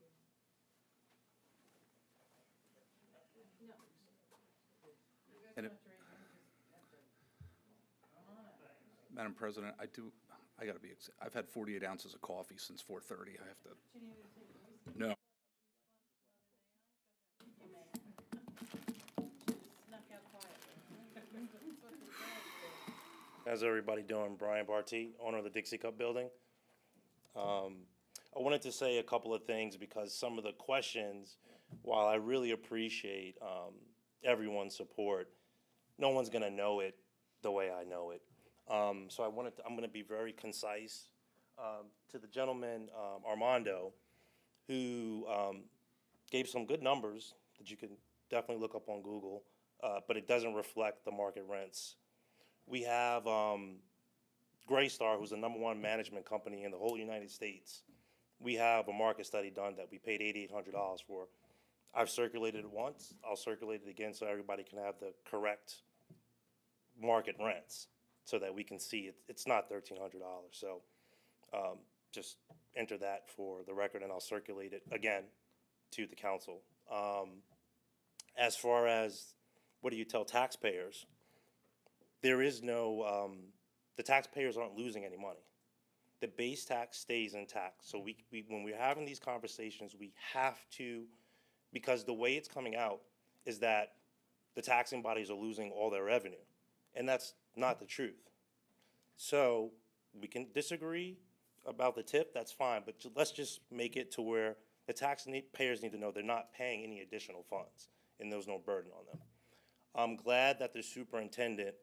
And Madam President, I gotta be, I've had 48 ounces of coffee since 4:30. I have to, no. How's everybody doing? Brian Barty, owner of the Dixie Cup Building. I wanted to say a couple of things because some of the questions, while I really appreciate everyone's support, no one's going to know it the way I know it. So I'm going to be very concise. To the gentleman, Armando, who gave some good numbers that you can definitely look up on Google, but it doesn't reflect the market rents. We have Greystar, who's the #1 management company in the whole United States. We have a market study done that we paid $8,800 for. I've circulated it once. I'll circulate it again so everybody can have the correct market rents so that we can see it. It's not $1,300. So just enter that for the record, and I'll circulate it again to the council. As far as what do you tell taxpayers, there is no, the taxpayers aren't losing any money. The base tax stays intact. So when we're having these conversations, we have to, because the way it's coming out is that the taxing bodies are losing all their revenue. And that's not the truth. So we can disagree about the tip, that's fine, but let's just make it to where the taxpayers need to know they're not paying any additional funds and there's no burden on them. I'm glad that the superintendent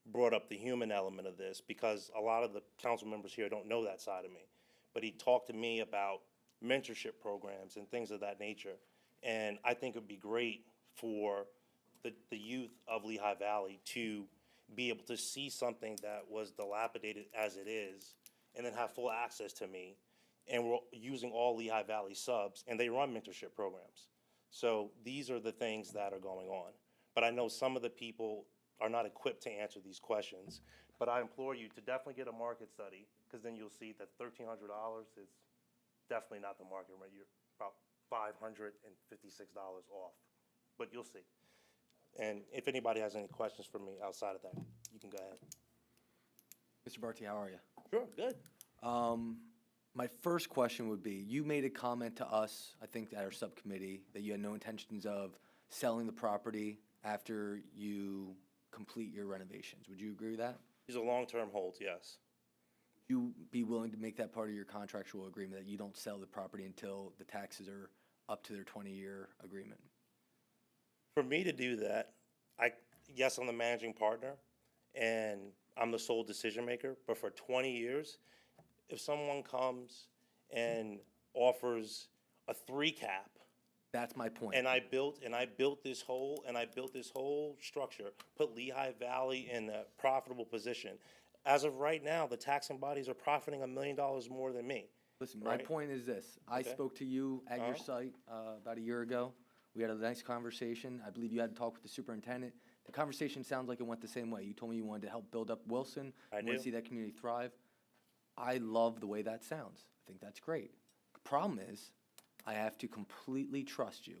brought up the human element of this because a lot of the council members here don't know that side of me. But he talked to me about mentorship programs and things of that nature. And I think it would be great for the youth of Lehigh Valley to be able to see something that was dilapidated as it is and then have full access to me. And we're using all Lehigh Valley subs, and they run mentorship programs. So these are the things that are going on. But I know some of the people are not equipped to answer these questions. But I implore you to definitely get a market study, because then you'll see that $1,300 is definitely not the market rate. You're about $556 off. But you'll see. And if anybody has any questions for me outside of that, you can go ahead. Mr. Barty, how are you? Sure, good. My first question would be, you made a comment to us, I think at our subcommittee, that you had no intentions of selling the property after you complete your renovations. Would you agree with that? These are long-term holds, yes. You be willing to make that part of your contractual agreement that you don't sell the property until the taxes are up to their 20-year agreement? For me to do that, yes, I'm the managing partner, and I'm the sole decision maker, but for 20 years, if someone comes and offers a 3 cap, that's my point. And I built this whole structure, put Lehigh Valley in a profitable position. As of right now, the taxing bodies are profiting $1 million more than me. Listen, my right? point is this. I Okay. spoke to you at your site about a year ago. We had a nice conversation. I believe you had to talk with the superintendent. The conversation sounds like it went the same way. You told me you wanted to help build up Wilson. I You want do. to see that community thrive. I love the way that sounds. I think that's great. The problem is, I have to completely trust you,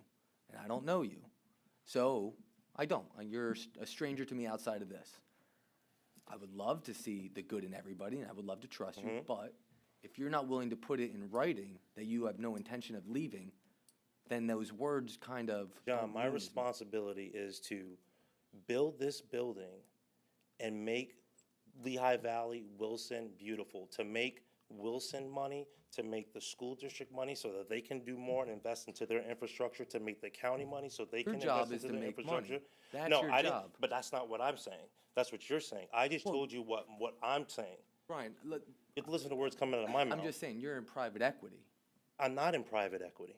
and I don't know you. So, I don't. You're a stranger to me outside of this. I would love to see the good in everybody, and I would love to trust you, but if you're not willing to put it in writing that you have no intention of leaving, then those words kind of... John, my responsibility is to build this building and make Lehigh Valley, Wilson beautiful, to make Wilson money, to make the school district money so that they can do more and invest into their infrastructure, to make the county money so they Your can job invest is into to their make infrastructure. money. That's No, your I didn't, job. but that's not what I'm saying. That's what you're saying. I just told you what I'm saying. Brian, look, Listen to words coming out of my mouth. I'm just saying, you're in private equity. I'm not in private equity.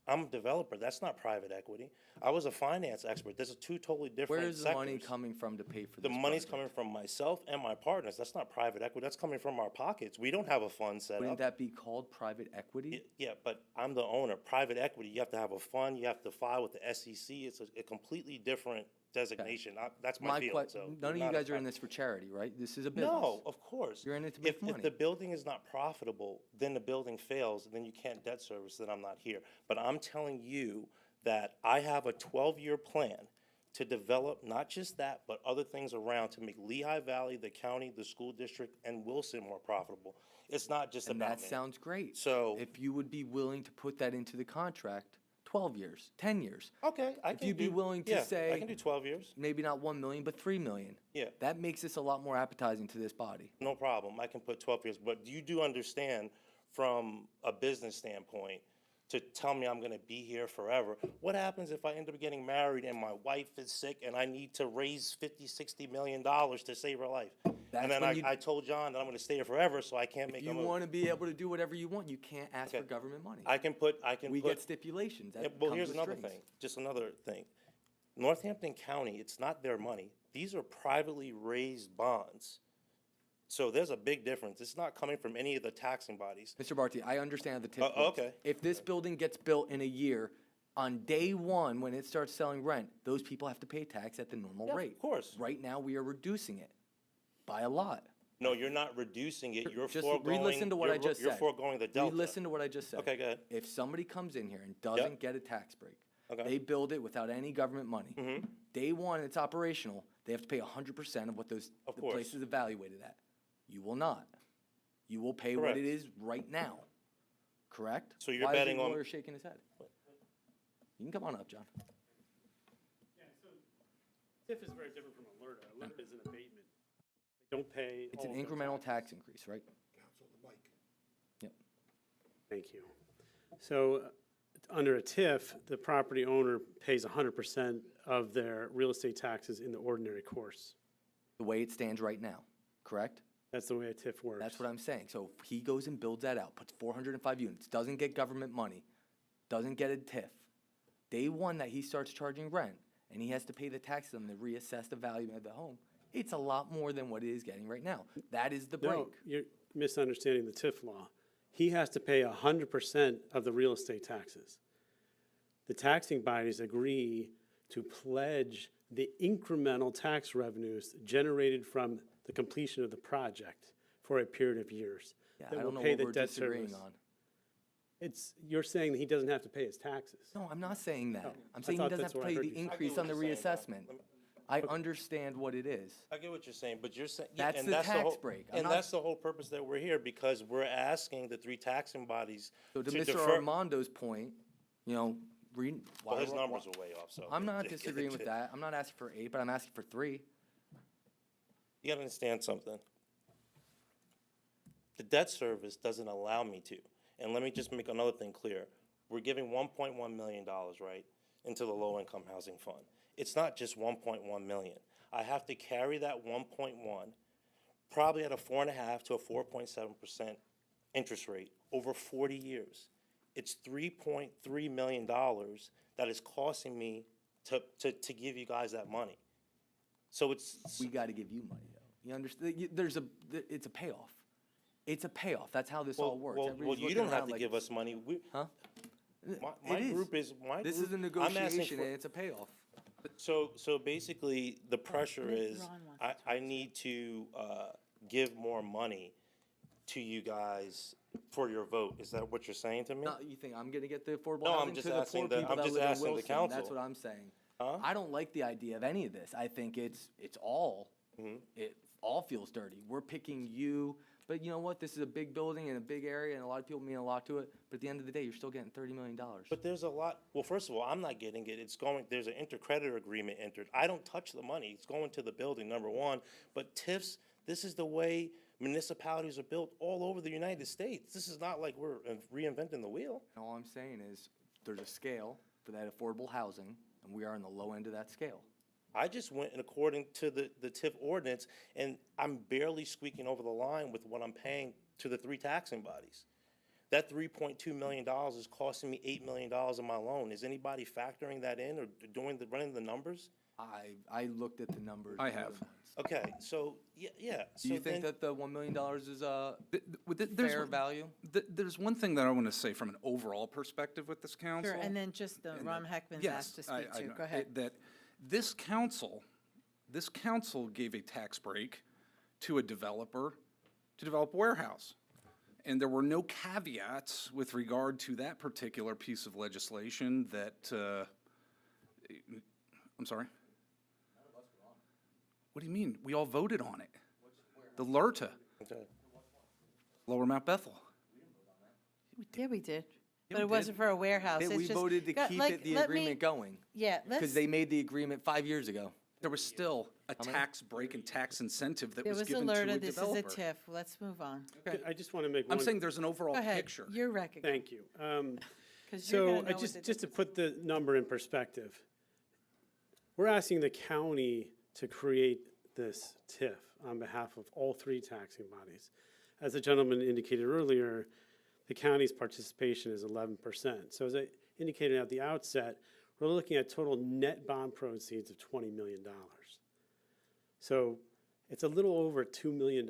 I'm a developer. That's not private equity. I was a finance expert. There's 2 totally different Where is the sectors. money coming from to pay for The this money's project? coming from myself and my partners. That's not private equity. That's coming from our pockets. We don't have a fund set Wouldn't up. that be called private equity? Yeah, but I'm the owner. Private equity, you have to have a fund. You have to file with the SEC. It's a completely different designation. That's my field. So None of you not a guys are in pri- this for charity, right? This is a business. No, of course. You're in it to make money. If the building is not profitable, then the building fails, and then you can't debt service, then I'm not here. But I'm telling you that I have a 12-year plan to develop not just that, but other things around to make Lehigh Valley, the county, the school district, and Wilson more profitable. It's not just And about that me. sounds great. So if you would be willing to put that into the contract, 12 years, 10 years. Okay, I If can you'd be do- willing to yeah, say, I can do 12 years. Maybe not 1 million, but 3 million. Yeah. That makes this a lot more appetizing to this body. No problem. I can put 12 years. But you do understand from a business standpoint to tell me I'm going to be here forever. What happens if I end up getting married and my wife is sick and I need to raise $50-60 million to save her life? That's And then when I told John that I'm going to stay here forever, so I can't make If a you move. want to be able to do whatever you want, you can't ask for Okay. government money. We get stipulations. That well, comes here's with another strings. thing. Just another thing. Northampton County, it's not their money. These are privately raised bonds. So there's a big difference. It's not coming from any of the taxing bodies. Mr. Barty, I understand the tip. Okay. If this building gets built in a year, on day one, when it starts selling rent, those people have to pay tax at the normal Yeah, rate. of course. Right now, we are reducing it by a lot. No, you're not reducing it. You're Just foregoing. re-listen to what I just You're said. foregoing the delta. Re-listen to what I just said. Okay, go ahead. If somebody comes in here and doesn't get a tax break, Okay. they build it without any government money. Day one, it's operational. They have to pay 100% of what the course. place is evaluated at. You will not. You will pay Correct. what it is right now. Correct? So you're Why betting is the on- lawyer shaking his head? You can come on up, John. TIF is very different from a LRTA. A LRTA is an abatement. They don't pay. It's all an of their incremental taxes. tax increase, right? Thank you. So, under a TIF, the property owner pays 100% of their real estate taxes in the ordinary course. The way it stands right now, correct? That's the way a TIF works. That's what I'm saying. So if he goes and builds that out, puts 405 units, doesn't get government money, doesn't get a TIF, day one that he starts charging rent, and he has to pay the taxes on the reassess the value of the home, it's a lot more than what it is getting right now. That is the break. No, you're misunderstanding the TIF law. He has to pay 100% of the real estate taxes. The taxing bodies agree to pledge the incremental tax revenues generated from the completion of the project for a period of years. Yeah, that I will don't know pay what the we're debt disagreeing service. on. You're saying that he doesn't have to pay his taxes. No, I'm not saying that. Oh, I'm I saying he thought doesn't have that's to what I pay heard the you say. increase on the reassessment. I understand what it is. I get what you're saying, but you're saying. That's and the that's tax whole, break. I'm And not- that's the whole purpose that we're here, because we're asking the three taxing bodies So to to Mr. defer. Armando's point, you know, Well, his numbers are way off, so. I'm not disagreeing with that. I'm not asking for 8, but I'm asking for 3. You gotta understand something. The debt service doesn't allow me to. And let me just make another thing clear. We're giving $1.1 million, right, into the low-income housing fund. It's not just 1.1 million. I have to carry that 1.1, probably at a 4.5 to a 4.7% interest rate over 40 years. It's $3.3 million that is costing me to give you guys that money. So it's. We got to give you money, though. You understand? It's a payoff. It's a payoff. That's how this all works. Well, Everybody's you looking don't have around to like, give us money. Huh? My It is. group is. This is a I'm asking negotiation, for- and it's a payoff. So basically, the pressure is, I need to give more money to you guys for your vote. Is that what you're saying to me? No, you think I'm going to get the affordable No, I'm housing just to the asking poor the- people I'm that just live in asking the Wilson? council. That's what I'm saying. Huh? I don't like the idea of any of this. I think it's all, it all feels dirty. We're picking you, but you know what? This is a big building and a big area, and a lot of people mean a lot to it. But at the end of the day, you're still getting $30 million. But there's a lot. Well, first of all, I'm not getting it. It's going. There's an intercreditor agreement entered. I don't touch the money. It's going to the building, number one. But TIFs, this is the way municipalities are built all over the United States. This is not like we're reinventing the wheel. And all I'm saying is there's a scale for that affordable housing, and we are on the low end of that scale. I just went in according to the TIF ordinance, and I'm barely squeaking over the line with what I'm paying to the three taxing bodies. That $3.2 million is costing me $8 million of my loan. Is anybody factoring that in or running the numbers? I looked at the numbers. I have. Okay, so, yeah. Do you think that the $1 million is a fair value? There's one thing that I want to say from an overall perspective with this council. Sure, and then just the Ron Heckman's Yes, asked to speak I to. know. Go ahead. That this council gave a tax break to a developer to develop a warehouse. And there were no caveats with regard to that particular piece of legislation that, I'm sorry? What do you mean? We all voted on it. The LRTA. Okay. Lower Mount Bethel. Yeah, we did. But we it wasn't for a warehouse. That It's we just- voted to Go- keep like, the let me- agreement going. Yeah, Because let's, they made the agreement 5 years ago. There was still a tax break and tax incentive that there was was given to a alerted, this is a developer. TIF. Let's move on. I just want to make I'm one. saying there's an overall Go ahead. picture. You're recognized. Thank you. 'Cause you're gonna So know I what just to put the number in perspective, we're asking the county to create this TIF on behalf of all three taxing bodies. As the gentleman indicated earlier, the county's participation is 11%. So as I indicated at the outset, we're looking at total net bond proceeds of $20 million. So it's a little over $2 million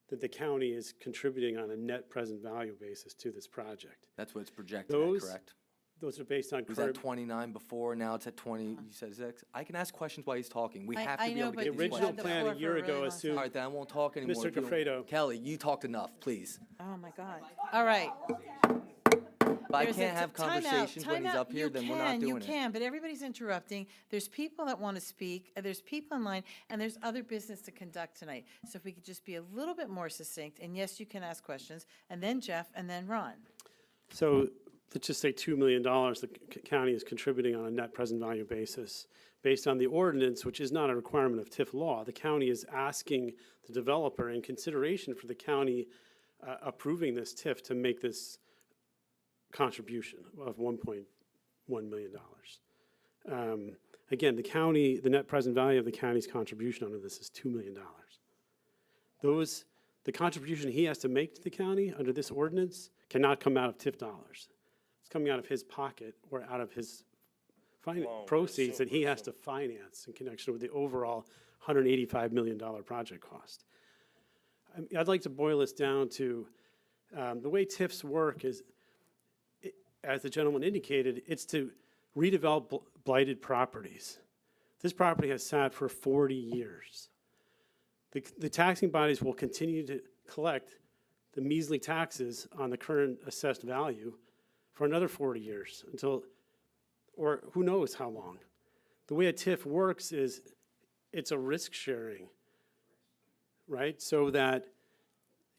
that the county is contributing on a net present value basis to this project. That's what it's projected at, correct? Those are based on It was current. at 29 before, now it's at 20, you said 6? I can ask questions while he's talking. We I- have to I be know, able to but get The these original questions. plan a year ago assumed. All right, then I won't talk anymore. Mr. if you don't- Gafredo. Kelly, you talked enough, please. Oh, my God. All right. If I There's a can't have time out, conversations when time he's out. up here, You then we're can, not doing it. You can, but everybody's interrupting. There's people that want to speak, and there's people in line, and there's other business to conduct tonight. So if we could just be a little bit more succinct, and yes, you can ask questions, and then Jeff, and then Ron. So let's just say $2 million the county is contributing on a net present value basis. Based on the ordinance, which is not a requirement of TIF law, the county is asking the developer in consideration for the county approving this TIF to make this contribution of $1.1 million. Again, the net present value of the county's contribution under this is $2 million. The contribution he has to make to the county under this ordinance cannot come out of TIF dollars. It's coming out of his pocket or out of his proceeds that he has to finance in connection with the overall $185 million project cost. I'd like to boil this down to the way TIFs work is, as the gentleman indicated, it's to redevelop blighted properties. This property has sat for 40 years. The taxing bodies will continue to collect the measly taxes on the current assessed value for another 40 years until, or who knows how long. the way a TIF works is it's a risk sharing, right? So that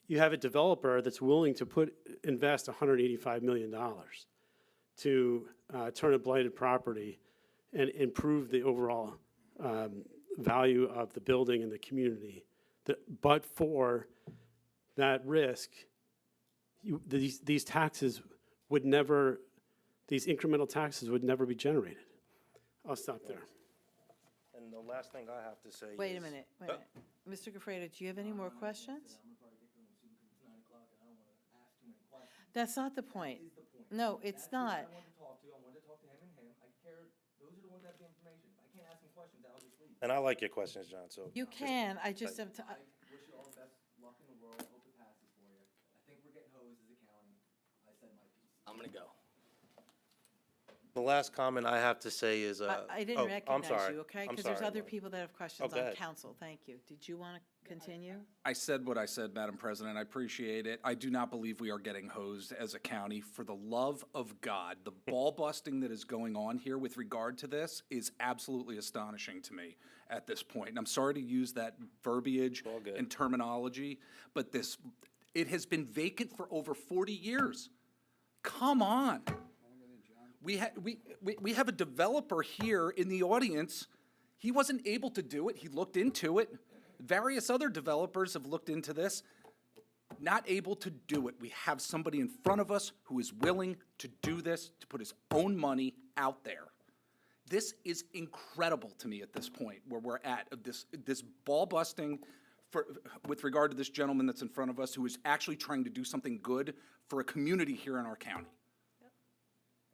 you have a developer that's willing to invest $185 million to turn a blighted property and improve the overall value of the building and the community. But for that risk, these taxes would never, these incremental taxes would never be generated. I'll stop there. And the last thing I have to say is... Wait a minute. Mr. Gafredo, do you have any more questions? That's not the point. No, it's not. And I like your questions, John, so... You can, I just am... Wish you all the best luck in the world. Hope it passes for you. I think we're getting hosed as a county. I said my piece. I'm gonna go. The last comment I have to say is... I didn't I'm recognize sorry. you, okay? I'm Because there's sorry, other Lauren. people that have questions go on ahead. council. Thank you. Did you want to continue? I said what I said, Madam President. I appreciate it. I do not believe we are getting hosed as a county. For the love of God, the ball busting that is going on here with regard to this is absolutely astonishing to me at this point. And I'm sorry to use that verbiage and terminology, but it has been vacant for over 40 years. Come on. We have a developer here in the audience. He wasn't able to do it. He looked into it. Various other developers have looked into this. Not able to do it. We have somebody in front of us who is willing to do this, to put his own money out there. This is incredible to me at this point where we're at, this ball busting with regard to this gentleman that's in front of us who is actually trying to do something good for a community here in our county.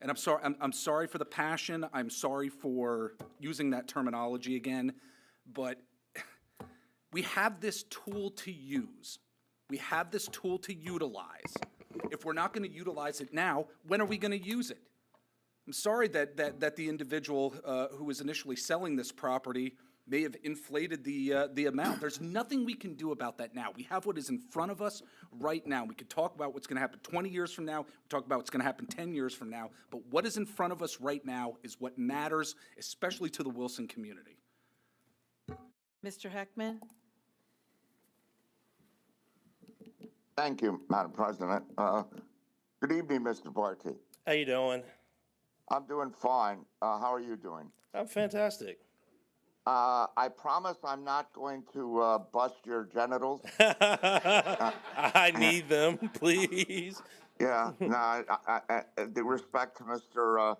And I'm sorry for the passion. I'm sorry for using that terminology again, but we have this tool to use. We have this tool to utilize. If we're not going to utilize it now, when are we going to use it? I'm sorry that the individual who was initially selling this property may have inflated the amount. There's nothing we can do about that now. We have what is in front of us right now. We could talk about what's going to happen 20 years from now. We talk about what's going to happen 10 years from now. But what is in front of us right now is what matters, especially to the Wilson community. Mr. Heckman? Thank you, Madam President. Good evening, Mr. Barty. How you doing? I'm doing fine. How are you doing? I'm fantastic. I promise I'm not going to bust your genitals. I need them, please. Yeah, no, I, the respect to Mr.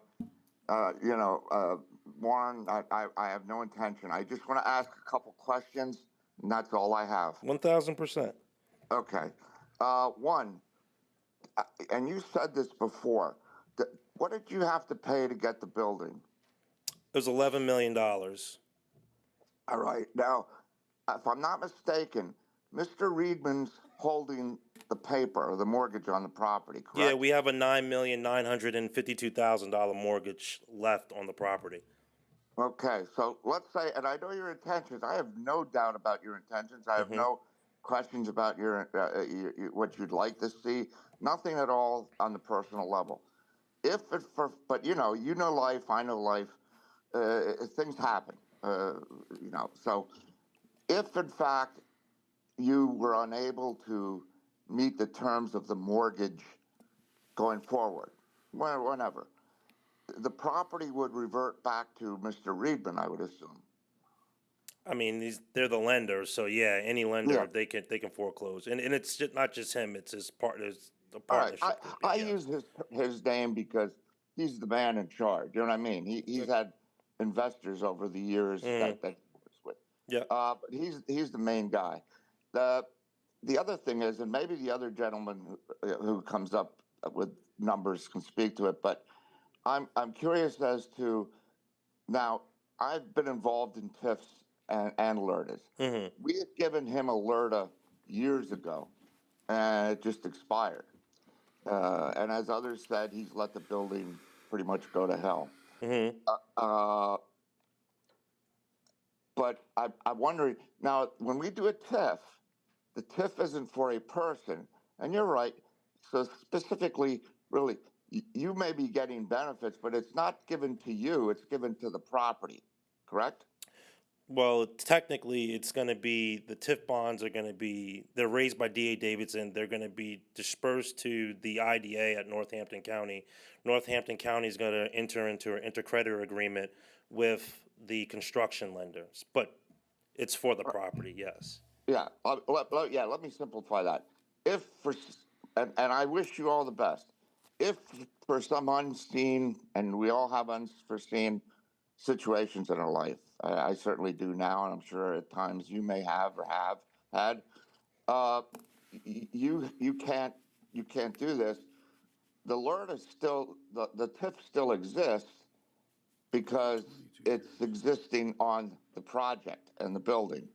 Warren, I have no intention. I just want to ask a couple questions, and that's all I have. 1,000%. Okay. One, and you said this before, what did you have to pay to get the building? It was $11 million. All right. Now, if I'm not mistaken, Mr. Reedman's holding the paper or the mortgage on the property, correct? Yeah, we have a $9,952,000 mortgage left on the property. Okay, so let's say, and I know your intentions. I have no doubt about your intentions. I have no questions about your what you'd like to see. Nothing at all on the personal level. But you know life. I know life. Things happen. So if in fact you were unable to meet the terms of the mortgage going forward, whenever, the property would revert back to Mr. Reedman, I would assume. I mean, they're the lenders, so yeah, any lender they can foreclose, and it's not just him; it's his partners. The partnership. All right. I use his name because he's the man in charge. You know what I mean? He's had investors over the years that he works with. Yeah. But he's the main guy. The other thing is, and maybe the other gentleman who comes up with numbers can speak to it, but I'm curious as to, now I've been involved in TIFs and LERTAs. We had given him a LERTA years ago, and it just expired. And as others said, he's let the building pretty much go to hell. But I'm wondering, now, when we do a TIF, the TIF isn't for a person. And you're right. So specifically, really, you may be getting benefits, but it's not given to you. It's given to the property. correct? Well, technically, it's going to be, the TIF bonds are going to be, they're raised by DA Davidson. They're going to be dispersed to the IDA at Northampton County. Northampton County is going to enter into an intercreditor agreement with the construction lenders, but it's for the property, yes. Yeah, let me simplify that. If for, and I wish you all the best, if for some unseen, and we all have unforeseen situations in our life, I certainly do now, and I'm sure at times you may have or have had, you can't do this. The LERT is still, the TIF still exists because it's existing on the project and the building.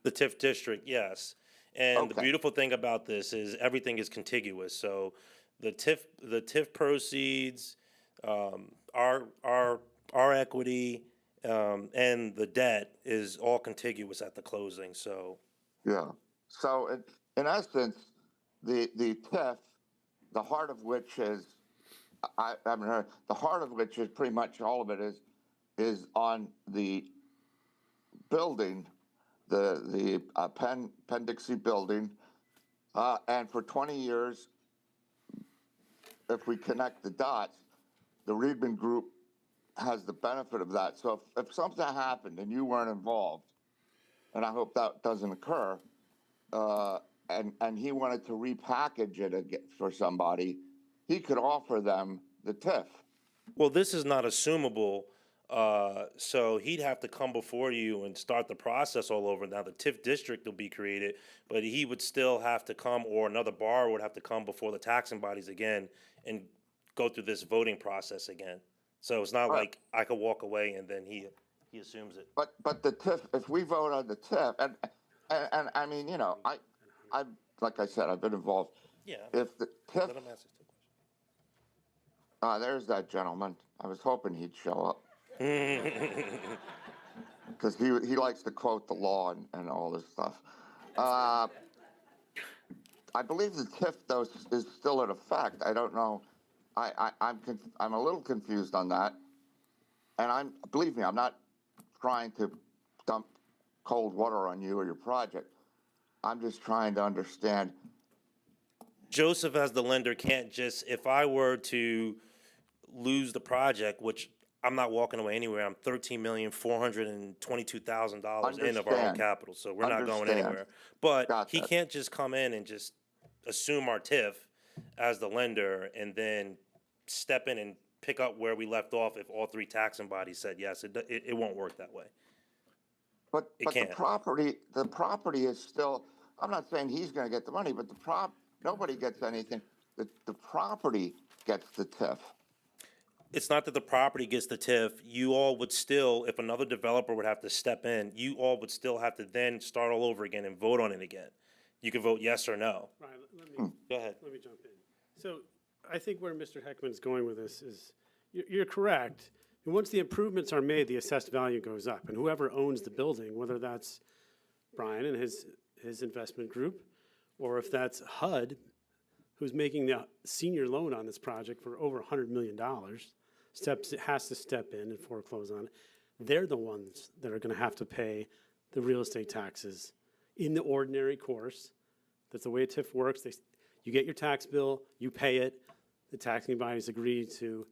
The TIF district, yes. And the Okay. beautiful thing about this is everything is contiguous. So the TIF proceeds, our equity, and the debt is all contiguous at the closing. So Yeah. So in essence, the TIF, the heart of which is, I haven't heard, the heart of which is pretty much all of it is on the building, the Penn-Dixie building, and for 20 years, if we connect the dots, the Riedman Group has the benefit of that. So if something happened and you weren't involved, and I hope that doesn't occur, and he wanted to repackage it again for somebody, he could offer them the TIF. well, this is not assumable, so he'd have to come before you and start the process all over. Now, the TIF district will be created, but he would still have to come, or another borrower would have to come before the taxing bodies again and go through this voting process again. So it's not like I could walk away and then he assumes it. But the TIF, if we vote on the TIF, and I mean, you know, I like I said, I've been involved. Yeah. If the TIF, Let him ask his two there's that gentleman. I was hoping he'd show up. questions. Because he likes to quote the law and all this stuff. I believe the TIF, though, is still in effect. I don't know. I'm a little confused on that. And believe me, I'm not trying to dump cold water on you or your project. I'm just trying to understand. Joseph, as the lender, can't just, if I were to lose the project, which I'm not walking away anywhere, I'm $13,422,000 in of our own Understand. capital, so we're not going Understand. anywhere. But Got he that. can't just come in and just assume our TIF as the lender and then step in and pick up where we left off if all three taxing bodies said yes. It won't work that way. But the can't. property is still. I'm not saying he's going to get the money, but nobody gets anything. The property gets the TIF. It's not that the property gets the TIF. You all would still, if another developer would have to step in, you all would still have to then start all over again and vote on it again. You could vote yes or no. Right, let me, Go ahead. let me jump in. So I think where Mr. Heckman's going with this is, you're correct. And once the improvements are made, the assessed value goes up. And whoever owns the building, whether that's Brian and his investment group, or if that's HUD, who's making the senior loan on this project for over $100 million, has to step in and foreclose on it. They're the ones that are going to have to pay the real estate taxes in the ordinary course. That's the way a TIF works. You get your tax bill, you pay it. The taxing bodies agree to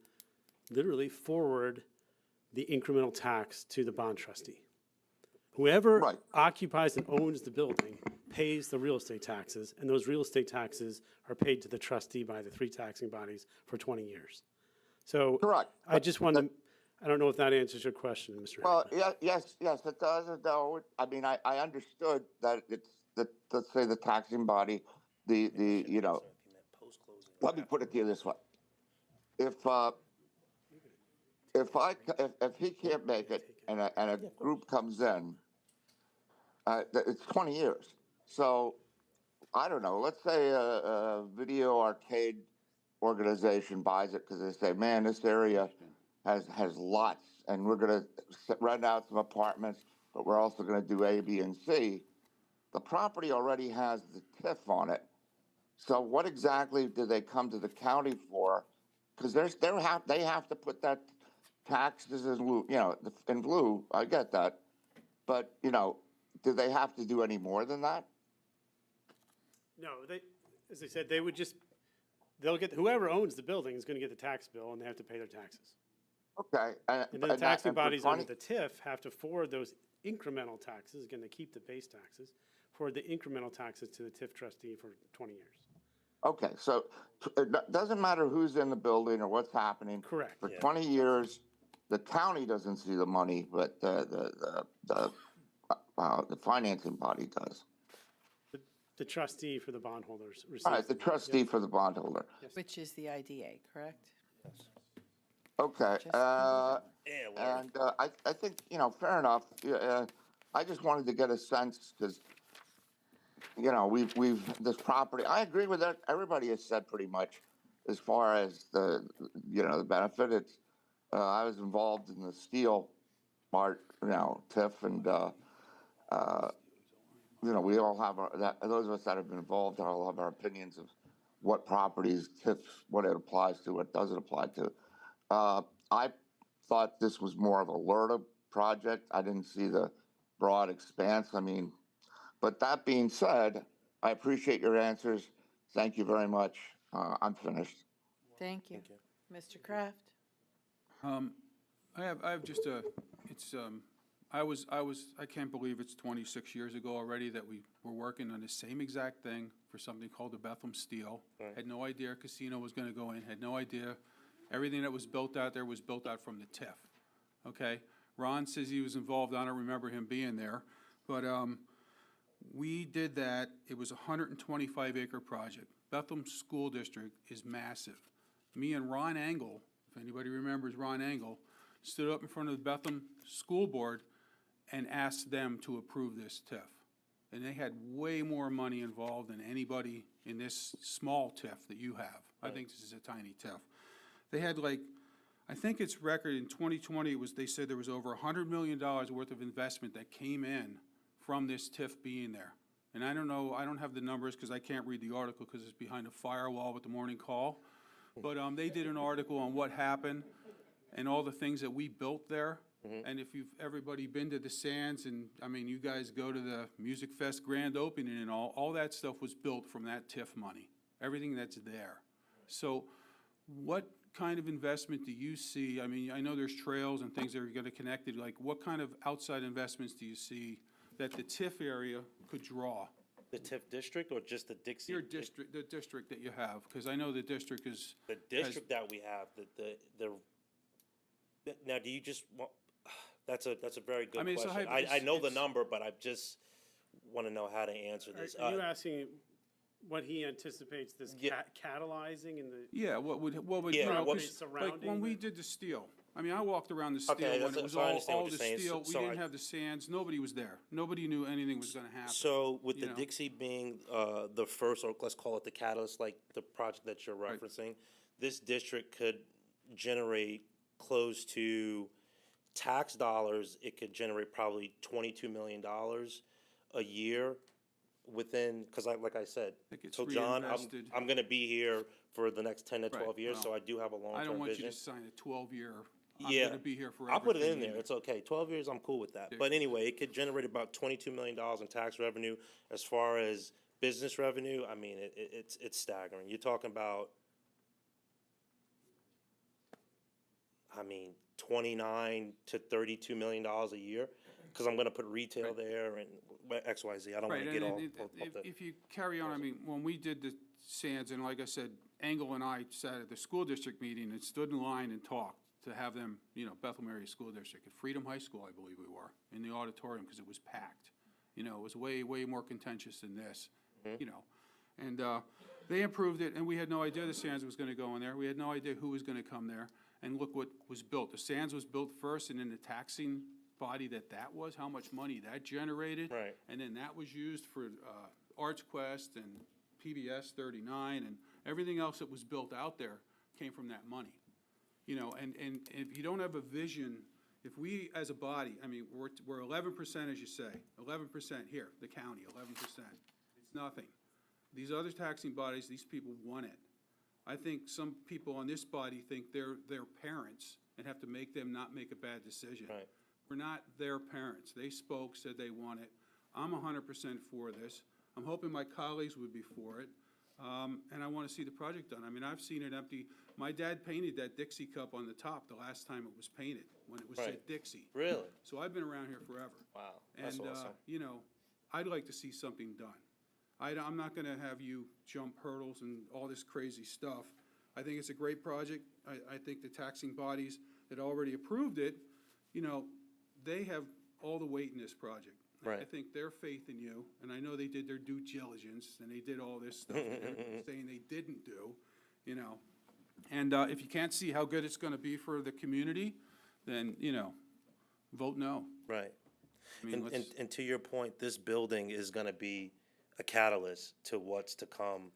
literally forward the incremental tax to the bond trustee. Whoever occupies and owns the building pays the real estate taxes, and those real estate taxes are paid to the trustee by the three taxing bodies for 20 years. So I just want to, I don't know if that answers your question, Mr. Well, yes, it does. No, I mean, I understood that it's let's say the taxing body, you know. Let me put it to you this way: if he can't make it and a group comes in, it's 20 years. So I don't know. Let's say a video arcade organization buys it because they say, "Man, this area has lots, and we're going to rent out some apartments, but we're also going to do A, B, and C." The property already has the TIF on it. So what exactly do they come to the county for? Because they have to put that taxes in lieu, in lieu, I get that. But, do they have to do any more than that? No, as I said, they'll get, whoever owns the building is gonna get the tax bill, and they have to pay their taxes. Okay. And then the taxing bodies under the TIF have to forward those incremental taxes, again, they keep the base taxes, forward the incremental taxes to the TIF trustee for 20 years. Okay, so it doesn't matter who's in the building or what's happening. Correct. For 20 years, the county doesn't see the money, but the financing body does. The trustee for the bondholders receives. All right, the trustee for the bondholder. Which is the IDA, correct? Okay, and I think, fair enough. I just wanted to get a sense because, this property, I agree with that. Everybody has said pretty much as far as the benefit. It's, I was involved in the steel part, TIF, and, we all have those of us that have been involved all have our opinions of what properties, TIF, what it applies to, what doesn't apply to. I thought this was more of a LERTA project. I didn't see the broad expanse. But that being said, I appreciate your answers. Thank you very much. I'm finished. Thank you. Mr. Kraft? I have just I can't believe it's 26 years ago already that we were working on the same exact thing for something called the Bethlehem Steel. Right. Had no idea a casino was gonna go in, had no idea. Everything that was built out there was built out from the TIF, okay? Ron says he was involved, I don't remember him being there, but, we did that. It was a 125-acre project. Bethlehem School District is massive. Me and Ron Engel, if anybody remembers Ron Engel, stood up in front of the Bethlehem School Board and asked them to approve this TIF. And they had way more money involved than anybody in this small TIF that you have. I think this is a tiny TIF. They had I think its record in 2020 they said there was over $100 million worth of investment that came in from this TIF being there. And I don't know, I don't have the numbers because I can't read the article because it's behind a firewall with the morning call. But they did an article on what happened and all the things that we built there. And if everybody been to the Sands, and you guys go to the Music Fest grand opening and all that stuff was built from that TIF money, everything that's there. So what kind of investment do you see? I know there's trails and things that are going to connect it. What kind of outside investments do you see that the TIF area could draw? The TIF district or just the Dixie? Your district, the district that you have, because I know the district is. The district that we have, now do you just want, that's a very good question. I know the number, but I just want to know how to answer this. Are you asking what he anticipates this catalyzing in the? Yeah, what would surrounding when we did the steel. I walked around the steel when it was all the steel. We didn't have the Sands. Nobody was there. Nobody knew anything was going to happen. So with the Dixie being the first, or let's call it the catalyst, like the project that you're referencing, this district could generate close to tax dollars. It could generate probably $22 million a year within, because like I said, so John, I'm going to be here for the next 10 to 12 years, so I do have a long-term vision. I don't want you to sign a 12-year. I'm going to be here forever. I'll put it in there. It's okay. 12 years, I'm cool with that. But anyway, it could generate about $22 million in tax revenue. As far as business revenue, it's staggering. You're talking about, $29 to $32 million a year, because I'm going to put retail there and XYZ. I don't want to get all if you carry on, when we did the Sands, and like I said, Engel and I sat at the school district meeting and stood in line and talked to have them, Bethlehem Area School District at Freedom High School, I believe we were, in the auditorium because it was packed. It was way, way more contentious than this, And they approved it, and we had no idea the Sands was going to go in there. We had no idea who was going to come there. And look what was built. The Sands was built first, and then the taxing body that was, how much money that generated. Right. And then that was used for Arts Quest and PBS 39 and everything else that was built out there came from that money. And if you don't have a vision, if we as a body, we're 11%, as you say, 11% here, the county, 11%. It's nothing. These other taxing bodies, these people want it. I think some people on this body think their parents and have to make them not make a bad decision. Right. We're not their parents. They spoke, said they want it. I'm 100% for this. I'm hoping my colleagues would be for it. And I want to see the project done. I mean, I've seen it empty. My dad painted that Dixie cup on the top the last time it was painted, when it was said Right. Dixie. Really? So I've been around here forever. Wow, that's And, awesome. you know, I'd like to see something done. I'm not gonna have you jump hurdles and all this crazy stuff. I think it's a great project. I think the taxing bodies that already approved it, you know, they have all the weight in this project. I Right. think their faith in you, and I know they did their due diligence, and they did all this stuff that they're saying they didn't do, you know. And if you can't see how good it's gonna be for the community, then, you know, vote no. Right. I mean, let's- And to your point, this building is gonna be a catalyst to what's to come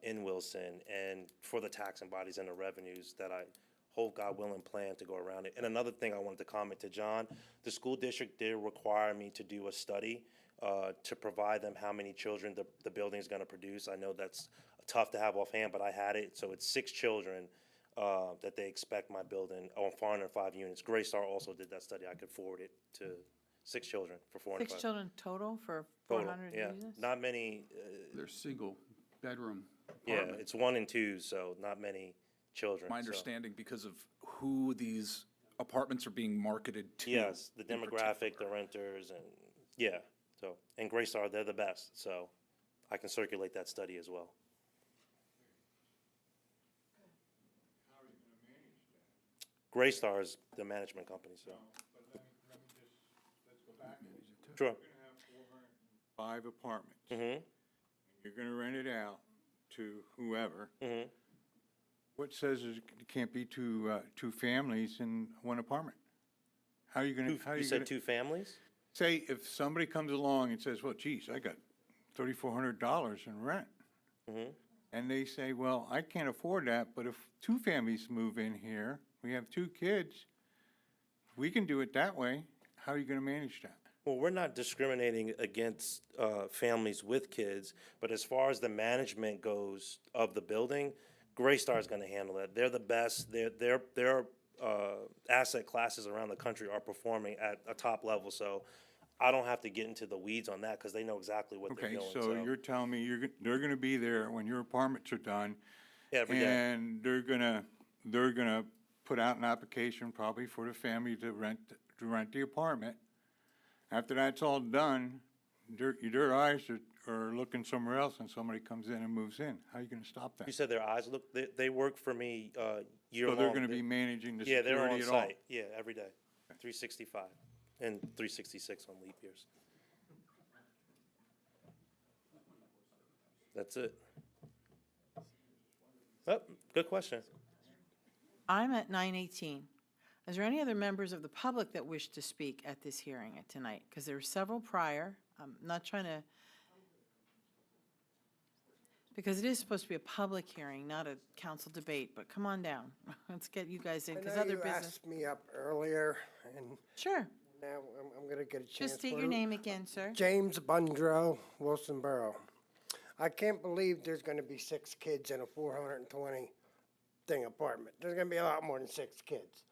in Wilson and for the taxing bodies and the revenues that I hope, God willing, plan to go around it. And another thing I wanted to comment to John, the school district did require me to do a study to provide them how many children the building's gonna produce. I know that's tough to have offhand, but I had it, so it's 6 children that they expect my building, 405 units. Greystar also did that study. I could forward it to 6 children for 405. 6 children total for Total, 400 yeah. units? Not many, They're single bedroom yeah, apartments. it's 1 and 2, so not many children. My so. understanding, because of who these apartments are being marketed to. Yes, the in demographic, the renters, and, yeah, so, and Greystar, they're the best, so I can circulate that study as well. Greystar is the management company, so. Sure. 5 apartments. Mm-hmm. You're gonna rent it out to whoever. Mm-hmm. What says it can't be two families in one apartment? How are you gonna, how are You you said gonna? 2 families? Say if somebody comes along and says, well, geez, I got $3,400 in rent. Mm-hmm. And they say, well, I can't afford that, but if 2 families move in here, we have 2 kids, we can do it that way. How are you gonna manage that? Well, we're not discriminating against families with kids, but as far as the management goes of the building, Greystar is going to handle that. They're the best. Their asset classes around the country are performing at a top level. So I don't have to get into the weeds on that because they know exactly what they're Okay, doing. so you're telling me they're gonna be there when your apartments are done? Every day. And they're gonna put out an application probably for the family to rent the apartment. After that's all done, their eyes are looking somewhere else and somebody comes in and moves in. How are you gonna stop that? You said their eyes look. They work for me year long. So they're gonna be managing the Yeah, they're security on at all? site. Yeah, every day, 365, and 366 on leap years. That's it. Oh, good question. I'm at 9:18. Is there any other members of the public that wish to speak at this hearing tonight? Because there were several prior. I'm not trying to, because it is supposed to be a public hearing, not a council debate, but come on down. Let's get you guys in, I because know other you business. asked me up earlier, and Sure. now I'm gonna get a chance. Just state for your it. name again, sir. James Bundro, Wilson Borough. I can't believe there's gonna be 6 kids in a 420 thing apartment. There's gonna be a lot more than 6 kids.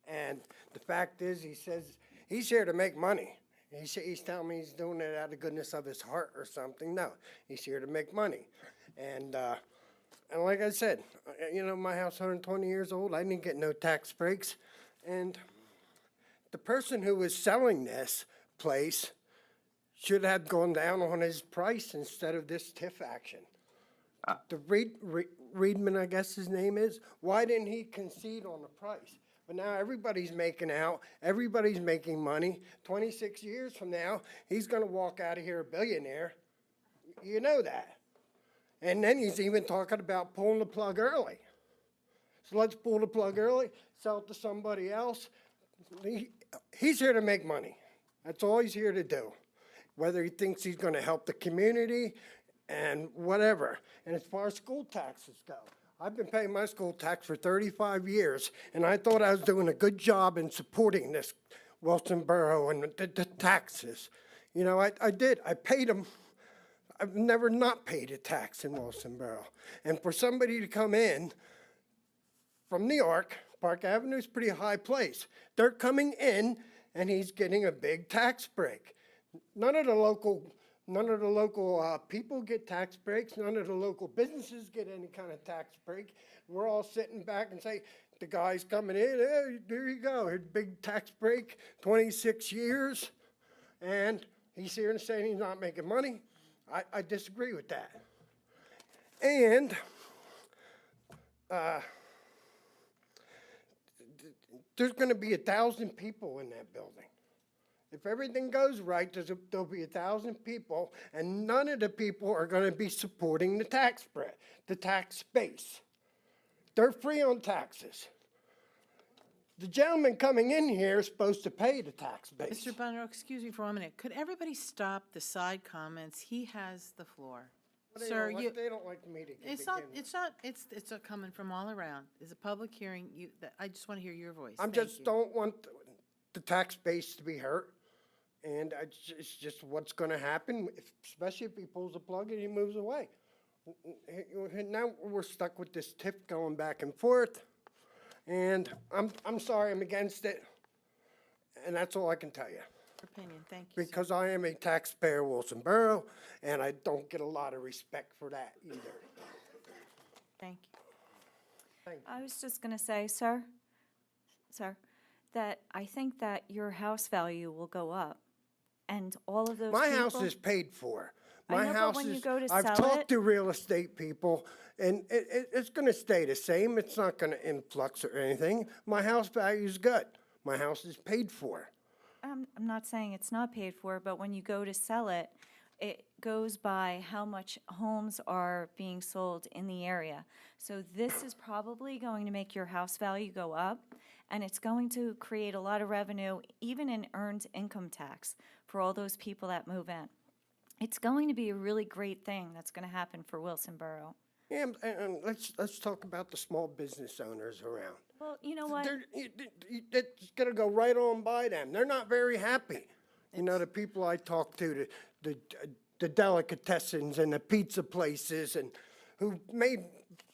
And the fact is, he says, he's here to make money. He's telling me he's doing it out of the goodness of his heart or something. No, he's here to make money. And like I said, you know, my house 120 years old, I didn't get no tax breaks. And the person who was selling this place should have gone down on his price instead of this TIF action. The Reedman, I guess his name is, why didn't he concede on the price? But now everybody's making out, everybody's making money. 26 years from now, he's gonna walk out of here a billionaire. You know that. And then he's even talking about pulling the plug early. So let's pull the plug early, sell it to somebody else. He's here to make money. That's all he's here to do. Whether he thinks he's gonna help the community and whatever. And as far as school taxes go, I've been paying my school tax for 35 years, and I thought I was doing a good job in supporting this Wilson Borough and the taxes. You know, I did. I paid them. I've never not paid a tax in Wilson Borough. And for somebody to come in from New York, Park Avenue is a pretty high place. They're coming in, and he's getting a big tax break. None of the local people get tax breaks. None of the local businesses get any kind of tax break. We're all sitting back and say, the guy's coming in, hey, there you go, here's a big tax break, 26 years, and he's here and saying he's not making money. I disagree with that. And there's going to be 1,000 people in that building. If everything goes right, there'll be 1,000 people, and none of the people are going to be supporting the tax base. They're free on taxes. The gentleman coming in here is supposed to pay the tax base. Mr. Bonner, excuse me for 1 minute. Could everybody stop the side comments? He has the floor. Sir, they don't like the meeting. It's coming from all around. It's a public hearing. I just want to hear your voice. Don't want the tax base to be hurt. And it's just what's going to happen, especially if he pulls the plug and he moves away. Now we're stuck with this tip going back and forth. And I'm sorry, I'm against it. And that's all I can tell you. Opinion, thank you. Because I am a taxpayer, Wilson Borough, and I don't get a lot of respect for that either. Thank you. I was just going to say, sir, that I think that your house value will go up, and all of those My people, house is paid for. I My know, but house when you is, go to I've sell talked it- to real estate people, and it's going to stay the same. It's not going to influx or anything. My house value is good. My house is paid for. I'm not saying it's not paid for, but when you go to sell it, it goes by how much homes are being sold in the area. So this is probably going to make your house value go up, and it's going to create a lot of revenue, even in earned income tax, for all those people that move in. It's going to be a really great thing that's going to happen for Wilson Borough. Yeah, and let's talk about the small business owners around. Well, you know what? It's going to go right on by them. They're not very happy. You know, the people I talk to, the delicatessens and the pizza places, and who made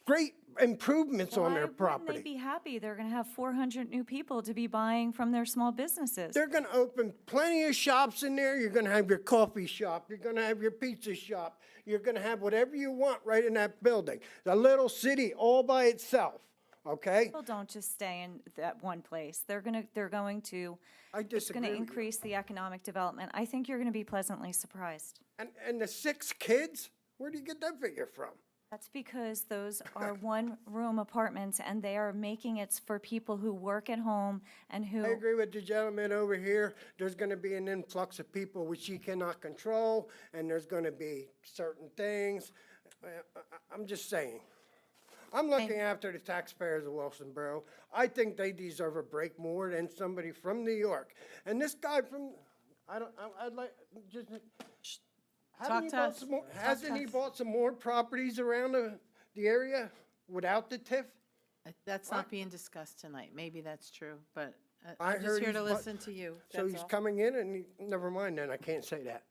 great improvements on their Why property. wouldn't they be happy? They're going to have 400 new people to be buying from their small businesses. They're going to open plenty of shops in there. You're going to have your coffee shop. You're going to have your pizza shop. You're going to have whatever you want right in that building. A little city all by itself, okay? People don't just stay in that one place. They're going to, I it's going disagree to with you. increase the economic development. I think you're going to be pleasantly surprised. And the 6 kids, where do you get that figure from? That's because those are one-room apartments, and they are making it for people who work at home and who. I agree with the gentleman over here. There's going to be an influx of people which he cannot control, and there's going to be certain things. I'm just saying. I'm looking after the taxpayers of Wilson Borough. I think they deserve a break more than somebody from New York. And this guy from, I'd like, just, hasn't he bought some more properties around the area without the TIF? That's not being discussed tonight. Maybe that's true, but I I'm just heard here to he's listen to you. So That's he's all. coming in and never mind then, I can't say that.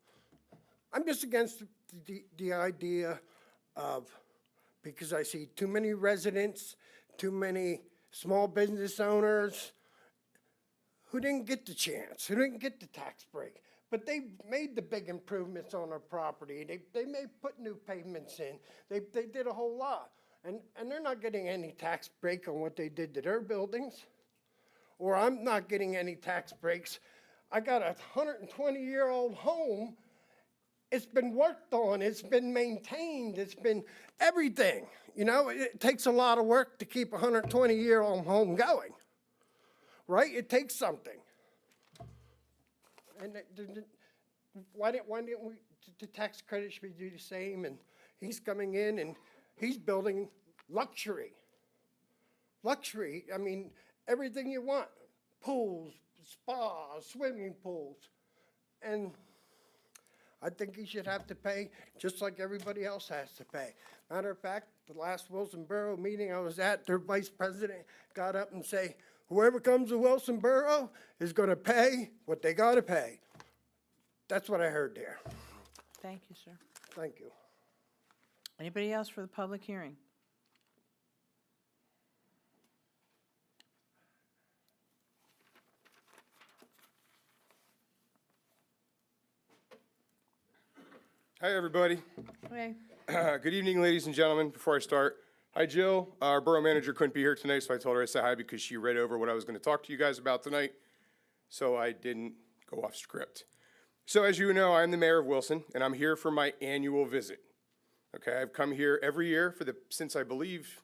I'm just against the idea of, because I see too many residents, too many small business owners who didn't get the chance, who didn't get the tax break. But they made the big improvements on their property. They may put new pavements in. They did a whole lot. And they're not getting any tax break on what they did to their buildings. Or I'm not getting any tax breaks. I got a 120-year-old home. It's been worked on. It's been maintained. It's been everything. You know, it takes a lot of work to keep a 120-year-old home going. Right? It takes something. And why didn't we, the tax credit should be the same, and he's coming in and he's building luxury. Luxury, I mean, everything you want. Pools, spas, swimming pools. And I think he should have to pay just like everybody else has to pay. Matter of fact, the last Wilson Borough meeting I was at, their vice president got up and say, whoever comes to Wilson Borough is going to pay what they got to pay. That's what I heard there. Thank you, sir. Thank you. Anybody else for the public hearing? Hi, everybody. Okay. Good evening, ladies and gentlemen. Before I start, hi, Jill. Our borough manager couldn't be here tonight, so I told her I'd say hi because she read over what I was going to talk to you guys about tonight, so I didn't go off script. So as you know, I'm the mayor of Wilson, and I'm here for my annual visit. Okay, I've come here every year since I believe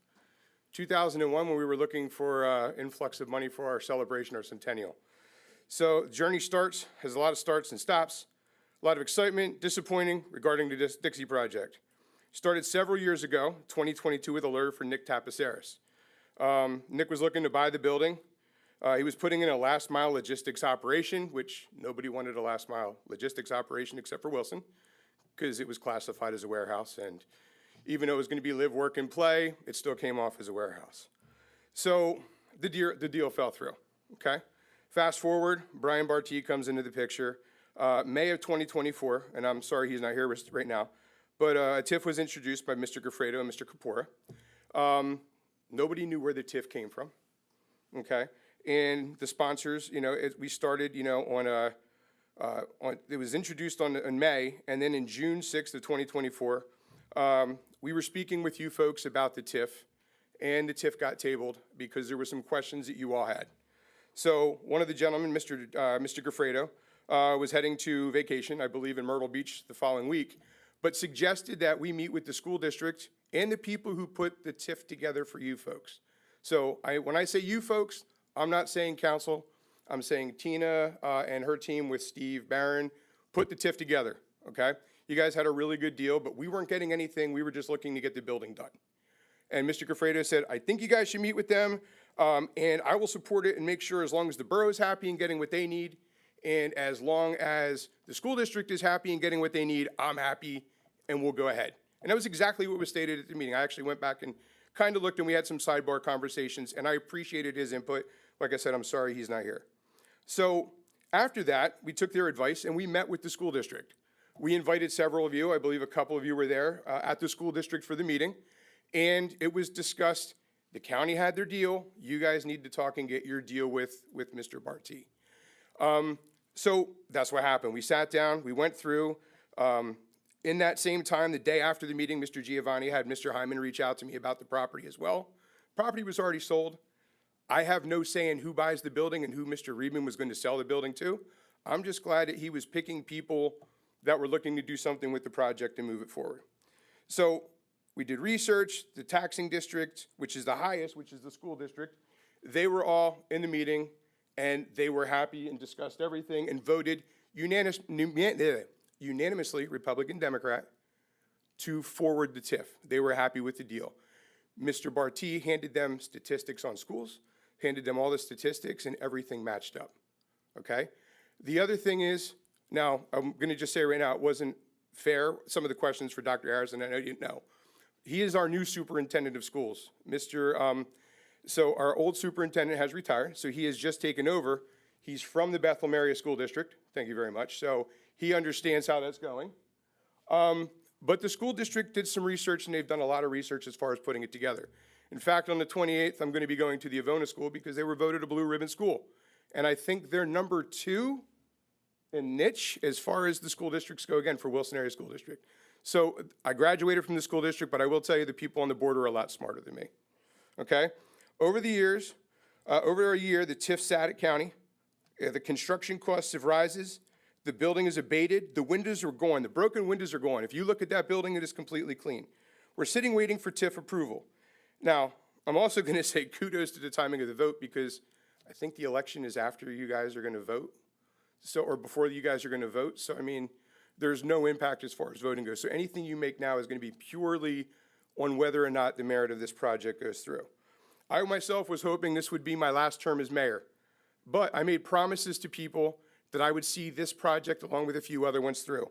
2001 when we were looking for influx of money for our celebration, our centennial. So the journey has a lot of starts and stops, a lot of excitement, disappointing regarding the Dixie project. Started several years ago, 2022, with a lure for Nick Tapaceris. Nick was looking to buy the building. He was putting in a last mile logistics operation, which nobody wanted a last mile logistics operation except for Wilson, because it was classified as a warehouse. And even though it was going to be live, work, and play, it still came off as a warehouse. So the deal fell through, okay? Fast forward, Brian Barty comes into the picture. May of 2024, and I'm sorry he's not here right now, but a TIF was introduced by Mr. Gaffredo and Mr. Kapora. Nobody knew where the TIF came from, okay? And the sponsors, we started, it was introduced in May, and then in June 6th of 2024, we were speaking with you folks about the TIF, and the TIF got tabled because there were some questions that you all had. So one of the gentlemen, Mr. Gaffredo, was heading to vacation, I believe in Myrtle Beach the following week, but suggested that we meet with the school district and the people who put the TIF together for you folks. So when I say you folks, I'm not saying council, I'm saying Tina and her team with Steve Barron put the TIF together, okay? You guys had a really good deal, but we weren't getting anything, we were just looking to get the building done. And Mr. Gaffredo said, I think you guys should meet with them, and I will support it and make sure as long as the borough is happy and getting what they need, and as long as the school district is happy and getting what they need, I'm happy, and we'll go ahead. And that was exactly what was stated at the meeting. I actually went back and kind of looked, and we had some sidebar conversations, and I appreciated his input. Like I said, I'm sorry he's not here. So after that, we took their advice, and we met with the school district. We invited several of you, I believe a couple of you were there, at the school district for the meeting, and it was discussed, the county had their deal, you guys need to talk and get your deal with Mr. Barty. So that's what happened. We sat down, we went through. In that same time, the day after the meeting, Mr. Giovanni had Mr. Hyman reach out to me about the property as well. Property was already sold. I have no say in who buys the building and who Mr. Riedman was going to sell the building to. I'm just glad that he was picking people that were looking to do something with the project and move it forward. So we did research, the taxing district, which is the highest, which is the school district, they were all in the meeting, and they were happy and discussed everything and voted unanimously, Republican, Democrat, to forward the TIF. They were happy with the deal. Mr. Barty handed them statistics on schools, handed them all the statistics, and everything matched up, okay? The other thing is, now, I'm going to just say right now, it wasn't fair, some of the questions for Dr. Harrison, I know you didn't know. He is our new superintendent of schools. So our old superintendent has retired, so he has just taken over. He's from the Bethlehem Area School District, thank you very much, so he understands how that's going. But the school district did some research, and they've done a lot of research as far as putting it together. In fact, on the 28th, I'm going to be going to the Avona School because they were voted a blue ribbon school. And I think they're number 2 in niche as far as the school districts go, again, for Wilson Area School District. So I graduated from the school district, but I will tell you the people on the board are a lot smarter than me, okay? Over the years, over a year, the TIF sat at county. The construction costs have rises. The building is abated. The windows are gone. The broken windows are gone. If you look at that building, it is completely clean. We're sitting waiting for TIF approval. Now, I'm also going to say kudos to the timing of the vote because I think the election is after you guys are going to vote. So, or before you guys are going to vote. So, I mean, there's no impact as far as voting goes. So anything you make now is going to be purely on whether or not the merit of this project goes through. I myself was hoping this would be my last term as mayor, but I made promises to people that I would see this project along with a few other ones through.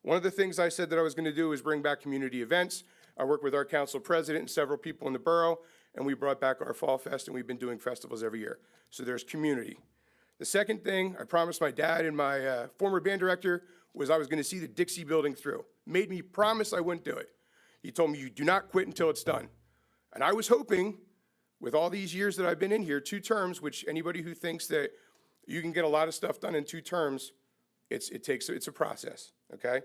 One of the things I said that I was going to do is bring back community events. I worked with our council president and several people in the borough, and we brought back our Fall Fest, and we've been doing festivals every year. So there's community. The second thing I promised my dad and my former band director was I was going to see the Dixie building through. Made me promise I wouldn't do it. He told me, you do not quit until it's done. And I was hoping, with all these years that I've been in here, 2 terms, which anybody who thinks that you can get a lot of stuff done in 2 terms, it's a process, okay?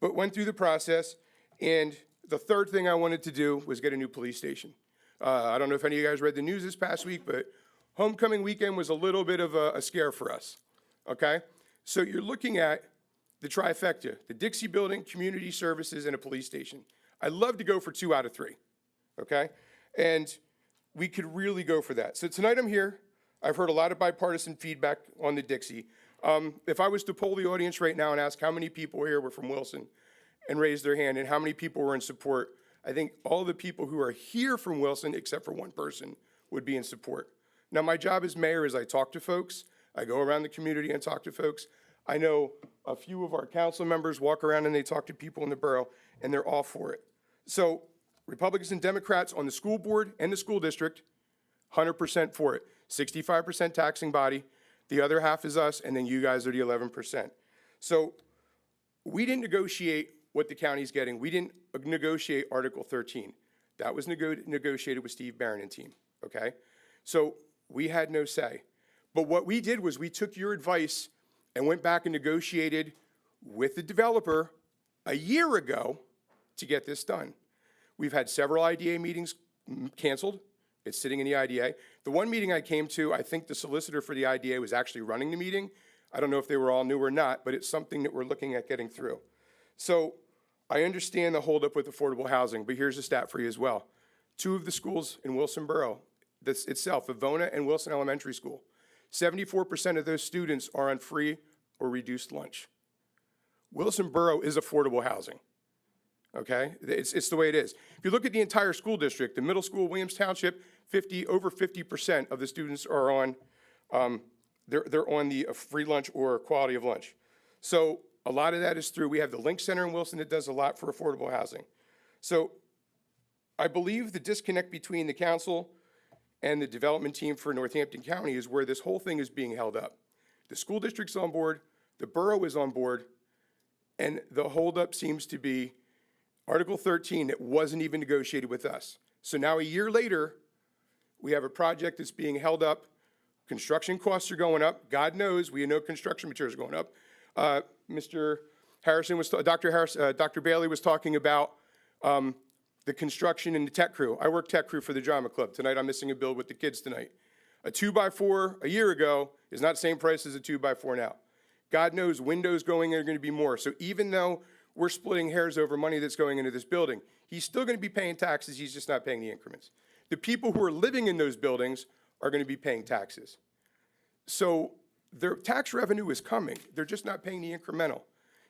but went through the process. And the third thing I wanted to do was get a new police station. I don't know if any of you guys read the news this past week, but homecoming weekend was a little bit of a scare for us, okay? So you're looking at the trifecta, the Dixie Building, community services, and a police station. I'd love to go for 2 out of 3, okay? And we could really go for that. So tonight I'm here. I've heard a lot of bipartisan feedback on the Dixie. If I was to poll the audience right now and ask how many people here were from Wilson and raise their hand and how many people were in support, I think all the people who are here from Wilson, except for one person, would be in support. Now, my job as mayor is I talk to folks. I go around the community and talk to folks. I know a few of our council members walk around and they talk to people in the borough, and they're all for it. So Republicans and Democrats on the school board and the school district, 100% for it. 65% taxing body, the other half is us, and then you guys are the 11%. So we didn't negotiate what the county's getting. We didn't negotiate Article 13. That was negotiated with Steve Barron and team, okay? So we had no say. But what we did was we took your advice and went back and negotiated with the developer a year ago to get this done. We've had several IDA meetings canceled. It's sitting in the IDA. The one meeting I came to, I think the solicitor for the IDA was actually running the meeting. I don't know if they were all new or not, but it's something that we're looking at getting through. So I understand the holdup with affordable housing, but here's a stat for you as well. 2 of the schools in Wilson Borough, this itself, Avona and Wilson Elementary School, 74% of those students are on free or reduced lunch. Wilson Borough is affordable housing. Okay, it's the way it is. If you look at the entire school district, the middle school, Williams Township, over 50% of the students are on, they're on the free lunch or quality of lunch. So a lot of that is through, we have the Link Center in Wilson that does a lot for affordable housing. So I believe the disconnect between the council and the development team for Northampton County is where this whole thing is being held up. The school district's on board, the borough is on board, and the holdup seems to be Article 13 that wasn't even negotiated with us. So now a year later, we have a project that's being held up. Construction costs are going up. God knows, we know construction materials are going up. Mr. Harrison was, Dr. Bailey was talking about the construction and the tech crew. I work tech crew for the drama club. Tonight I'm missing a bill with the kids tonight. A 2x4 a year ago is not the same price as a 2x4 now. God knows windows going in are going to be more. So even though we're splitting hairs over money that's going into this building, he's still going to be paying taxes, he's just not paying the increments. The people who are living in those buildings are going to be paying taxes. So their tax revenue is coming, they're just not paying the incremental.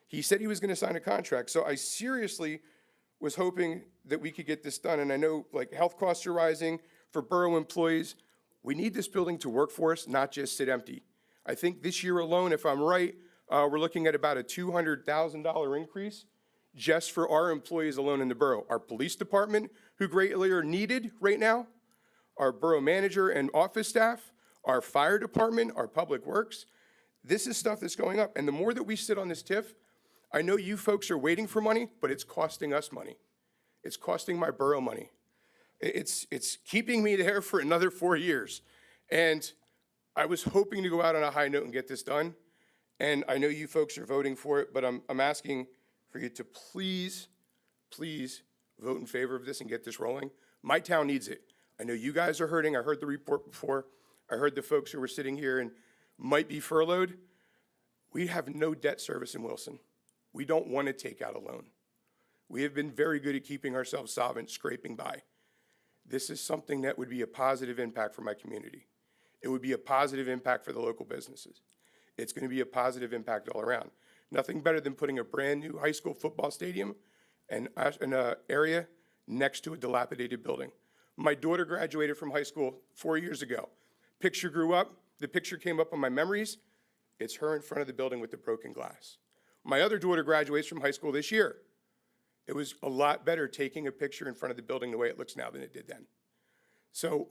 He said he was going to sign a contract, so I seriously was hoping that we could get this done, and I know like health costs are rising for borough employees. We need this building to work for us, not just sit empty. I think this year alone, if I'm right, we're looking at about a $200,000 increase just for our employees alone in the borough. Our police department, who greatly are needed right now, our borough manager and office staff, our fire department, our public works. This is stuff that's going up. And the more that we sit on this TIF, I know you folks are waiting for money, but it's costing us money. It's costing my borough money. It's keeping me there for another 4 years. And I was hoping to go out on a high note and get this done. And I know you folks are voting for it, but I'm asking for you to please, please vote in favor of this and get this rolling. My town needs it. I know you guys are hurting. I heard the report before. I heard the folks who were sitting here and might be furloughed. We have no debt service in Wilson. We don't want to take out a loan. We have been very good at keeping ourselves solvent, scraping by. This is something that would be a positive impact for my community. It would be a positive impact for the local businesses. It's going to be a positive impact all around. Nothing better than putting a brand new high school football stadium and an area next to a dilapidated building. My daughter graduated from high school 4 years ago. Picture grew up, the picture came up on my memories. It's her in front of the building with the broken glass. My other daughter graduates from high school this year. It was a lot better taking a picture in front of the building the way it looks now than it did then. So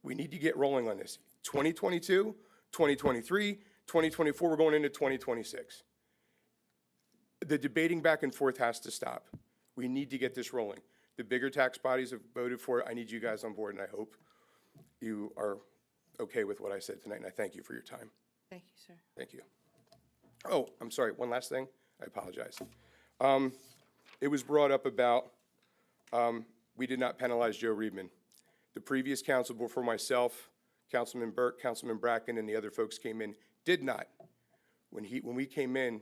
we need to get rolling on this. 2022, 2023, 2024, we're going into 2026. The debating back and forth has to stop. We need to get this rolling. The bigger tax bodies have voted for it. I need you guys on board, and I hope you are okay with what I said tonight, and I thank you for your time. Thank you, sir. Thank you. Oh, I'm sorry, one last thing. I apologize. It was brought up about, we did not penalize Joe Reedman. The previous council before myself, Councilman Burke, Councilman Bracken, and the other folks came in, did not. When we came in,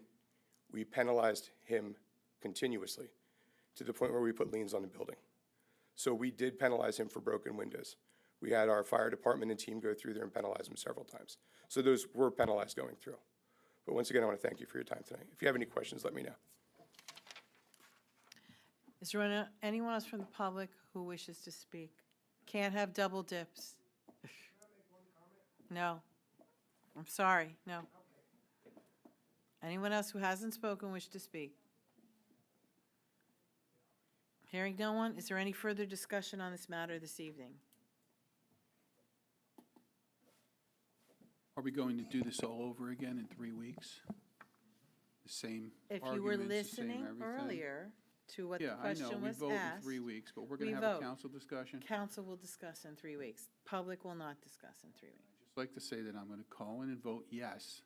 we penalized him continuously to the point where we put liens on the building. So we did penalize him for broken windows. We had our fire department and team go through there and penalize him several times. So those were penalized going through. But once again, I want to thank you for your time tonight. If you have any questions, let me know. Is there anyone else from the public who wishes to speak? Can't have double dips. No. I'm sorry, no. Anyone else who hasn't spoken wish to speak? Hearing no one, is there any further discussion on this matter this evening? Are we going to do this all over again in 3 weeks? The same If you were arguments, the same listening everything? earlier to what the Yeah, I know, question we was vote in asked. 3 weeks, but we're going we to have a vote. council discussion. Council will discuss in 3 weeks. Public will not discuss in 3 weeks. Just like to say that I'm going to call in and vote yes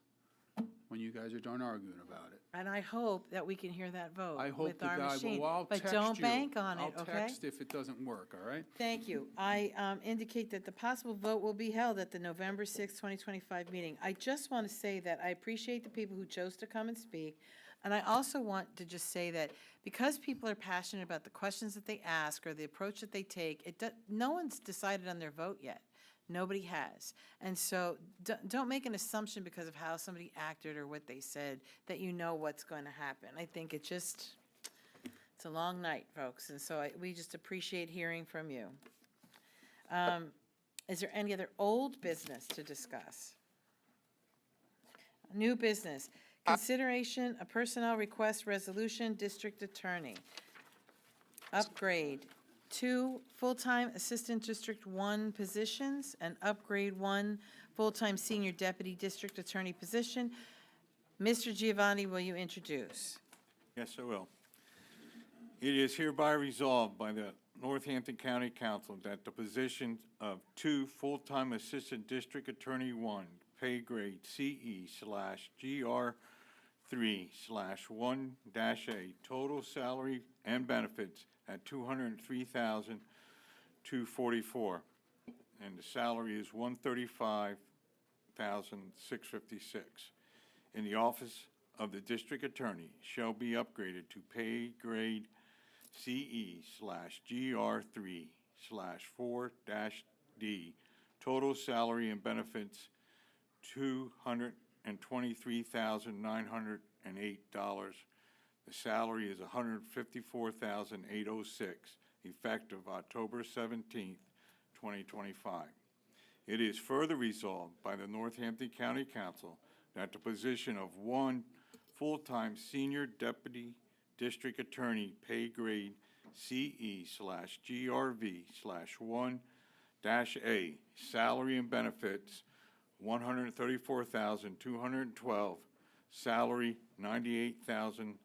when you guys are done arguing about it. And I hope that we can hear that vote I hope with to our God, machine. well, I'll But text don't you. bank on it, I'll okay? text if it doesn't work, all right? Thank you. I indicate that the possible vote will be held at the November 6, 2025 meeting. I just want to say that I appreciate the people who chose to come and speak. And I also want to just say that because people are passionate about the questions that they ask or the approach that they take, no one's decided on their vote yet. Nobody has. And so don't make an assumption because of how somebody acted or what they said that you know what's going to happen. I think it's a long night, folks, and so we just appreciate hearing from you. Is there any other old business to discuss? New business. Consideration, a personnel request resolution, district attorney. Upgrade. 2 full-time assistant District 1 positions and upgrade 1 full-time senior deputy district attorney position. Mr. Giovanni, will you introduce? Yes, I will. It is hereby resolved by the Northampton County Council that the position of 2 full-time assistant district attorney 1, pay grade CE/GR3/1-A, total salary and benefits at $203,244, and the salary is $135,656. In the office of the district attorney shall be upgraded to pay grade CE/GR3/4-D, total salary and benefits $223,908. The salary is $154,806, effective October 17th, 2025. It is further resolved by the Northampton County Council that the position of 1 full-time senior deputy district attorney, pay grade CE/GRV/1-A, salary and benefits $134,212, salary $98,030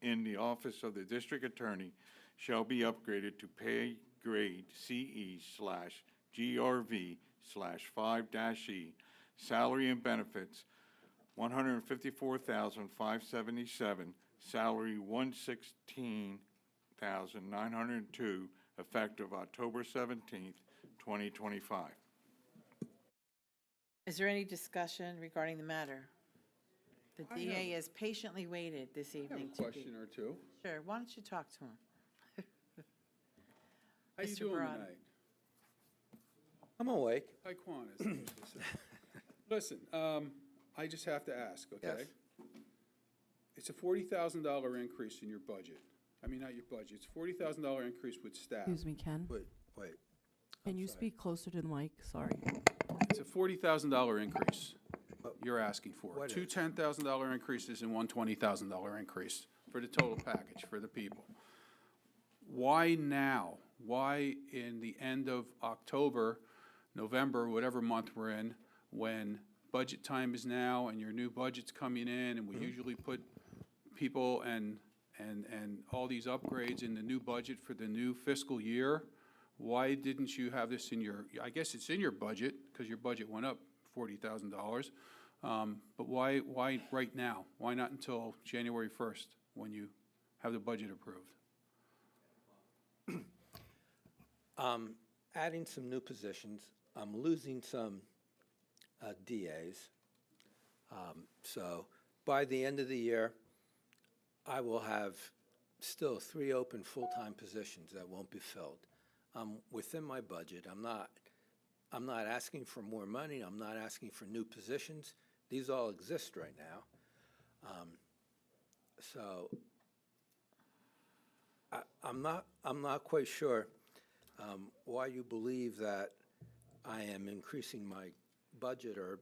in the office of the district attorney shall be upgraded to pay grade CE/GRV/5-E, salary and benefits $154,577, salary $116,902, effective October 17th, 2025. Is there any discussion regarding the matter? The DA has patiently waited this I have evening a to question or two. Sure, why don't you talk to him? How you Mr. doing Barada. tonight? I'm awake. Hi, Quantis. Listen, I just have to ask, okay? Yes. It's a $40,000 increase in your budget. I mean, not your budget, it's a $40,000 increase with staff. Excuse me, Ken. Wait. Can you speak closer to the mic? Sorry. It's a $40,000 increase you're asking for. What Two is? $10,000 increases and one $20,000 increase for the total package for the people. Why now? Why in the end of October, November, whatever month we're in, when budget time is now and your new budget's coming in and we usually put people and all these upgrades in the new budget for the new fiscal year? Why didn't you have this in your, I guess it's in your budget because your budget went up $40,000. But why right now? Why not until January 1st when you have the budget approved? Adding some new positions. I'm losing some DAs. So by the end of the year, I will have still 3 open full-time positions that won't be filled. Within my budget. I'm not asking for more money. I'm not asking for new positions. These all exist right now. So I'm not quite sure why you believe that I am increasing my budget or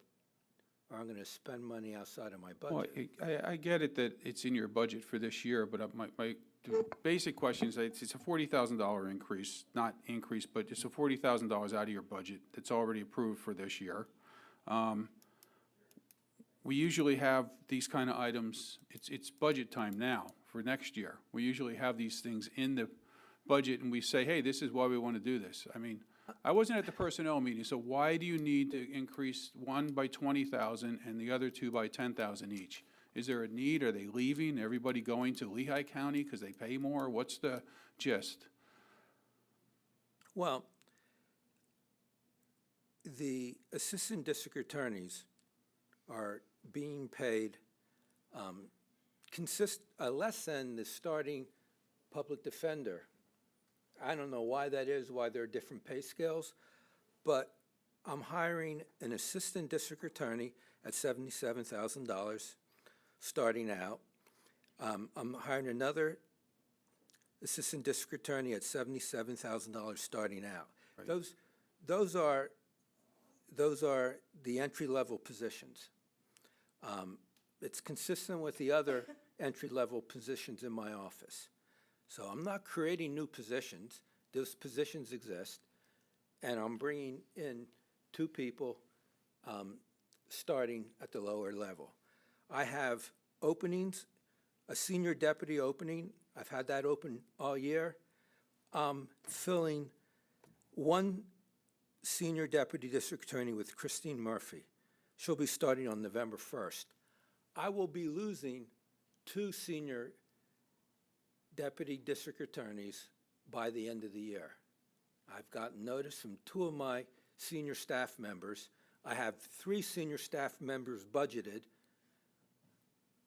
I'm going to spend money outside of my Well, budget. I get it that it's in your budget for this year, but my basic question is, it's a $40,000 increase, not increase, but it's a $40,000 out of your budget that's already approved for this year. We usually have these kind of items, it's budget time now for next year. We usually have these things in the budget and we say, hey, this is why we want to do this. I mean, I wasn't at the personnel meeting, so why do you need to increase one by 20,000 and the other two by 10,000 each? Is there a need? Are they leaving? Everybody going to Lehigh County because they pay more? What's the gist? Well, the assistant district attorneys are being paid less than the starting public defender. I don't know why that is, why there are different pay scales, but I'm hiring an assistant district attorney at $77,000 starting out. I'm hiring another assistant district attorney at $77,000 starting out. Right. Those are the entry-level positions. It's consistent with the other entry-level positions in my office. So I'm not creating new positions. Those positions exist, and I'm bringing in 2 people starting at the lower level. I have openings, a senior deputy opening. I've had that open all year. I'm filling 1 senior deputy district attorney with Christine Murphy. She'll be starting on November 1st. I will be losing 2 senior deputy district attorneys by the end of the year. I've gotten notice from 2 of my senior staff members. I have 3 senior staff members budgeted.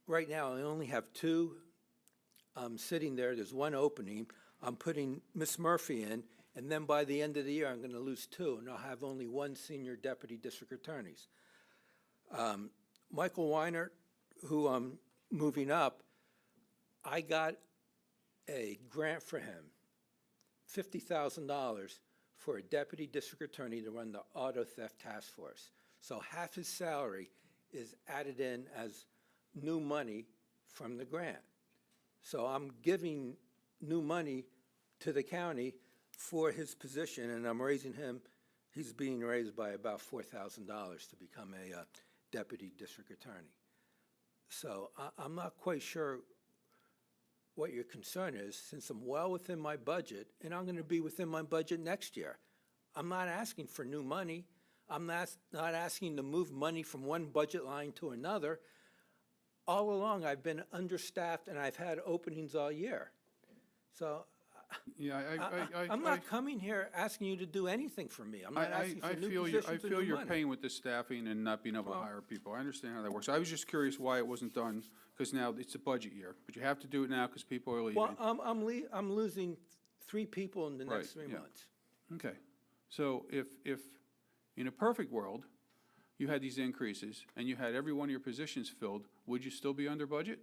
Right now, I only have 2 sitting there. There's 1 opening. I'm putting Miss Murphy in, and then by the end of the year, I'm going to lose 2, and I'll have only 1 senior deputy district attorneys. Michael Weiner, who I'm moving up, I got a grant for him, $50,000 for a deputy district attorney to run the auto theft task force. So half his salary is added in as new money from the grant. So I'm giving new money to the county for his position, and I'm raising him. He's being raised by about $4,000 to become a deputy district attorney. So I'm not quite sure what your concern is, since I'm well within my budget, and I'm going to be within my budget next year. I'm not asking for new money. I'm not asking to move money from one budget line to another. All along, I've been understaffed, and I've had openings all year. So Yeah, I'm not coming here asking you to do anything for me. I'm not asking for new positions I or feel new you're money. paying with the staffing and not being able to hire people. I understand how that works. I was just curious why it wasn't done, because now it's a budget year. But you have to do it now because people are leaving. Well, I'm losing 3 people in the next 3 yeah. months. Okay. So if in a perfect world, you had these increases and you had every one of your positions filled, would you still be under budget?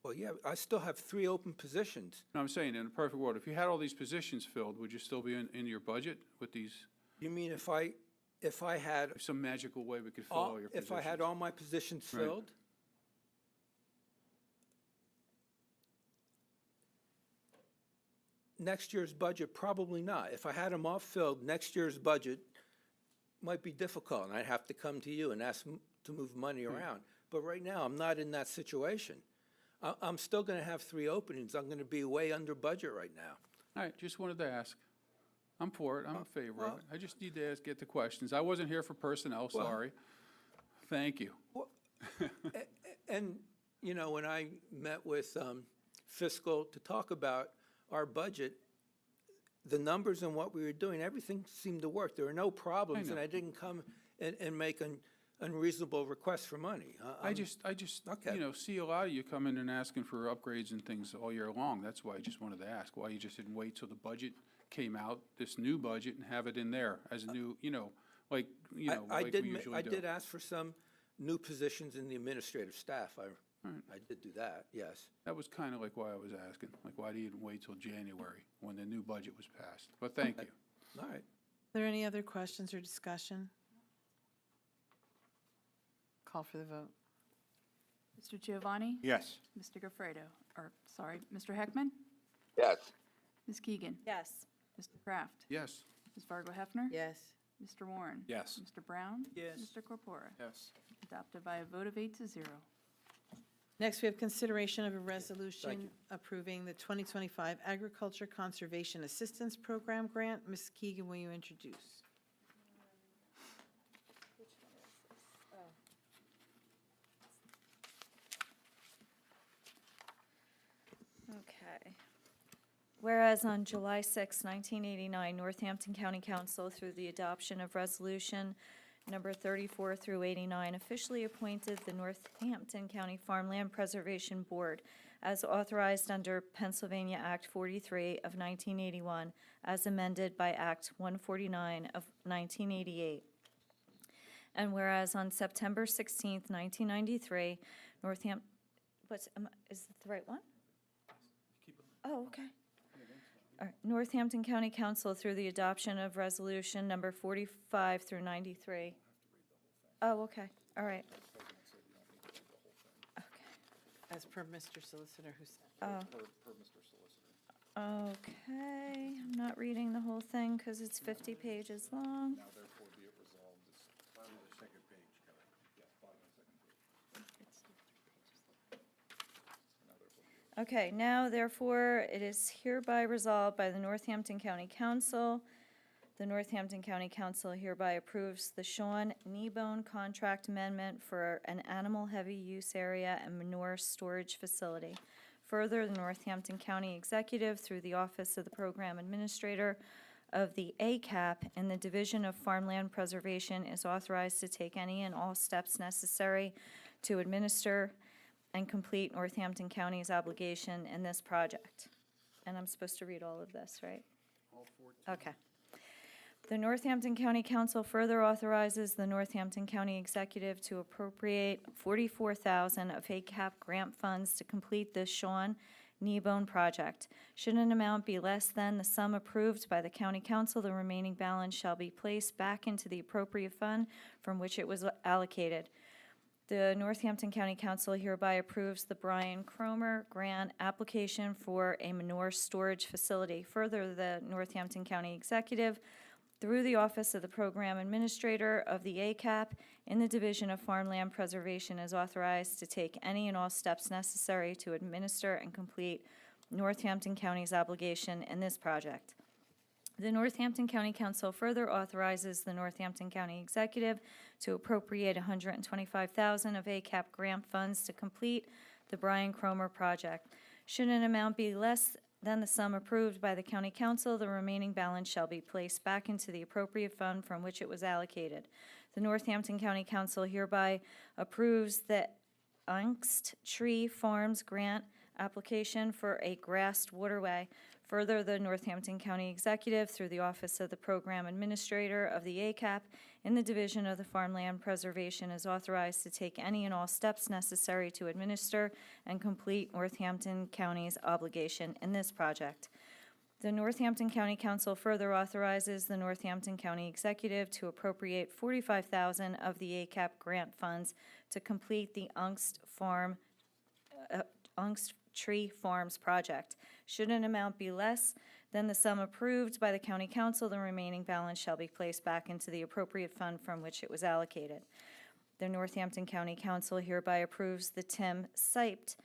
Well, yeah, I still have 3 open positions. No, I'm saying in a perfect world, if you had all these positions filled, would you still be in your budget with these? You mean if I had Some magical way we could fill all your positions? if I had all my positions Right. filled? Next year's budget, probably not. If I had them all filled, next year's budget might be difficult, and I'd have to come to you and ask to move money around. But right now, I'm not in that situation. I'm still going to have 3 openings. I'm going to be way under budget right now. All right, just wanted to ask. I'm for it, I'm in favor of it. I just need to get the questions. I wasn't here for personnel, sorry. Thank you. And you know, when I met with fiscal to talk about our budget, the numbers and what we were doing, everything seemed to work. There were no problems, and I didn't come and make an unreasonable request for money. I just, you know, see a lot of you come in and asking for upgrades and things all year long. That's why I just wanted to ask, why you just didn't wait till the budget came out, this new budget, and have it in there as a new, you know, like we usually do. I did ask for some new positions in the administrative staff. I did do that, yes. That was kind of like why I was asking, like why didn't you wait till January when the new budget was passed? But thank you. All right. Are there any other questions or discussion? Call for the vote. Mr. Giovanni? Yes. Mr. Gafredo, or, sorry, Mr. Heckman? Yes. Ms. Keegan? Yes. Mr. Kraft? Yes. Ms. Fargo Hefner? Yes. Mr. Warren? Yes. Mr. Brown? Yes. Mr. Corpora? Yes. Adopted by a vote of 8-0. Next, we have consideration of a resolution approving the 2025 Agriculture Conservation Assistance Program grant. Ms. Keegan, will you introduce? Okay. Whereas on July 6, 1989, Northampton County Council, through the adoption of Resolution Number 34 through 89, officially appointed the Northampton County Farmland Preservation Board as authorized under Pennsylvania Act 43 of 1981, as amended by Act 149 of 1988. And whereas on September 16, 1993, Northampton, is it the right one? Oh, okay. All right. Northampton County Council, through the adoption of Resolution Number 45 through 93. Oh, okay, all right. Okay. As per Mr. Solicitor who said. Oh. Per Mr. Solicitor. Okay, I'm not reading the whole thing because it's 50 pages long. Now therefore be it resolved, it's bottom of the second page, Kelly. Yeah, bottom of the second page. Okay, now therefore, it is hereby resolved by the Northampton County Council. The Northampton County Council hereby approves the Sean Kneebone Contract Amendment for an animal heavy use area and manure storage facility. Further, the Northampton County Executive, through the Office of the Program Administrator of the ACAP in the Division of Farmland Preservation, is authorized to take any and all steps necessary to administer and complete Northampton County's obligation in this project. And I'm supposed to read all of this, right? All 14. Okay. The Northampton County Council further authorizes the Northampton County Executive to appropriate $44,000 of ACAP grant funds to complete the Sean Kneebone project. Should an amount be less than the sum approved by the County Council, the remaining balance shall be placed back into the appropriate fund from which it was allocated. The Northampton County Council hereby approves the Brian Cromer grant application for a manure storage facility. Further, the Northampton County Executive, through the Office of the Program Administrator of the ACAP in the Division of Farmland Preservation, is authorized to take any and all steps necessary to administer and complete Northampton County's obligation in this project. The Northampton County Council further authorizes the Northampton County Executive to appropriate $125,000 of ACAP grant funds to complete the Brian Cromer project. Should an amount be less than the sum approved by the County Council, the remaining balance shall be placed back into the appropriate fund from which it was allocated. The Northampton County Council hereby approves the Angst Tree Farms grant application for a grassed waterway. Further, the Northampton County Executive, through the Office of the Program Administrator of the ACAP in the Division of the Farmland Preservation, is authorized to take any and all steps necessary to administer and complete Northampton County's obligation in this project. The Northampton County Council further authorizes the Northampton County Executive to appropriate $45,000 of the ACAP grant funds to complete the Angst Tree Farms project. Should an amount be less than the sum approved by the County Council, the remaining balance shall be placed back into the appropriate fund from which it was allocated. The Northampton County Council hereby approves the Tim Siped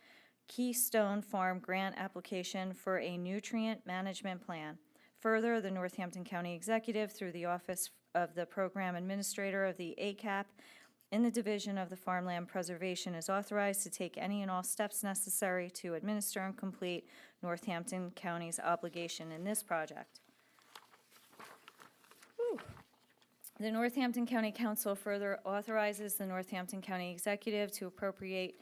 Keystone Farm grant application for a nutrient management plan. Further, the Northampton County Executive, through the Office of the Program Administrator of the ACAP in the Division of the Farmland Preservation is authorized to take any and all steps necessary to administer and complete Northampton County's obligation in this project. Whew. The Northampton County Council further authorizes the Northampton County Executive to appropriate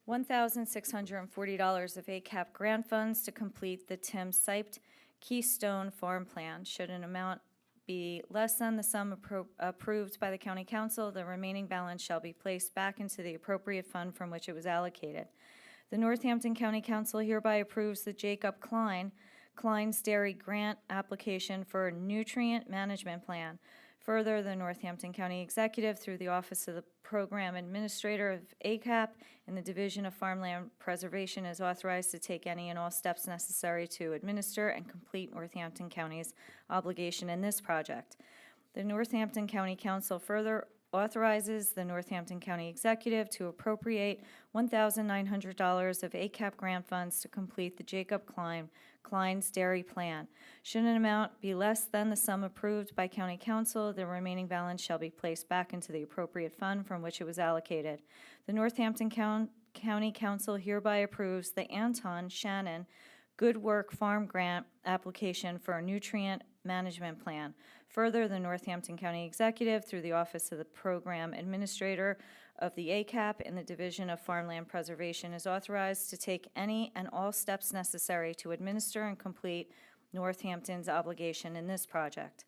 $1,640 of ACAP grant funds to complete the Tim Siped Keystone Farm Plan. Should an amount be less than the sum approved by the County Council, the remaining balance shall be placed back into the appropriate fund from which it was allocated. The Northampton County Council hereby approves the Jacob Klein's Dairy Grant application for a nutrient management plan. Further, the Northampton County Executive, through the Office of the Program Administrator of ACAP and the Division of Farmland Preservation, is authorized to take any and all steps necessary to administer and complete Northampton County's obligation in this project. The Northampton County Council further authorizes the Northampton County Executive to appropriate $1,900 of ACAP grant funds to complete the Jacob Klein's Dairy Plan. Should an amount be less than the sum approved by County Council, the remaining balance shall be placed back into the appropriate fund from which it was allocated. The Northampton County Council hereby approves the Anton Shannon Good Work Farm Grant application for a nutrient management plan. Further, the Northampton County Executive, through the Office of the Program Administrator of the ACAP and the Division of Farmland Preservation, is authorized to take any and all steps necessary to administer and complete Northampton's obligation in this project.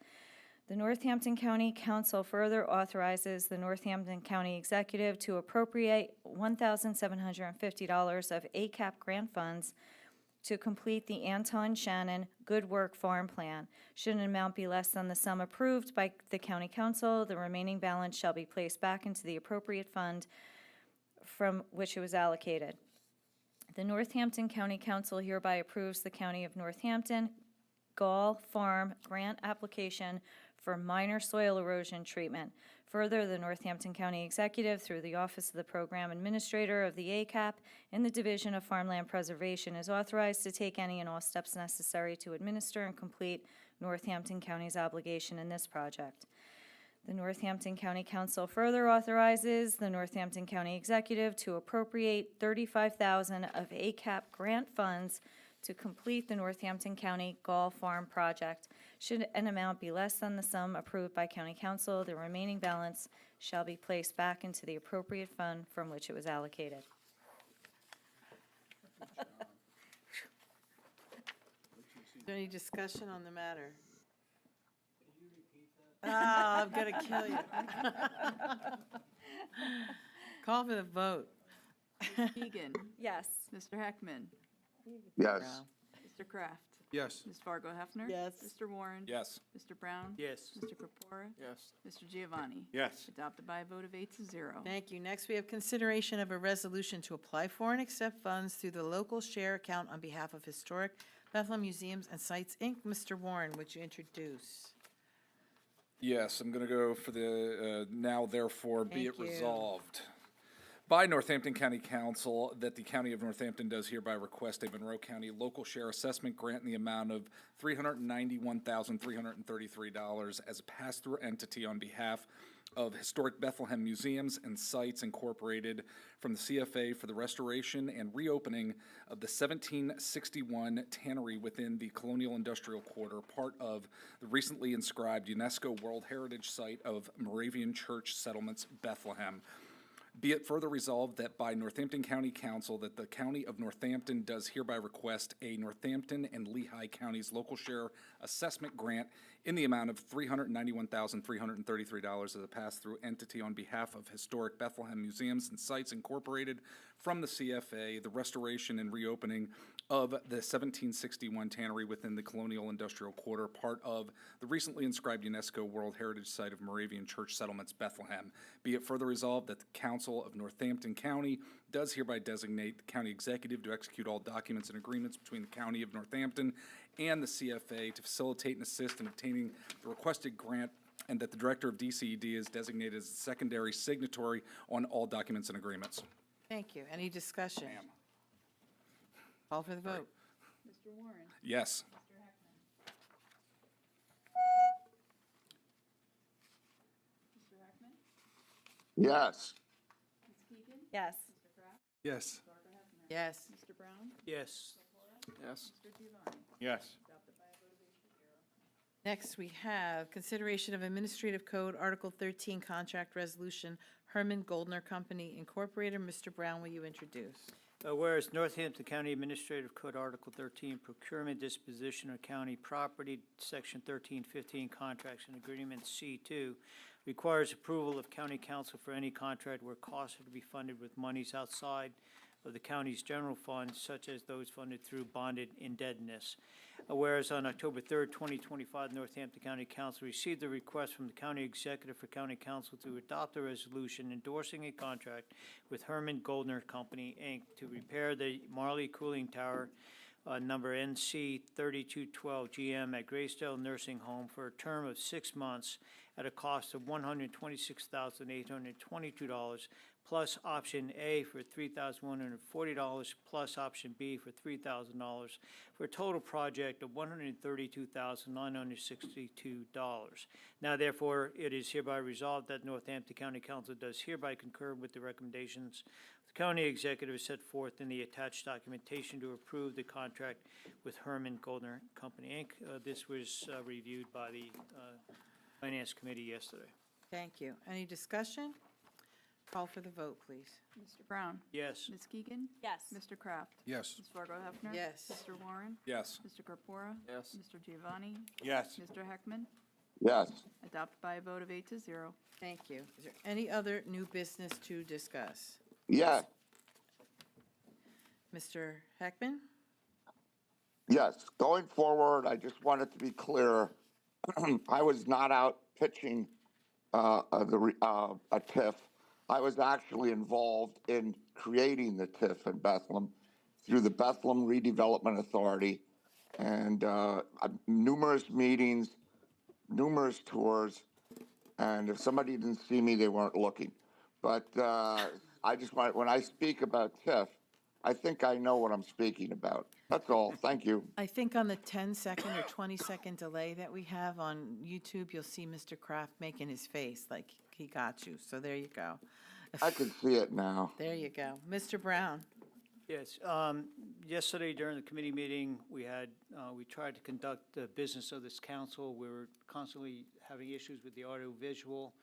The Northampton County Council further authorizes the Northampton County Executive to appropriate $1,750 of ACAP grant funds to complete the Anton Shannon Good Work Farm Plan. Should an amount be less than the sum approved by the County Council, the remaining balance shall be placed back into the appropriate fund from which it was allocated. The Northampton County Council hereby approves the County of Northampton Gall Farm Grant application for minor soil erosion treatment. Further, the Northampton County Executive, through the Office of the Program Administrator of the ACAP and the Division of Farmland Preservation, is authorized to take any and all steps necessary to administer and complete Northampton County's obligation in this project. The Northampton County Council further authorizes the Northampton County Executive to appropriate $35,000 of ACAP grant funds to complete the Northampton County Gall Farm project. Should an amount be less than the sum approved by County Council, the remaining balance shall be placed back into the appropriate fund from which it was allocated. Is there any discussion on the matter? I'm going to kill you. Call for the vote. Ms. Keegan. Yes. Mr. Heckman. Yes. Mr. Kraft. Yes. Ms. Fargo Hefner. Yes. Mr. Warren. Yes. Mr. Brown. Yes. Mr. Corpora. Yes. Mr. Giovanni. Yes. Adopted by a vote of 8-0. Thank you. Next, we have consideration of a resolution to apply for and accept funds through the local share account on behalf of Historic Bethlehem Museums and Sites, Inc. Mr. Warren, would you introduce? Yes, I'm going to go for the now therefore be it Thank you. resolved by Northampton County Council that the County of Northampton does hereby request a Monroe County local share assessment grant in the amount of $391,333 as a pass-through entity on behalf of Historic Bethlehem Museums and Sites Incorporated from the CFA for the restoration and reopening of the 1761 tannery within the Colonial Industrial Quarter, part of the recently inscribed UNESCO World Heritage Site of Moravian Church Settlements, Bethlehem. Be it further resolved that by Northampton County Council that the County of Northampton does hereby request a Northampton and Lehigh Counties local share assessment grant in the amount of $391,333 as a pass-through entity on behalf of Historic Bethlehem Museums and Sites Incorporated from the CFA, the restoration and reopening of the 1761 tannery within the Colonial Industrial Quarter, part of the recently inscribed UNESCO World Heritage Site of Moravian Church Settlements, Bethlehem. Be it further resolved that the Council of Northampton County does hereby designate the County Executive to execute all documents and agreements between the County of Northampton and the CFA to facilitate and assist in obtaining the requested grant, and that the Director of DCED is designated as the secondary signatory on all documents and agreements. Thank you. Any discussion? Call for the vote. Mr. Warren. Yes. Mr. Heckman. Mr. Heckman. Yes. Yes. Yes. Yes. Mr. Brown? Yes. Yes. Mr. Giovanni? Yes. Adopted by a vote of 8 to 0. Next, we have consideration of Administrative Code, Article 13, Contract Resolution, Herman Goldner Company Incorporated. Mr. Brown, will you introduce? Whereas Northampton County Administrative Code Article 13, Procurement, Disposition of County Property, Section 1315, Contracts and Agreements, C2, requires approval of county council for any contract where costs are to be funded with monies outside of the county's general fund, such as those funded through bonded indebtedness. Whereas on October 3rd, 2025, Northampton County Council received a request from the County Executive for County Council to adopt a resolution endorsing a contract with Herman Goldner Company, Inc. to repair the Marley Cooling Tower, number NC 3212 GM at Greystone Nursing Home for a term of 6 months at a cost of $126,822, plus option A for $3,140, plus option B for $3,000, for a total project of $132,962. Now therefore, it is hereby resolved that Northampton County Council does hereby concur with the recommendations the county executive set forth in the attached documentation to approve the contract with Herman Goldner Company, Inc. This was reviewed by the Finance Committee yesterday. Thank you. Any discussion? Call for the vote, please. Mr. Brown? Yes. Ms. Keegan? Yes. Mr. Kraft? Yes. Ms. Fargo Hefner? Yes. Mr. Warren? Yes. Mr. Corpora? Yes. Mr. Giovanni? Yes. Mr. Heckman? Yes. Adopted by a vote of 8 to 0. Thank you. Is there any other new business to discuss? Yes. Mr. Heckman? Yes. Going forward, I just wanted to be clear. I was not out pitching a TIF. I was actually involved in creating the TIF in Bethlehem through the Bethlehem Redevelopment Authority, and numerous meetings, numerous tours, and if somebody didn't see me, they weren't looking. But I just want, when I speak about TIF, I think I know what I'm speaking about. That's all. Thank you. I think on the 10-second or 20-second delay that we have on YouTube, you'll see Mr. Kraft making his face like he got you. So there you go. I can see it now. There you go. Mr. Brown? Yes, yesterday during the committee meeting, we tried to conduct the business of this council. We were constantly having issues with the audiovisual.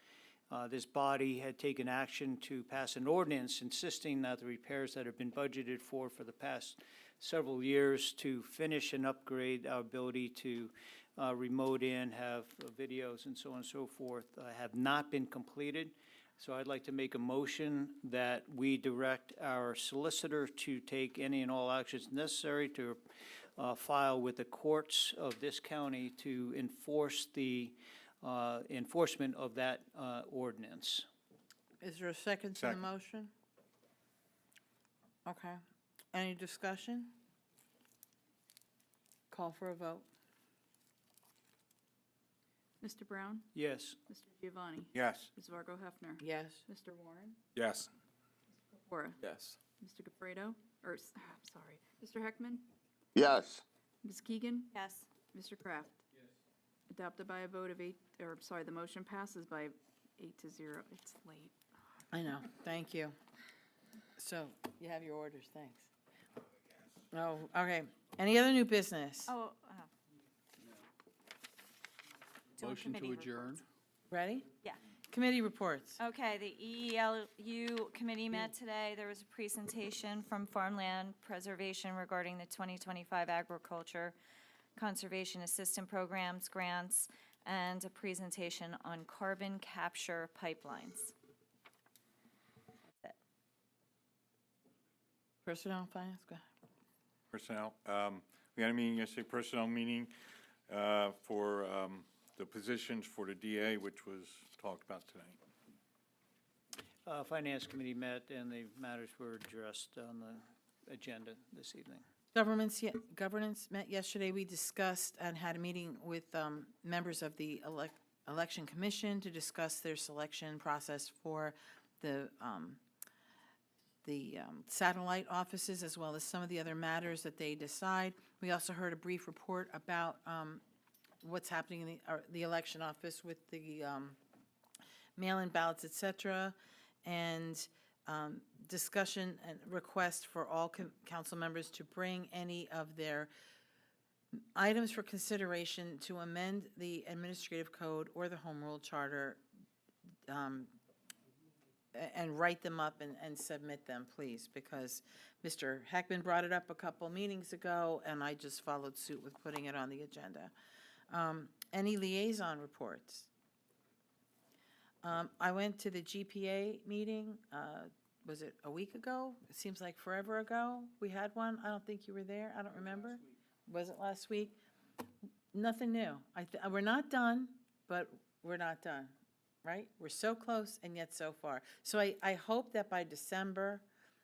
This body had taken action to pass an ordinance insisting that the repairs that have been budgeted for the past several years to finish and upgrade our ability to remote in, have videos and so on and so forth, have not been completed. So I'd like to make a motion that we direct our solicitor to take any and all actions necessary to file with the courts of this county to enforce the enforcement of that ordinance. Is there a second to the motion? Okay. Any discussion? Call for a vote. Mr. Brown? Yes. Mr. Giovanni? Yes. Ms. Fargo Hefner? Yes. Mr. Warren? Yes. Corpora? Yes. Mr. Gafredo? I'm sorry. Mr. Heckman? Yes. Ms. Keegan? Yes. Mr. Kraft? Yes. Adopted by a vote of 8, or sorry, the motion passes by 8 to 0. It's late. I know. Thank you. So you have your orders. Thanks. Oh, okay. Any other new business? Oh, doing Motion to committee adjourn. reports. Ready? Yeah. Committee reports. Okay, the EELU committee met today. There was a presentation from Farmland Preservation regarding the 2025 Agriculture Conservation Assistant Programs grants and a presentation on carbon capture pipelines. That's it. Personnel, finance, go ahead. Personnel. We had a meeting yesterday, personnel meeting for the positions for the DA, which was talked about tonight. Finance Committee met and the matters were addressed on the agenda this evening. Governance met yesterday. We discussed and had a meeting with members of the Election Commission to discuss their selection process for the satellite offices, as well as some of the other matters that they decide. We also heard a brief report about what's happening in the election office with the mail-in ballots, et cetera. and discussion and request for all council members to bring any of their items for consideration to amend the administrative code or the home rule charter, and write them up and submit them, please, because Mr. Heckman brought it up a couple meetings ago, and I just followed suit with putting it on the agenda. Any liaison reports? I went to the GPA meeting, was it a week ago? It seems like forever ago. We had one. I don't think you were there. I don't remember. Was it last week? Nothing new. We're not done, but we're not done, right? We're so close and yet so far. So I hope that by December,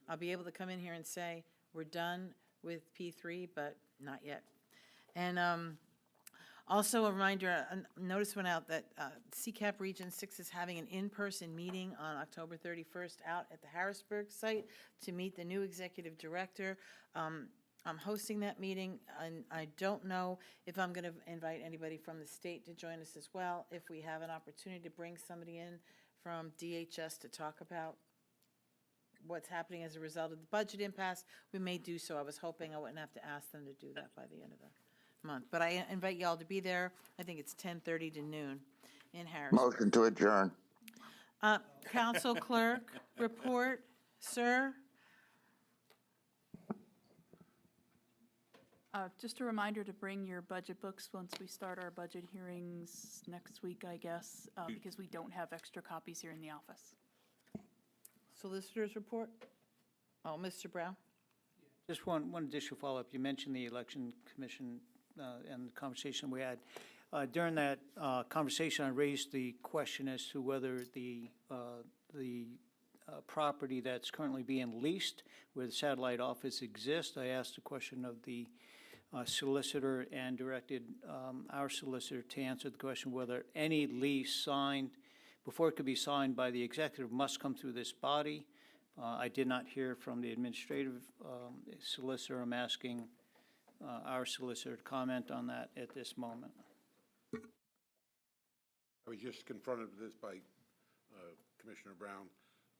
I'll be able to come in here and say, we're done with P3, but not yet. And also a reminder, a notice went out that CCAP Region 6 is having an in-person meeting on October 31st out at the Harrisburg site to meet the new executive director. I'm hosting that meeting, and I don't know if I'm going to invite anybody from the state to join us as well. If we have an opportunity to bring somebody in from DHS to talk about what's happening as a result of the budget impasse, we may do so. I was hoping I wouldn't have to ask them to do that by the end of the month. But I invite y'all to be there. I think it's 10:30 to noon in Harrisburg. Motion to adjourn. Council Clerk, report, sir? Just a reminder to bring your budget books once we start our budget hearings next week, I guess, because we don't have extra copies here in the office. Solicitor's report? Oh, Mr. Brown? Just one additional follow-up. You mentioned the Election Commission and the conversation we had. During that conversation, I raised the question as to whether the property that's currently being leased, where the satellite office exists, I asked the question of the solicitor and directed our solicitor to answer the question whether any lease signed, before it could be signed by the executive, must come through this body. I did not hear from the administrative solicitor. I'm asking our solicitor to comment on that at this moment. I was just confronted with this by Commissioner Brown.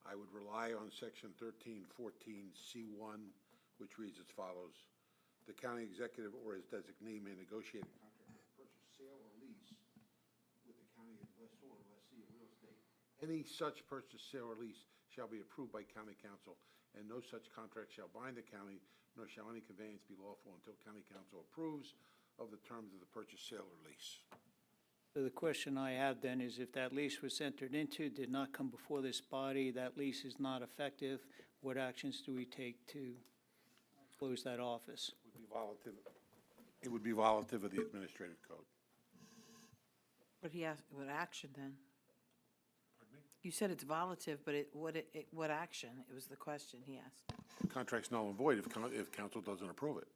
I would rely on Section 1314C1, which reads as follows. The county executive or his designee may negotiate a contract for purchase, sale, or lease with the county lessor or lessee of real estate. Any such purchase, sale, or lease shall be approved by county council, and no such contract shall bind the county, nor shall any conveyance be lawful until county council approves of the terms of the purchase, sale, or lease. So the question I have then is, if that lease was entered into, did not come before this body, that lease is not effective, what actions do we take to close that office? It would be violative of the administrative code. What he asked, what action then? You said it's volatile, but what action? It was the question he asked. The contract's null and void if council doesn't approve it.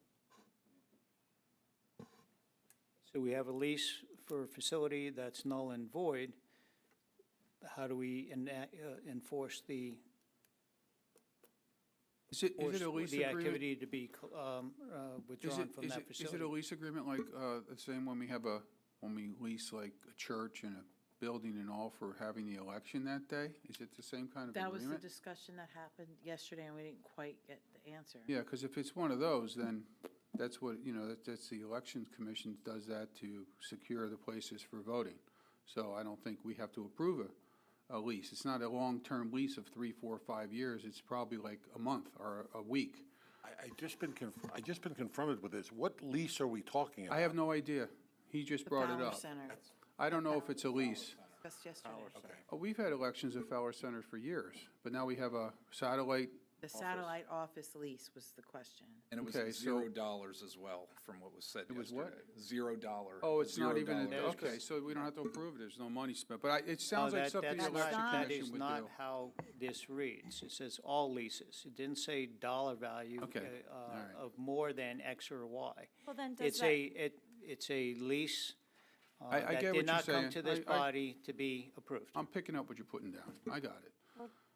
So we have a lease for a facility that's null and void. How do we enforce the Is it a lease the agreement? activity to be withdrawn from that facility? Is it a lease agreement like the same when we lease like a church and a building and all for having the election that day? Is it the same kind of That agreement? was the discussion that happened yesterday, and we didn't quite get the answer. Yeah, because if it's one of those, then that's what, that's the Elections Commission does that to secure the places for voting. So I don't think we have to approve a lease. It's not a long-term lease of 3, 4, 5 years. It's probably like a month or a week. I just been confronted with this. What lease are we talking about? I have no idea. He just brought it up. Center. I don't know if it's a lease. Just yesterday. Oh, we've had elections at Fowler Center for years, but now we have a satellite. The satellite office lease was the question. And it was Okay, so- $0 as well, from what was said It was yesterday. what? $0. Oh, it's not even, $0. okay, so we don't have to approve it. There's no money spent. But it sounds like something the that's Election not- That Commission is would not do. how this reads. It says all leases. It didn't say dollar value Okay, all right. of more than X or Y. Well, then does It's that, it's a lease I that get what did you're not come saying. to this I- body to be approved. I'm picking up what you're putting down. I got it.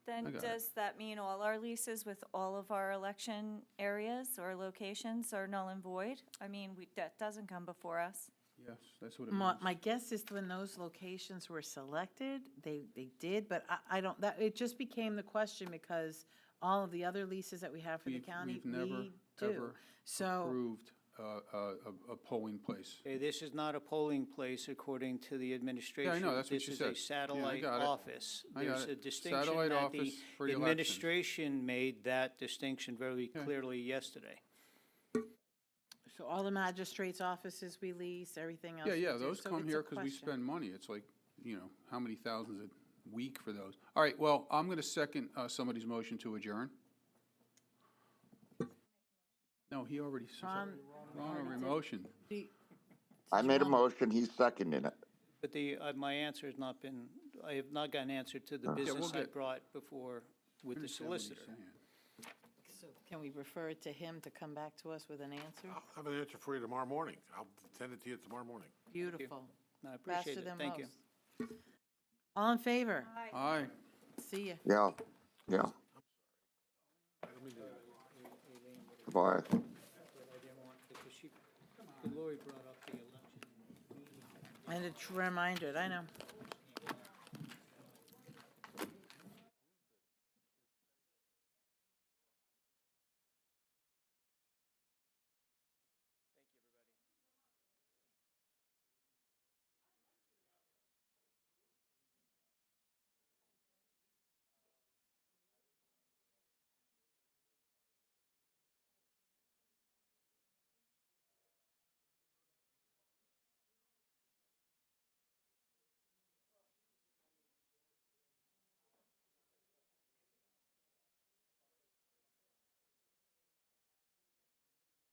then I got it. does that mean all our leases with all of our election areas or locations are null and void? I mean, that doesn't come before us. Yeah, Yes, that's what it My, means. my guess is when those locations were selected, they did, but I don't, that, it just became the question because all of the other leases that we have for the county, We've never, we do. ever So, approved a polling place. Okay, this is not a polling place according to the administration. that's what you said. This is a Yeah, I satellite got it. office. I got There's it. a distinction Satellite that office for the the elections. administration made that distinction very clearly yesterday. so all the magistrates' offices we lease, everything else. Yeah, we yeah, do, those so come it's a here because we question. spend money. It's like, how many thousands a week for those. All right, well, I'm going to second somebody's motion to adjourn. No, he already said. Ron Ron already already did. motioned. I made a motion, he's seconding it. But my answer has not been, I have not gotten an answer to the business I brought before with the solicitor. So can we refer it to him to come back to us with an answer? I'll have an answer for you tomorrow morning. I'll send it to you tomorrow morning. Beautiful. I appreciate Faster it. than Thank you. most. All in favor? Aye. See ya. Yeah, yeah. Goodbye. Lori brought up the election. And it's reminded, I know.